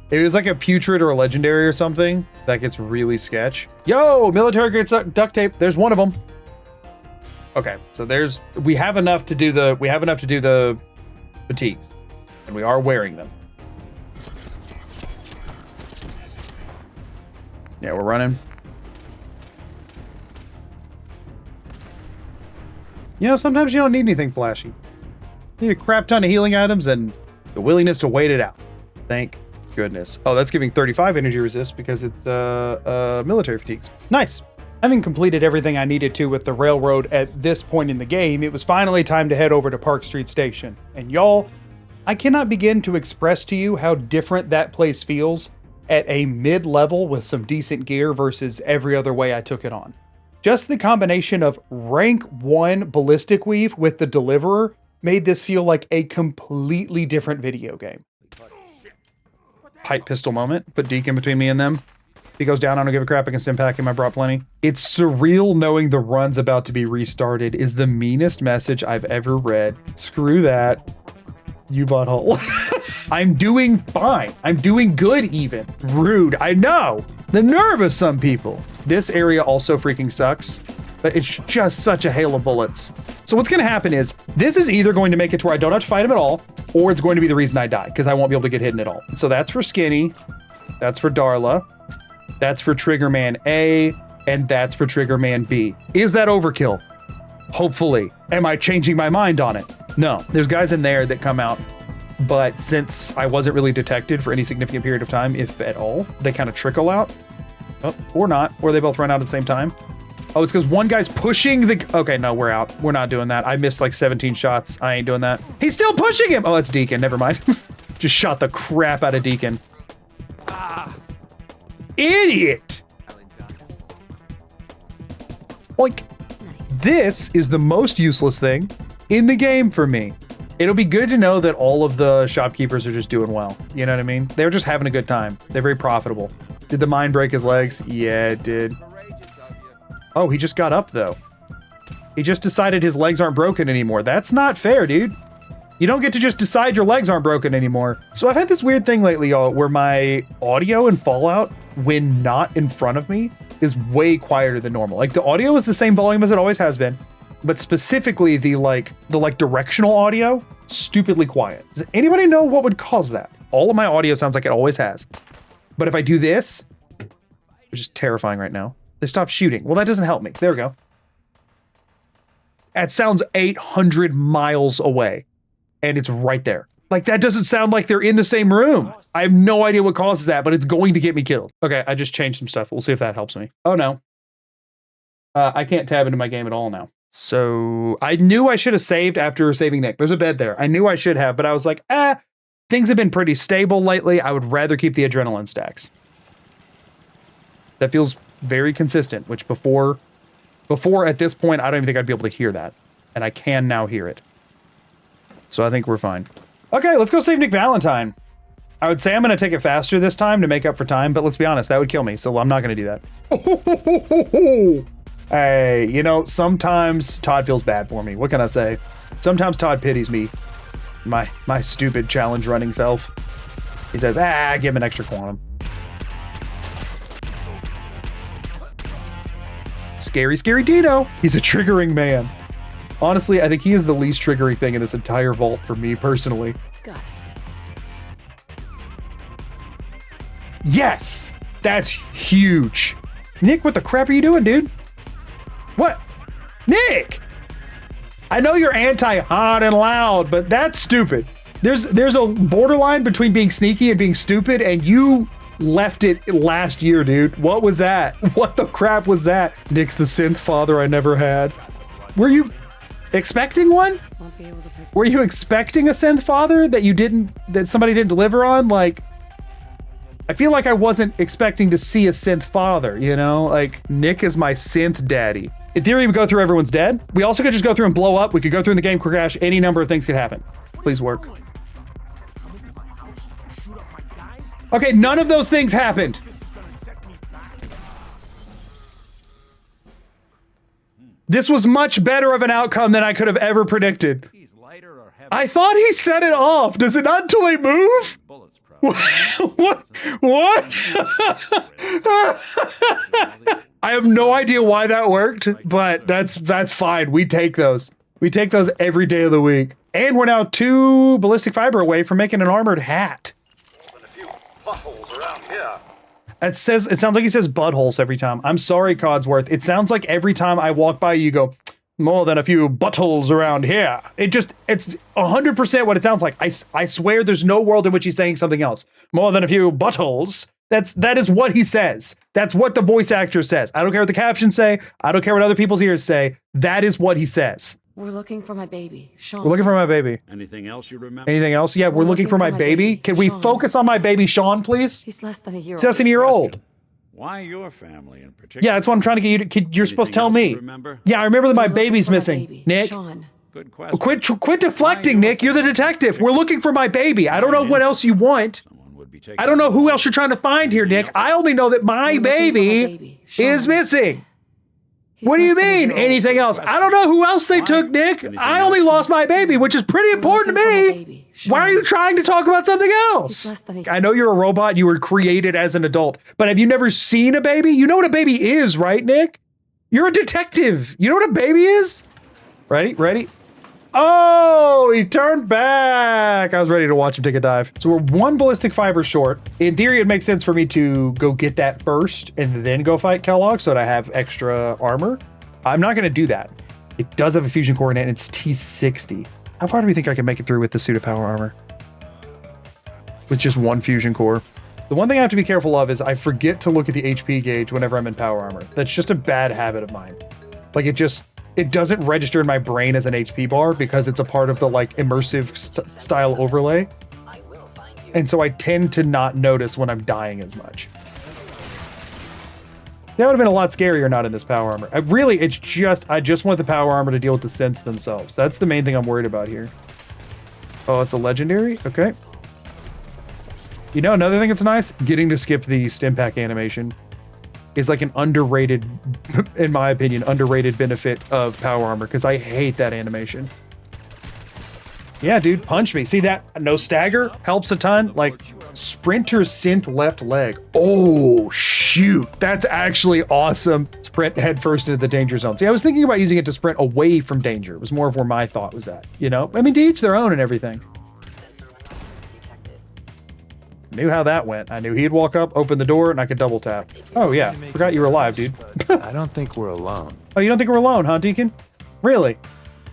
If it was like a putrid or a legendary or something, that gets really sketch. Yo, military grade duct tape. There's one of them. Okay, so we have enough to do the fatigues, and we are wearing them. Yeah, we're running. You know, sometimes you don't need anything flashy. You need a crap ton of healing items and the willingness to wait it out. Thank goodness. Oh, that's giving 35 energy resist because it's military fatigues. Nice. Having completed everything I needed to with the railroad at this point in the game, it was finally time to head over to Park Street Station. And y'all, I cannot begin to express to you how different that place feels at a mid-level with some decent gear versus every other way I took it on. Just the combination of rank 1 ballistic weave with the deliverer made this feel like a completely different video game. Pipe pistol moment. Put Deacon between me and them. If he goes down, I don't give a crap. I can stim pack him. I brought plenty. It's surreal knowing the run's about to be restarted is the meanest message I've ever read. Screw that. You butthole. I'm doing fine. I'm doing good even. Rude. I know. The nerve of some people. This area also freaking sucks, but it's just such a hail of bullets. So what's going to happen is this is either going to make it to where I don't have to fight him at all, or it's going to be the reason I die because I won't be able to get hidden at all. So that's for Skinny. That's for Darla. That's for Triggerman A, and that's for Triggerman B. Is that overkill? Hopefully. Am I changing my mind on it? No. There's guys in there that come out, but since I wasn't really detected for any significant period of time, if at all, they kind of trickle out. Oh, or not, or they both run out at the same time. Oh, it's because one guy's pushing the... Okay, no, we're out. We're not doing that. I missed like 17 shots. I ain't doing that. He's still pushing him. Oh, that's Deacon. Never mind. Just shot the crap out of Deacon. Idiot! Like, this is the most useless thing in the game for me. It'll be good to know that all of the shopkeepers are just doing well. You know what I mean? They're just having a good time. They're very profitable. Did the mine break his legs? Yeah, it did. Oh, he just got up, though. He just decided his legs aren't broken anymore. That's not fair, dude. You don't get to just decide your legs aren't broken anymore. So I've had this weird thing lately, y'all, where my audio in Fallout, when not in front of me, is way quieter than normal. Like, the audio is the same volume as it always has been, but specifically the directional audio, stupidly quiet. Does anybody know what would cause that? All of my audio sounds like it always has. But if I do this, which is terrifying right now, they stop shooting. Well, that doesn't help me. There we go. That sounds 800 miles away, and it's right there. Like, that doesn't sound like they're in the same room. I have no idea what causes that, but it's going to get me killed. Okay, I just changed some stuff. We'll see if that helps me. Oh, no. I can't tab into my game at all now. So I knew I should have saved after saving Nick. There's a bed there. I knew I should have, but I was like, things have been pretty stable lately. I would rather keep the adrenaline stacks. That feels very consistent, which before at this point, I don't even think I'd be able to hear that. And I can now hear it. So I think we're fine. Okay, let's go save Nick Valentine. I would say I'm going to take it faster this time to make up for time, but let's be honest, that would kill me, so I'm not going to do that. Hey, you know, sometimes Todd feels bad for me. What can I say? Sometimes Todd pities me. My stupid challenge running self. He says, give him an extra quantum. Scary, scary Dino. He's a triggering man. Honestly, I think he is the least triggering thing in this entire vault for me personally. Got it. Yes! That's huge. Nick, what the crap are you doing, dude? What? Nick! I know you're anti-hot and loud, but that's stupid. There's a borderline between being sneaky and being stupid, and you left it last year, dude. What was that? What the crap was that? Nick's the synth father I never had. Were you expecting one? Won't be able to pick Were you expecting a synth father that somebody didn't deliver on? Like, I feel like I wasn't expecting to see a synth father, you know? Like, Nick is my synth daddy. In theory, we go through everyone's dead. We also could just go through and blow up. We could go through in the game crash. Any number of things could happen. Please work. Okay, none of those things happened. This was much better of an outcome than I could have ever predicted. I thought he set it off. Does it not until they move? What? I have no idea why that worked, but that's fine. We take those. We take those every day of the week. And we're now 2 ballistic fiber away from making an armored hat. It sounds like he says buttholes every time. I'm sorry, Codsworth. It sounds like every time I walk by you go, more than a few buttholes around here. It's 100% what it sounds like. I swear there's no world in which he's saying something else. More than a few buttholes. That is what he says. That's what the voice actor says. I don't care what the captions say. I don't care what other people's ears say. That is what he says. We're looking for my baby, Sean. We're looking for my baby. Anything else you remember? Anything else? Yeah, we're looking for my baby. Can we focus on my baby, Sean, please? He's less than a year old. He's less than a year old. Why your family in particular? Yeah, that's what I'm trying to get you to. You're supposed to tell me. Remember? Yeah, I remember that my We're looking baby's for my missing. baby, Nick. Sean. Good question. Quit deflecting, Nick. You're the detective. We're looking for my baby. I don't know what else you want. Someone would be taking I don't know who else you're trying to find here, Nick. I only know that my We're looking for my baby baby, Sean. is missing. He's What do you less than a mean? year old. Anything else? I don't know who else they took, Nick. I only lost my baby, which is pretty important to looking for my me. baby, Why are Sean. you trying to talk about something else? He's less than a- I know you're a robot. You were created as an adult, but have you never seen a baby? You know what a baby is, right, Nick? You're a detective. You know what a baby is? Ready? Oh, he turned back. I was ready to watch him take a dive. So we're 1 ballistic fiber short. In theory, it makes sense for me to go get that first and then go fight Kellogg so that I have extra armor. I'm not going to do that. It does have a fusion core in it, and it's T60. How far do we think I can make it through with the suit of power armor? With just 1 fusion core. The one thing I have to be careful of is I forget to look at the HP gauge whenever I'm in power armor. That's just a bad habit of mine. Like it doesn't register in my brain as an HP bar because it's a part of the like immersive style overlay. And so I tend to not notice when I'm dying as much. That would have been a lot scarier not in this power armor. I just want the power armor to deal with the synths themselves. That's the main thing I'm worried about here. Oh, it's a legendary? Okay. You know, another thing that's nice? Getting to skip the stim pack animation is like an underrated, in my opinion, underrated benefit of power armor because I hate that animation. Yeah, dude, punch me. See that? No stagger helps a ton. Like, sprinter synth left leg. Oh, shoot. That's actually awesome. Sprint head first into the danger zone. See, I was thinking about using it to sprint away from danger. It was more of where my thought was at, you know? I mean, to each their own and everything. Knew how that went. I knew he'd walk up, open the door, and I could double tap. Oh, yeah. Forgot you were alive, dude. I don't think we're alone. Oh, you don't think we're alone, huh, Deacon? Really?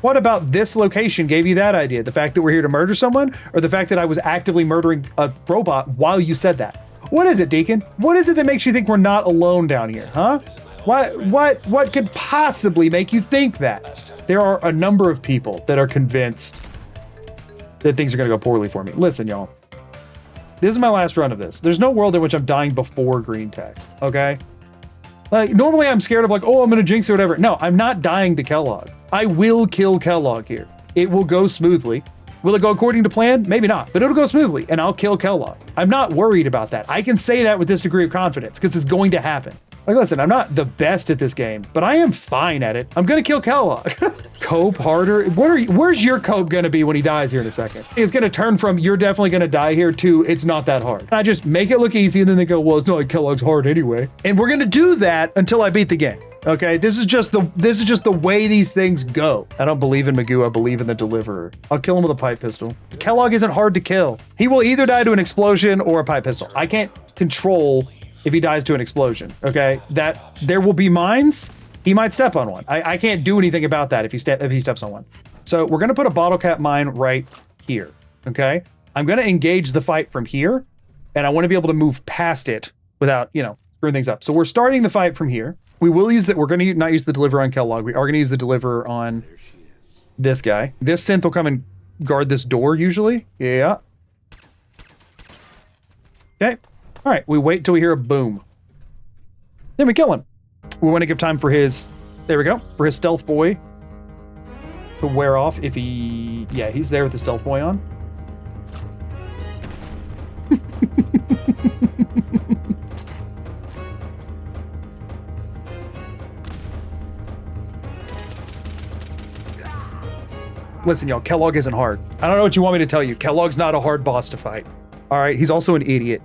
What about this location gave you that idea? The fact that we're here to murder someone, or the fact that I was actively murdering a robot while you said that? What is it, Deacon? What is it that makes you think we're not alone down here, huh? What could possibly make you think that? There are a number of people that are convinced that things are gonna go poorly for me. Listen, y'all. This is my last run of this. There's no world in which I'm dying before green tech, okay? Like, normally I'm scared of like, oh, I'm gonna jinx it or whatever. No, I'm not dying to Kellogg. I will kill Kellogg here. It will go smoothly. Will it go according to plan? Maybe not, but it'll go smoothly and I'll kill Kellogg. I'm not worried about that. I can say that with this degree of confidence because it's going to happen. Like, listen, I'm not the best at this game, but I am fine at it. I'm gonna kill Kellogg. Cope harder. Where's your cope gonna be when he dies here in a second? It's gonna turn from you're definitely gonna die here to it's not that hard. I just make it look easy and then they go, well, it's not like Kellogg's hard anyway. And we're gonna do that until I beat the game. Okay, this is just the way these things go. I don't believe in Magoo, I believe in the deliverer. I'll kill him with a pipe pistol. Kellogg isn't hard to kill. He will either die to an explosion or a pipe pistol. I can't control if he dies to an explosion, okay? That there will be mines. He might step on one. I can't do anything about that if he steps on one. So we're gonna put a bottle cap mine right here, okay? I'm gonna engage the fight from here, and I wanna be able to move past it without, you know, screwing things up. So we're starting the fight from here. We will use that. We're gonna not use the deliverer on Kellogg. We are gonna use the deliverer on this guy. This synth will come and guard this door usually. Yeah. Okay. All right, we wait till we hear a boom. Then we kill him. We want to give time for his, there we go, for his stealth boy to wear off if he, yeah, he's there with the stealth boy on. Listen, y'all, Kellogg isn't hard. I don't know what you want me to tell you. Kellogg's not a hard boss to fight. All right, he's also an idiot.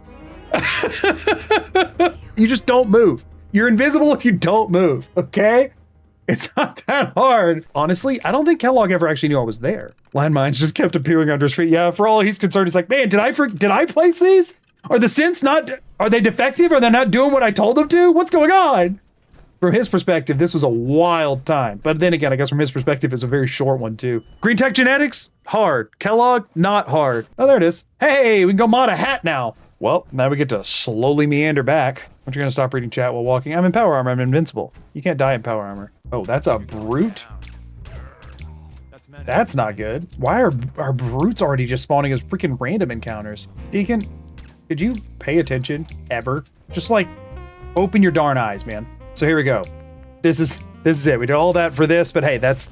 You just don't move. You're invisible if you don't move, okay? It's not that hard. Honestly, I don't think Kellogg ever actually knew I was there. Landmines just kept appearing under his feet. Yeah, for all he's concerned, he's like, man, did I place these? Are the synths not, are they defective? Are they not doing what I told them to? What's going on? From his perspective, this was a wild time. But then again, I guess from his perspective, it's a very short one too. Green Tech Genetics, hard. Kellogg, not hard. Oh, there it is. Hey, we can go mod a hat now. Well, now we get to slowly meander back. Aren't you gonna stop reading chat while walking? I'm in power armor, I'm invincible. You can't die in power armor. Oh, that's a brute? That's not good. Why are our brutes already just spawning as freaking random encounters? Deacon, could you pay attention ever? Just like, open your darn eyes, man. So here we go. This is it. We did all that for this, but hey, that's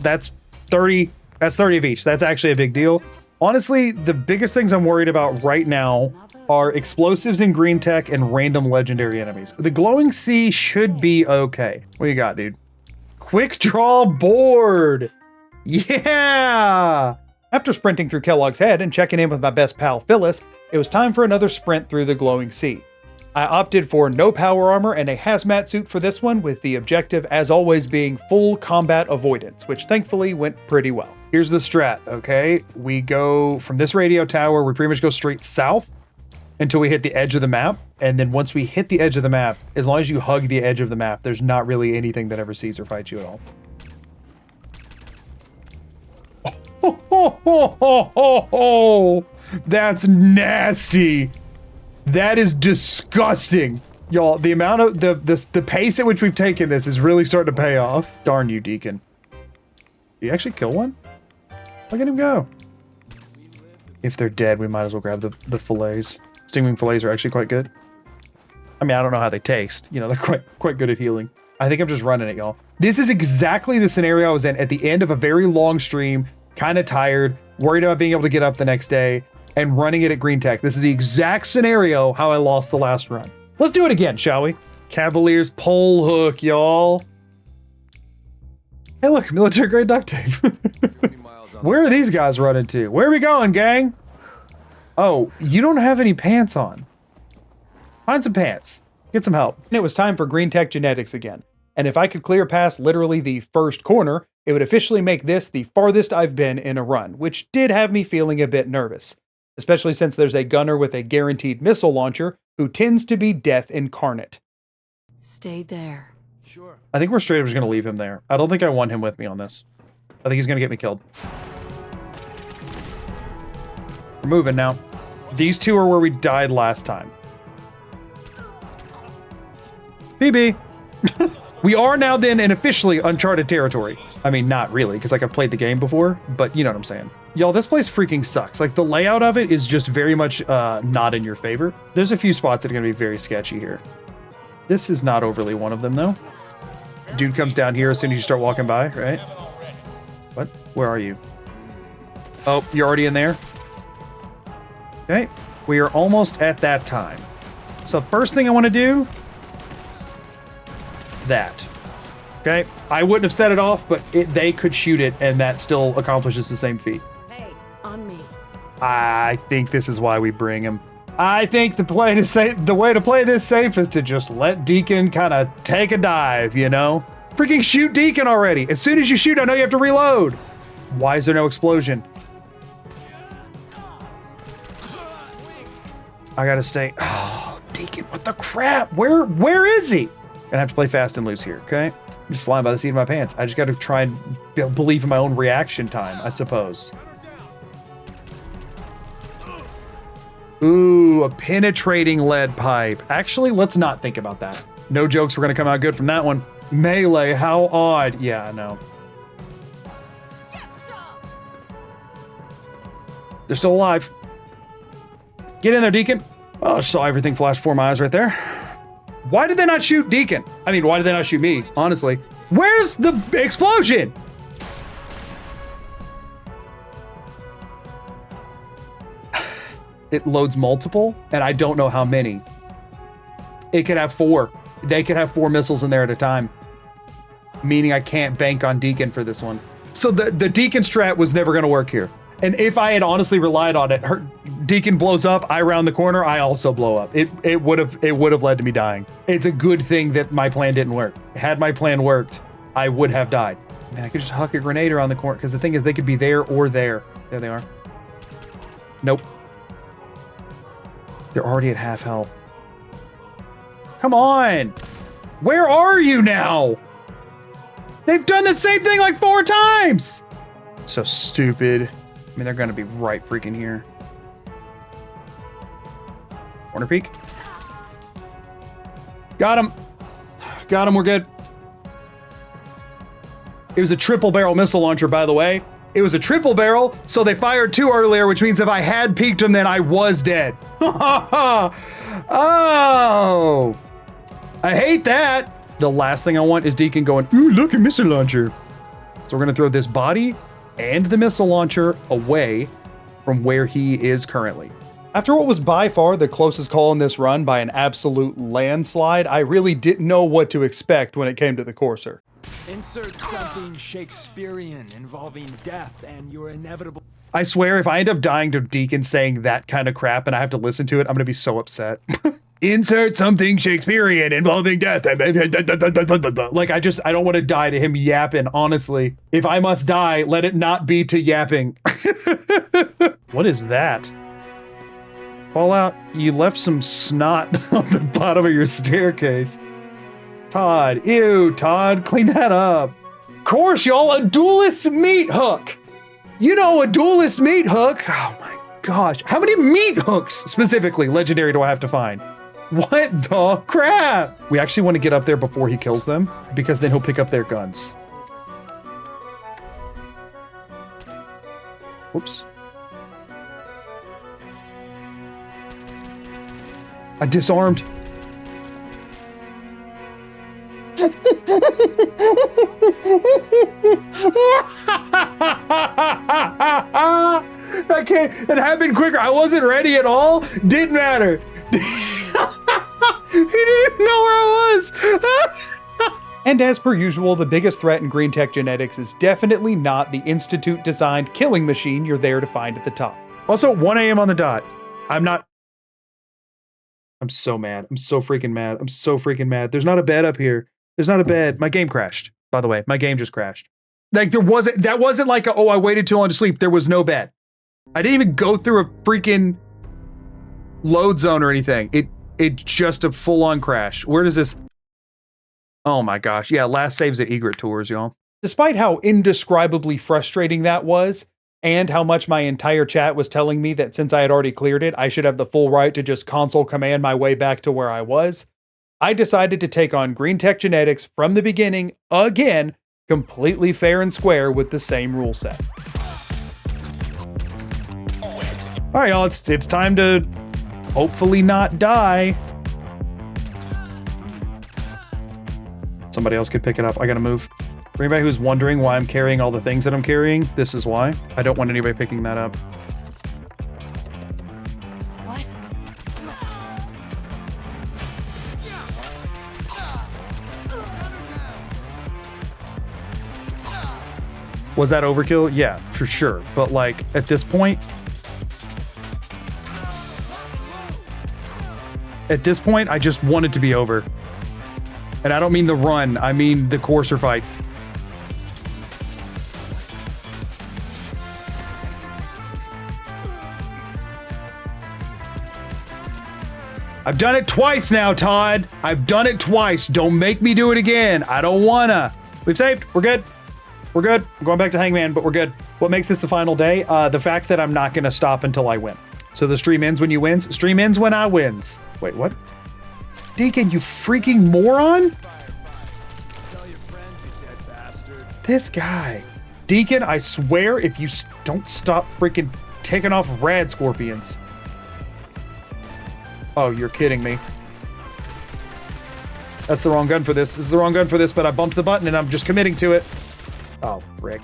30 of each. That's actually a big deal. Honestly, the biggest things I'm worried about right now are explosives in green tech and random legendary enemies. The glowing sea should be okay. What you got, dude? Quick draw board. Yeah. After sprinting through Kellogg's head and checking in with my best pal Phyllis, it was time for another sprint through the glowing sea. I opted for no power armor and a hazmat suit for this one, with the objective as always being full combat avoidance, which thankfully went pretty well. Here's the strat, okay? We go from this radio tower, we pretty much go straight south until we hit the edge of the map. And then once we hit the edge of the map, as long as you hug the edge of the map, there's not really anything that ever sees or fights you at all. Oh, that's nasty. That is disgusting. Y'all, the amount of the pace at which we've taken this is really starting to pay off. Darn you, Deacon. Did you actually kill one? Look at him go. If they're dead, we might as well grab the fillets. Stinging fillets are actually quite good. I mean, I don't know how they taste. You know, they're quite good at healing. I think I'm just running it, y'all. This is exactly the scenario I was in at the end of a very long stream, kind of tired, worried about being able to get up the next day, and running it at Green Tech. This is the exact scenario how I lost the last run. Let's do it again, shall we? Cavaliers pole hook, y'all. Hey, look, military grade duct tape. Where are these guys running to? Where are we going, gang? Oh, you don't have any pants on. Find some pants. Get some help. And it was time for Green Tech Genetics again. And if I could clear past literally the first corner, it would officially make this the farthest I've been in a run, which did have me feeling a bit nervous. Especially since there's a gunner with a guaranteed missile launcher who tends to be death incarnate. Stay there. Sure. I think we're straight up just going to leave him there. I don't think I want him with me on this. I think he's going to get me killed. We're moving now. These two are where we died last time. BB. We are now then in officially uncharted territory. I mean, not really, because like I've played the game before, but you know what I'm saying. Y'all, this place freaking sucks. Like the layout of it is just very much not in your favor. There's a few spots that are gonna be very sketchy here. This is not overly one of them though. Dude comes down here as soon as you start walking by, right? What? Where are you? Oh, you're already in there? Okay, we are almost at that time. So first thing I wanna do, that. Okay, I wouldn't have set it off, but they could shoot it and that still accomplishes the same feat. Hey, on me. I think this is why we bring him. I think the way to play this safe is to just let Deacon kind of take a dive, you know? Freaking shoot Deacon already. As soon as you shoot, I know you have to reload. Why is there no explosion? I gotta stay. Oh, Deacon, what the crap? Where is he? Gonna have to play fast and loose here, okay? I'm just flying by the seat of my pants. I just gotta try and believe in my own reaction time, I suppose. Ooh, a penetrating lead pipe. Actually, let's not think about that. No jokes were gonna come out good from that one. Melee, how odd. Yeah, I know. They're still alive. Get in there, Deacon. Oh, I saw everything flash before my eyes right there. Why did they not shoot Deacon? I mean, why did they not shoot me, honestly? Where's the explosion? It loads multiple, and I don't know how many. It could have 4. They could have 4 missiles in there at a time. Meaning I can't bank on Deacon for this one. So the Deacon strat was never gonna work here. And if I had honestly relied on it, Deacon blows up, I round the corner, I also blow up. It would have led to me dying. It's a good thing that my plan didn't work. Had my plan worked, I would have died. Man, I could just huck a grenade around the corner, because the thing is they could be there or there. There they are. Nope. They're already at half health. Come on! Where are you now? They've done that same thing like 4 times! So stupid. I mean, they're gonna be right freaking here. Corner peek. Got him. Got him, we're good. It was a triple barrel missile launcher, by the way. It was a triple barrel, so they fired 2 earlier, which means if I had peeked them, then I was dead. Oh, I hate that. The last thing I want is Deacon going, ooh, look, a missile launcher. So we're gonna throw this body and the missile launcher away from where he is currently. After what was by far the closest call in this run by an absolute landslide, I really didn't know what to expect when it came to the courser. Insert something Shakespearean involving death and your inevitable... I swear, if I end up dying to Deacon saying that kind of crap and I have to listen to it, I'm gonna be so upset. Insert something Shakespearean involving death. Like, I don't want to die to him yapping, honestly. If I must die, let it not be to yapping. What is that? Fallout, you left some snot on the bottom of your staircase. Todd, ew, Todd, clean that up. Of course, y'all, a duelist meat hook. You know, a duelist meat hook. Oh my gosh. How many meat hooks, specifically, legendary, do I have to find? What the crap? We actually want to get up there before he kills them, because then he'll pick up their guns. Whoops. I disarmed. Okay, it happened quicker. I wasn't ready at all. Didn't matter. He didn't know where I was. And as per usual, the biggest threat in green tech genetics is definitely not the Institute-designed killing machine you're there to find at the top. Also, 1 a.m. on the dot. I'm so mad. I'm so freaking mad. I'm so freaking mad. There's not a bed up here. There's not a bed. My game crashed, by the way. My game just crashed. Like, that wasn't like I waited too long to sleep. There was no bed. I didn't even go through a freaking load zone or anything. It's just a full-on crash. Where does this... Oh my gosh. Yeah, last saves at Egret Tours, y'all. Despite how indescribably frustrating that was, and how much my entire chat was telling me that since I had already cleared it, I should have the full right to just console command my way back to where I was, I decided to take on green tech genetics from the beginning, again, completely fair and square with the same rule set. All right, y'all, it's time to hopefully not die. Somebody else could pick it up. I gotta move. For anybody who's wondering why I'm carrying all the things that I'm carrying, this is why. I don't want anybody picking that up. What? Was that overkill? Yeah, for sure. But like, at this point, I just want it to be over. And I don't mean the run, I mean the courser fight. I've done it twice now, Todd. I've done it twice. Don't make me do it again. I don't wanna. We've saved. We're good. We're good. I'm going back to Hangman, but we're good. What makes this the final day? The fact that I'm not gonna stop until I win. So the stream ends when you wins. Stream ends when I wins. Wait, what? Deacon, you freaking moron? This guy. Deacon, I swear if you don't stop freaking taking off rad scorpions. Oh, you're kidding me. That's the wrong gun for this. This is the wrong gun for this, but I bumped the button and I'm just committing to it. Oh, frick.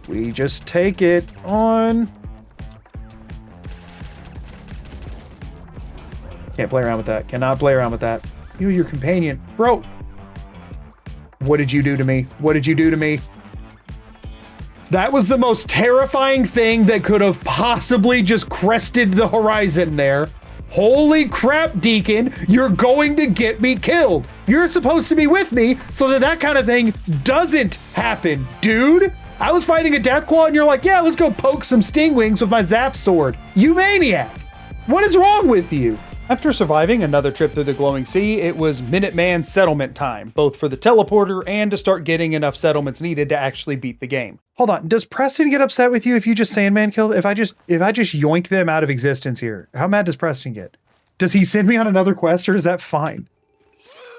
We just take it on. Can't play around with that. Cannot play around with that. You're your companion. Bro. What did you do to me? What did you do to me? That was the most terrifying thing that could have possibly just crested the horizon there. Holy crap, Deacon. You're going to get me killed. You're supposed to be with me so that that kind of thing doesn't happen, dude. I was fighting a Deathclaw and you're like, yeah, let's go poke some Stingwings with my Zap Sword. You maniac. What is wrong with you? After surviving another trip through the glowing sea, it was Minuteman settlement time, both for the teleporter and to start getting enough settlements needed to actually beat the game. Hold on, does Preston get upset with you if you just Sandman kill? If I just yoink them out of existence here? How mad does Preston get? Does he send me on another quest or is that fine?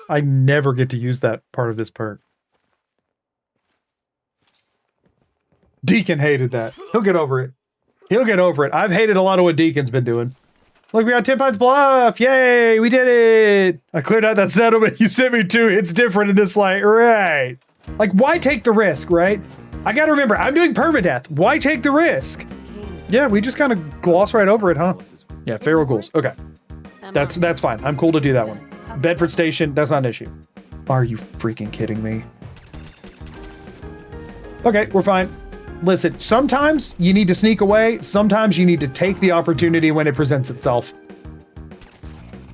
I never get to use that part of this perk. Deacon hated that. He'll get over it. He'll get over it. I've hated a lot of what Deacon's been doing. Look, we got 10 Pines Bluff. Yay, we did it. I cleared out that settlement you sent me to. It's different in this light, right? Like, why take the risk, right? I gotta remember, I'm doing permadeath. Why take the risk? Yeah, we just kind of gloss right over it, huh? Yeah, Feral Ghouls. Okay. That's fine. I'm cool to do that one. Bedford Station, that's not an issue. Are you freaking kidding me? Okay, we're fine. Listen, sometimes you need to sneak away. Sometimes you need to take the opportunity when it presents itself.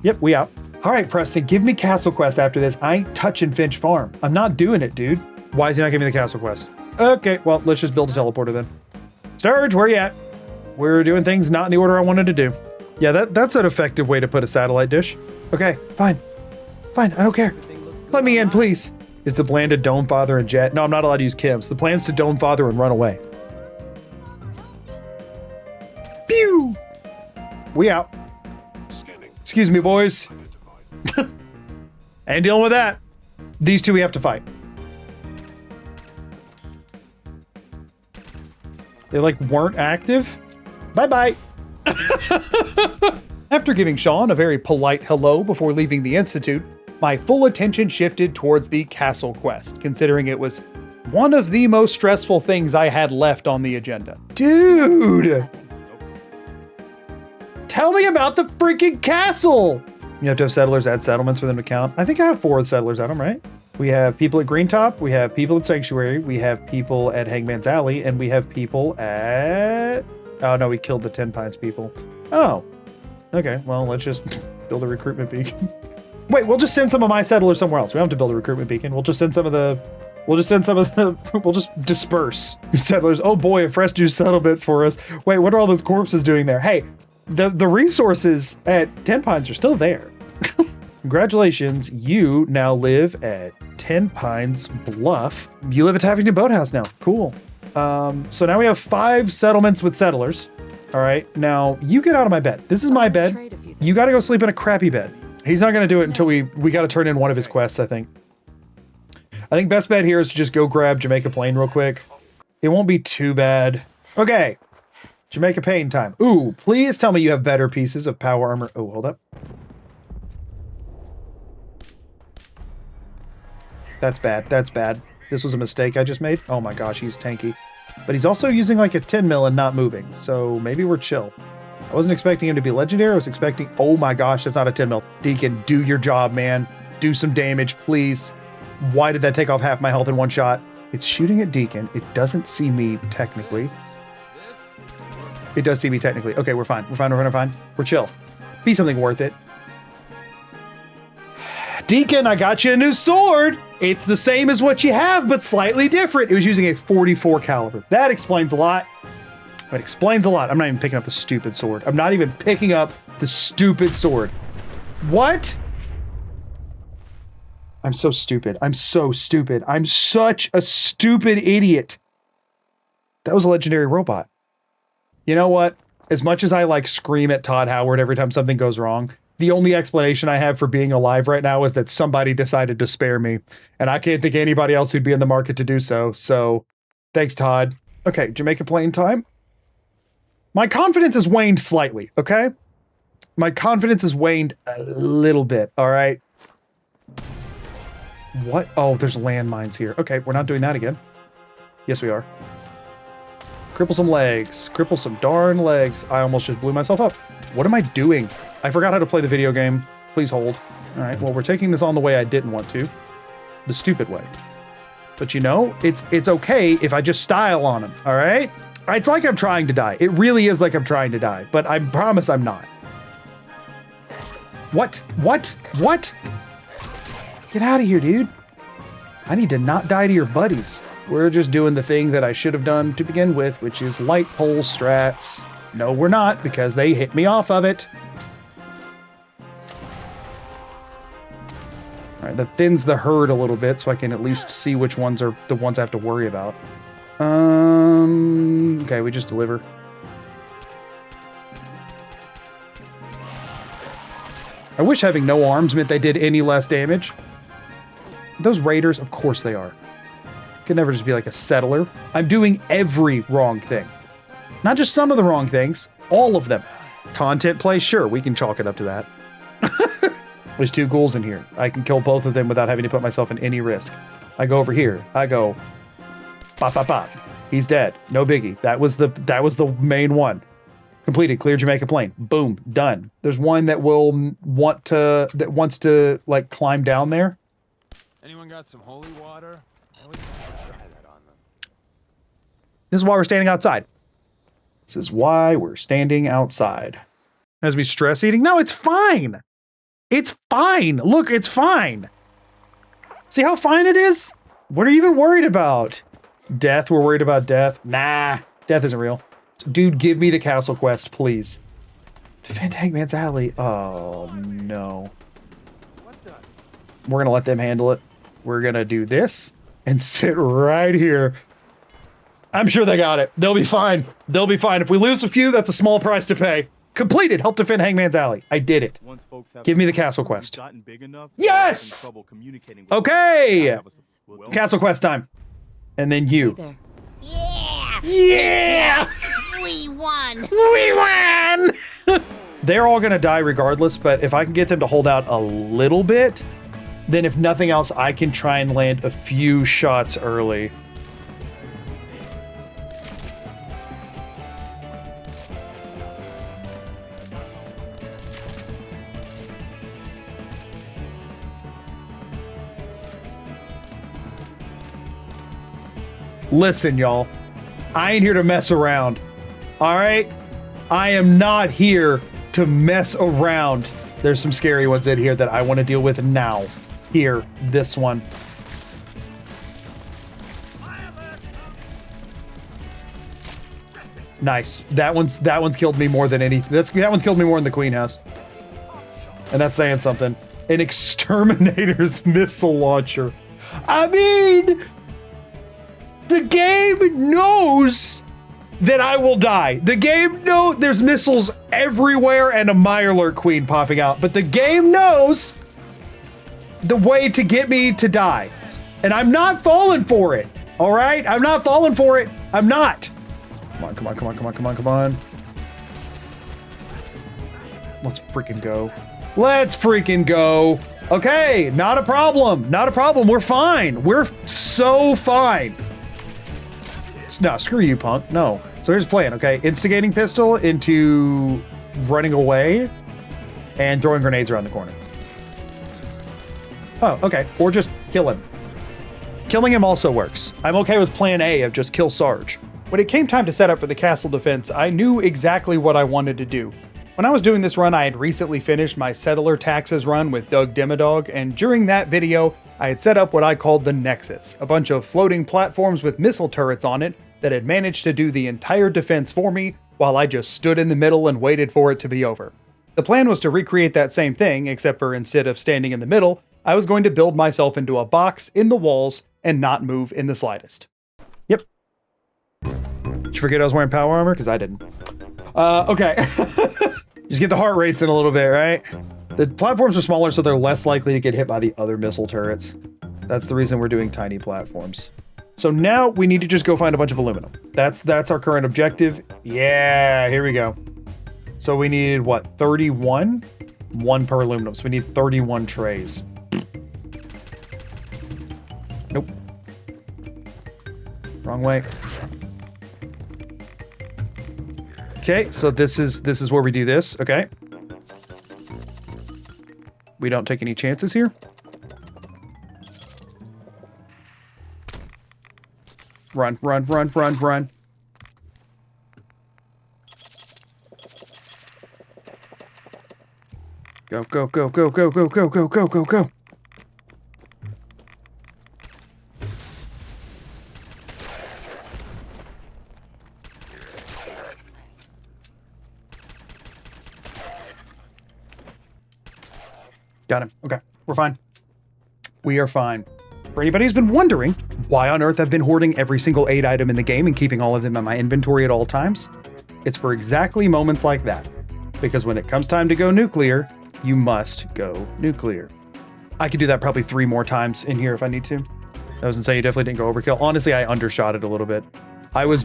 Yep, we out. All right, Preston, give me Castle Quest after this. I ain't touching Finch Farm. I'm not doing it, dude. Why is he not giving me the Castle Quest? Okay, well, let's just build a teleporter then. Sturge, where you at? We're doing things not in the order I wanted to do. Yeah, that's an effective way to put a satellite dish. Okay, fine. Fine, I don't care. Let me in, please. Is the plan to Dome Father and Jet? No, I'm not allowed to use Kim's. The plan's to Dome Father and run away. We out. Scanning. Excuse me, boys. Ain't dealing with that. These two we have to fight. They like weren't active. Bye-bye. After giving Sean a very polite hello before leaving the Institute, my full attention shifted towards the castle quest, considering it was one of the most stressful things I had left on the agenda. Dude! Tell me about the freaking castle! You have to have settlers add settlements for them to count. I think I have 4 settlers at them, right? We have people at Greentop, we have people at Sanctuary, we have people at Hangman's Alley, and we have people at... Oh no, we killed the 10 Pines people. Oh. Okay, well, let's just build a recruitment beacon. Wait, we'll just send some of my settlers somewhere else. We don't have to build a recruitment beacon. We'll just send some of the... We'll just disperse settlers. Oh boy, a fresh new settlement for us. Wait, what are all those corpses doing there? Hey, the resources at 10 Pines are still there. Congratulations, you now live at 10 Pines Bluff. You live at Taffington Boathouse now. Cool. So now we have 5 settlements with settlers. All right, now you get out of my bed. This is my bed. You got to go sleep in a crappy bed. He's not going to do it until we got to turn in one of his quests, I think. I think best bet here is to just go grab Jamaica Plain real quick. It won't be too bad. Okay, Jamaica Plain time. Ooh, please tell me you have better pieces of power armor. Oh, hold up. That's bad. That's bad. This was a mistake I just made. Oh my gosh, he's tanky. But he's also using like a 10 mil and not moving. So maybe we're chill. I wasn't expecting him to be legendary. I was expecting... Oh my gosh, that's not a 10 mil. Deacon, do your job, man. Do some damage, please. Why did that take off half my health in one shot? It's shooting at Deacon. It doesn't see me technically. It does see me technically. Okay, we're fine. We're fine. We're fine. We're chill. Be something worth it. Deacon, I got you a new sword. It's the same as what you have, but slightly different. It was using a 44 caliber. That explains a lot. It explains a lot. I'm not even picking up the stupid sword. I'm not even picking up the stupid sword. What? I'm so stupid. I'm so stupid. I'm such a stupid idiot. That was a legendary robot. You know what? As much as I like scream at Todd Howard every time something goes wrong, the only explanation I have for being alive right now is that somebody decided to spare me, and I can't think of anybody else who'd be in the market to do so. So thanks, Todd. Okay, Jamaica Plain time. My confidence has waned slightly, okay? My confidence has waned a little bit, all right? What? Oh, there's landmines here. Okay, we're not doing that again. Yes, we are. Cripple some legs. Cripple some darn legs. I almost just blew myself up. What am I doing? I forgot how to play the video game. Please hold. All right, well, we're taking this on the way I didn't want to. The stupid way. But you know, it's okay if I just style on him, all right? It's like I'm trying to die. It really is like I'm trying to die, but I promise I'm not. What? What? What? Get out of here, dude. I need to not die to your buddies. We're just doing the thing that I should have done to begin with, which is light pole strats. No, we're not, because they hit me off of it. All right, that thins the herd a little bit, so I can at least see which ones are the ones I have to worry about. Okay, we just deliver. I wish having no arms meant they did any less damage. Those raiders, of course they are. Could never just be like a settler. I'm doing every wrong thing. Not just some of the wrong things, all of them. Content play, sure, we can chalk it up to that. There's 2 ghouls in here. I can kill both of them without having to put myself in any risk. I go over here. I go, bop, bop, bop. He's dead. No biggie. That was the main one. Completed. Clear Jamaica Plain. Boom. Done. There's one that wants to like climb down there. Anyone got some holy water? We can try that on them. This is why we're standing outside. This is why we're standing outside. Has me stress eating? No, it's fine. It's fine. Look, it's fine. See how fine it is? What are you even worried about? Death? We're worried about death? Nah, death isn't real. Dude, give me the castle quest, please. Defend Hangman's Alley. Oh, no. We're gonna let them handle it. We're gonna do this and sit right here. I'm sure they got it. They'll be fine. They'll be fine. If we lose a few, that's a small price to pay. Completed. Help defend Hangman's Alley. I did it. Give me the castle quest. Yes! Okay! Castle quest time. And then you. There. Yeah! We won! We won! They're all gonna die regardless, but if I can get them to hold out a little bit, then if nothing else, I can try and land a few shots early. Listen, y'all. I ain't here to mess around. All right? I am not here to mess around. There's some scary ones in here that I want to deal with now. Here, this one. Nice. That one's killed me more than anything. That one's killed me more than the Queen has. And that's saying something. An exterminator's missile launcher. I mean, the game knows that I will die. The game knows there's missiles everywhere and a Mirelurk Queen popping out, but the game knows the way to get me to die. And I'm not falling for it. All right? I'm not falling for it. I'm not. Come on, come on, come on, come on, come on, come on. Let's freaking go. Let's freaking go. Okay, not a problem. Not a problem. We're fine. We're so fine. No, screw you, punk. No. So here's the plan, okay? Instigating pistol into running away and throwing grenades around the corner. Oh, okay. Or just kill him. Killing him also works. I'm okay with plan A of just kill Sarge. When it came time to set up for the castle defense, I knew exactly what I wanted to do. When I was doing this run, I had recently finished my Settler Taxes run with Doug Demodog, and during that video, I had set up what I called the Nexus, a bunch of floating platforms with missile turrets on it that had managed to do the entire defense for me while I just stood in the middle and waited for it to be over. The plan was to recreate that same thing, except for instead of standing in the middle, I was going to build myself into a box in the walls and not move in the slightest. Yep. Did you forget I was wearing power armor? Because I didn't. Okay. Just get the heart racing a little bit, right? The platforms are smaller, so they're less likely to get hit by the other missile turrets. That's the reason we're doing tiny platforms. So now we need to just go find a bunch of aluminum. That's our current objective. Yeah, here we go. So we needed, what, 31? 1 per aluminum. So we need 31 trays. Nope. Wrong way. Okay, so this is where we do this, okay? We don't take any chances here. Run, run, run, run, run. Go, go, go, go, go, go, go, go, go, go, go. Got him. Okay, we're fine. We are fine. For anybody who's been wondering why on earth I've been hoarding every single aid item in the game and keeping all of them in my inventory at all times, it's for exactly moments like that. Because when it comes time to go nuclear, you must go nuclear. I could do that probably 3 more times in here if I need to. I was insane. You definitely didn't go overkill. Honestly, I undershot it a little bit. I was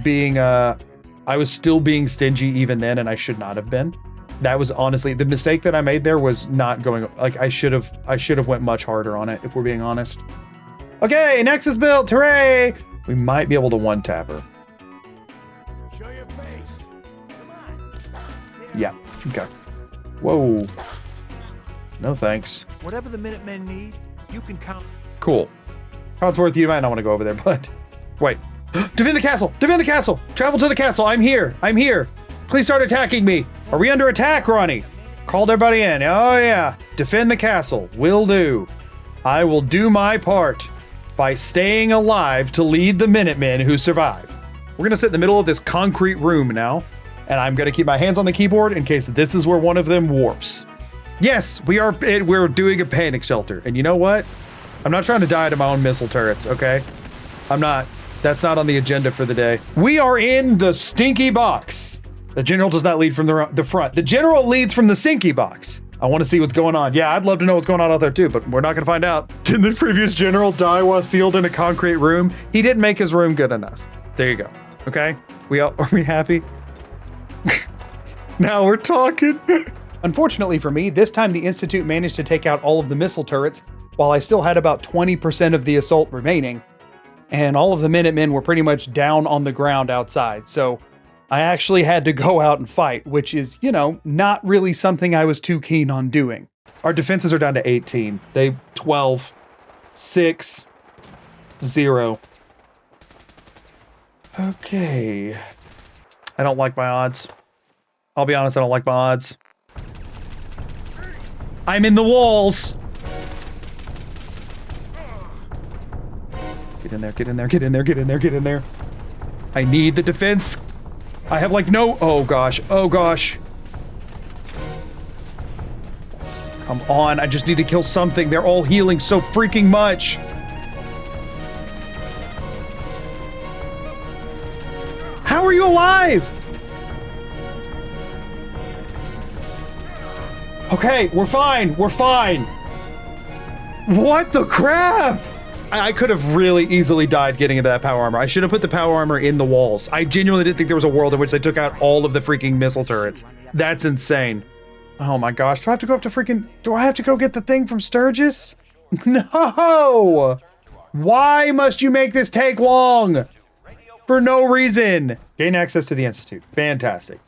still being stingy even then, and I should not have been. That was honestly the mistake that I made there was not going, like I should have went much harder on it if we're being honest. Okay, Nexus built, hooray! We might be able to one-tap her. Show your face. Come on. Yeah, okay. Whoa. No thanks. Whatever the Minutemen need, you can count. Cool. Codsworth, you might not want to go over there, but wait. Defend the castle! Defend the castle! Travel to the castle! I'm here! I'm here! Please start attacking me! Are we under attack, Ronnie? Called everybody in. Oh yeah. Defend the castle. Will do. I will do my part by staying alive to lead the Minutemen who survive. We're gonna sit in the middle of this concrete room now, and I'm gonna keep my hands on the keyboard in case this is where one of them warps. Yes, we're doing a panic shelter. And you know what? I'm not trying to die to my own missile turrets, okay? I'm not. That's not on the agenda for the day. We are in the stinky box. The general does not lead from the front. The general leads from the sinky box. I want to see what's going on. Yeah, I'd love to know what's going on out there too, but we're not going to find out. Did the previous general die while sealed in a concrete room? He didn't make his room good enough. There you go. Okay? Are we happy? Now we're talking. Unfortunately for me, this time the Institute managed to take out all of the missile turrets, while I still had about 20% of the assault remaining. And all of the Minutemen were pretty much down on the ground outside, so I actually had to go out and fight, which is, you know, not really something I was too keen on doing. Our defenses are down to 18. They 12, 6, 0. Okay. I don't like my odds. I'll be honest, I don't like my odds. I'm in the walls. Get in there, get in there, get in there, get in there, get in there. I need the defense. I have like no, oh gosh, oh gosh. Come on, I just need to kill something. They're all healing so freaking much. How are you alive? Okay, we're fine, we're fine. What the crap? I could have really easily died getting into that power armor. I should have put the power armor in the walls. I genuinely didn't think there was a world in which they took out all of the freaking missile turrets. That's insane. Oh my gosh, do I have to go up to freaking... Do I have to go get the thing from Sturgis? No! Why must you make this take long? For no reason. Gain access to the Institute. Fantastic.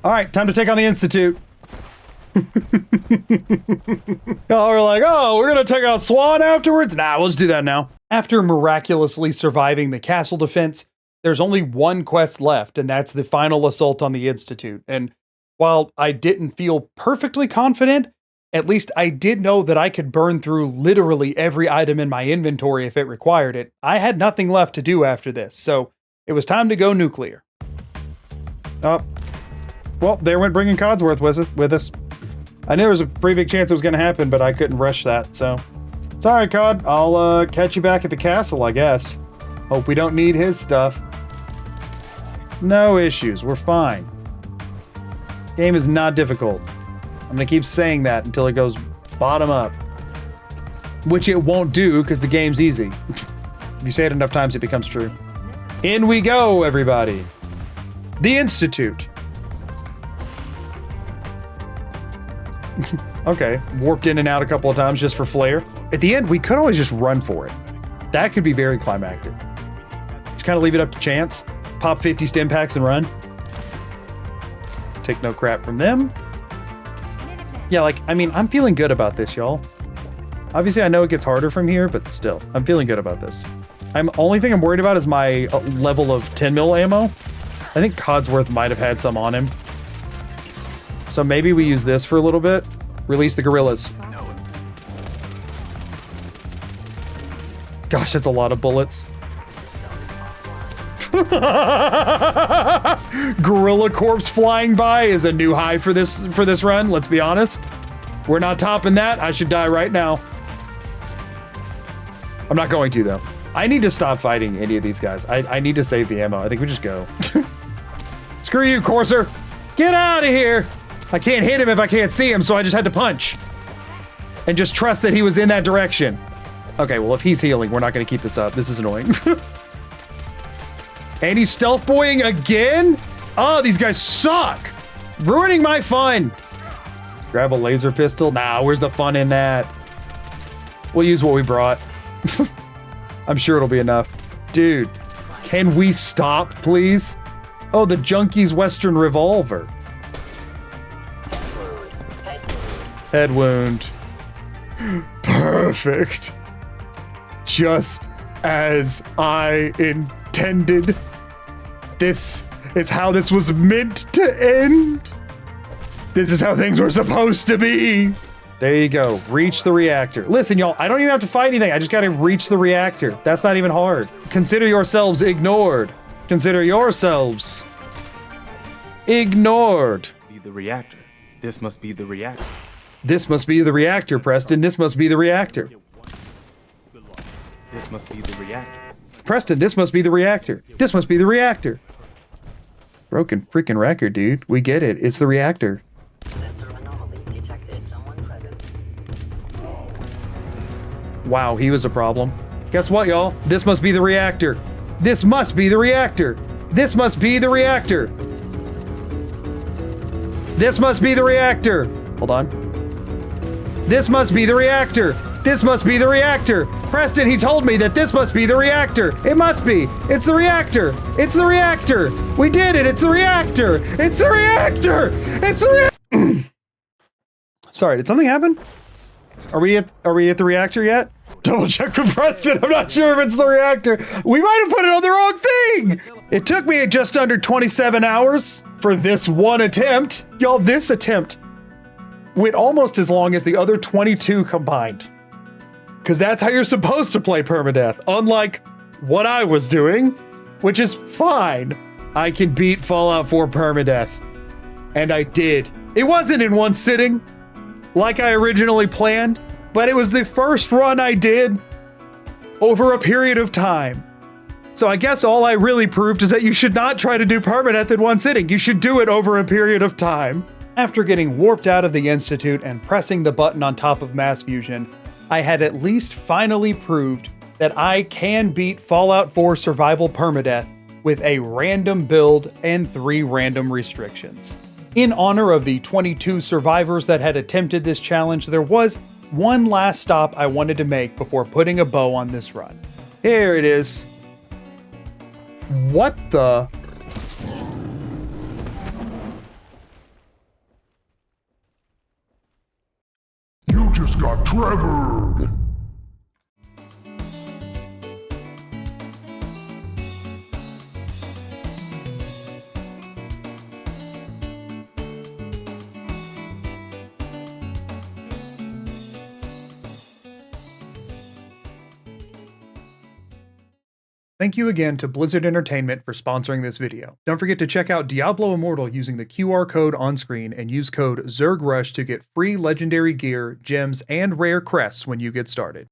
All right, time to take on the Institute. Y'all are like, oh, we're gonna take out Swan afterwards? Nah, we'll just do that now. After miraculously surviving the castle defense, there's only one quest left, and that's the final assault on the Institute. And while I didn't feel perfectly confident, at least I did know that I could burn through literally every item in my inventory if it required it. I had nothing left to do after this, so it was time to go nuclear. Well, there went bringing Codsworth with us. I knew there was a pretty big chance it was going to happen, but I couldn't rush that, so... It's alright, Cod. I'll catch you back at the castle, I guess. Hope we don't need his stuff. No issues. We're fine. Game is not difficult. I'm going to keep saying that until it goes bottom up. Which it won't do, because the game's easy. If you say it enough times, it becomes true. In we go, everybody. The Institute. Okay, warped in and out a couple of times just for flair. At the end, we could always just run for it. That could be very climactic. Just kind of leave it up to chance. Pop 50 stim packs and run. Take no crap from them. Yeah, like, I mean, I'm feeling good about this, y'all. Obviously, I know it gets harder from here, but still, I'm feeling good about this. Only thing I'm worried about is my level of 10 mil ammo. I think Codsworth might have had some on him. So maybe we use this for a little bit. Release the gorillas. Gosh, that's a lot of bullets. Gorilla corpse flying by is a new high for this run, let's be honest. We're not topping that. I should die right now. I'm not going to, though. I need to stop fighting any of these guys. I need to save the ammo. I think we just go. Screw you, Courser. Get out of here. I can't hit him if I can't see him, so I just had to punch. And just trust that he was in that direction. Okay, well, if he's healing, we're not going to keep this up. This is annoying. And he's stealth boying again? Oh, these guys suck. Ruining my fun. Grab a laser pistol. Nah, where's the fun in that? We'll use what we brought. I'm sure it'll be enough. Dude, can we stop, please? Oh, the Junkie's Western Revolver. Head wound. Perfect. Just as I intended. This is how this was meant to end. This is how things were supposed to be. There you go. Reach the reactor. Listen, y'all, I don't even have to fight anything. I just gotta reach the reactor. That's not even hard. Consider yourselves ignored. Consider yourselves ignored. Be the reactor. This must be the reactor. This must be the reactor, Preston. This must be the reactor. This must be the reactor. Preston, this must be the reactor. This must be the reactor. Broken freaking record, dude. We get it. It's the reactor. Sensor anomaly detected. Someone present. Wow, he was a problem. Guess what, y'all? This must be the reactor. This must be the reactor. This must be the reactor. This must be the reactor. Hold on. This must be the reactor. This must be the reactor. Preston, he told me that this must be the reactor. It must be. It's the reactor. It's the reactor. We did it. It's the reactor. It's the reactor. It's the reactor. Sorry, did something happen? Are we at the reactor yet? Double check with Preston. I'm not sure if it's the reactor. We might have put it on the wrong thing. It took me just under 27 hours for this one attempt. Y'all, this attempt went almost as long as the other 22 combined. Because that's how you're supposed to play Permadeath, unlike what I was doing, which is fine. I can beat Fallout 4 Permadeath. And I did. It wasn't in one sitting, like I originally planned, but it was the first run I did over a period of time. So I guess all I really proved is that you should not try to do Permadeath in one sitting. You should do it over a period of time. After getting warped out of the Institute and pressing the button on top of Mass Fusion, I had at least finally proved that I can beat Fallout 4 Survival Permadeath with a random build and 3 random restrictions. In honor of the 22 survivors that had attempted this challenge, there was one last stop I wanted to make before putting a bow on this run. Here it is. What the? You just got Trevored! Thank you again to Blizzard Entertainment for sponsoring this video. Don't forget to check out Diablo Immortal using the QR code on screen and use code ZergRush to get free legendary gear, gems, and rare crests when you get started.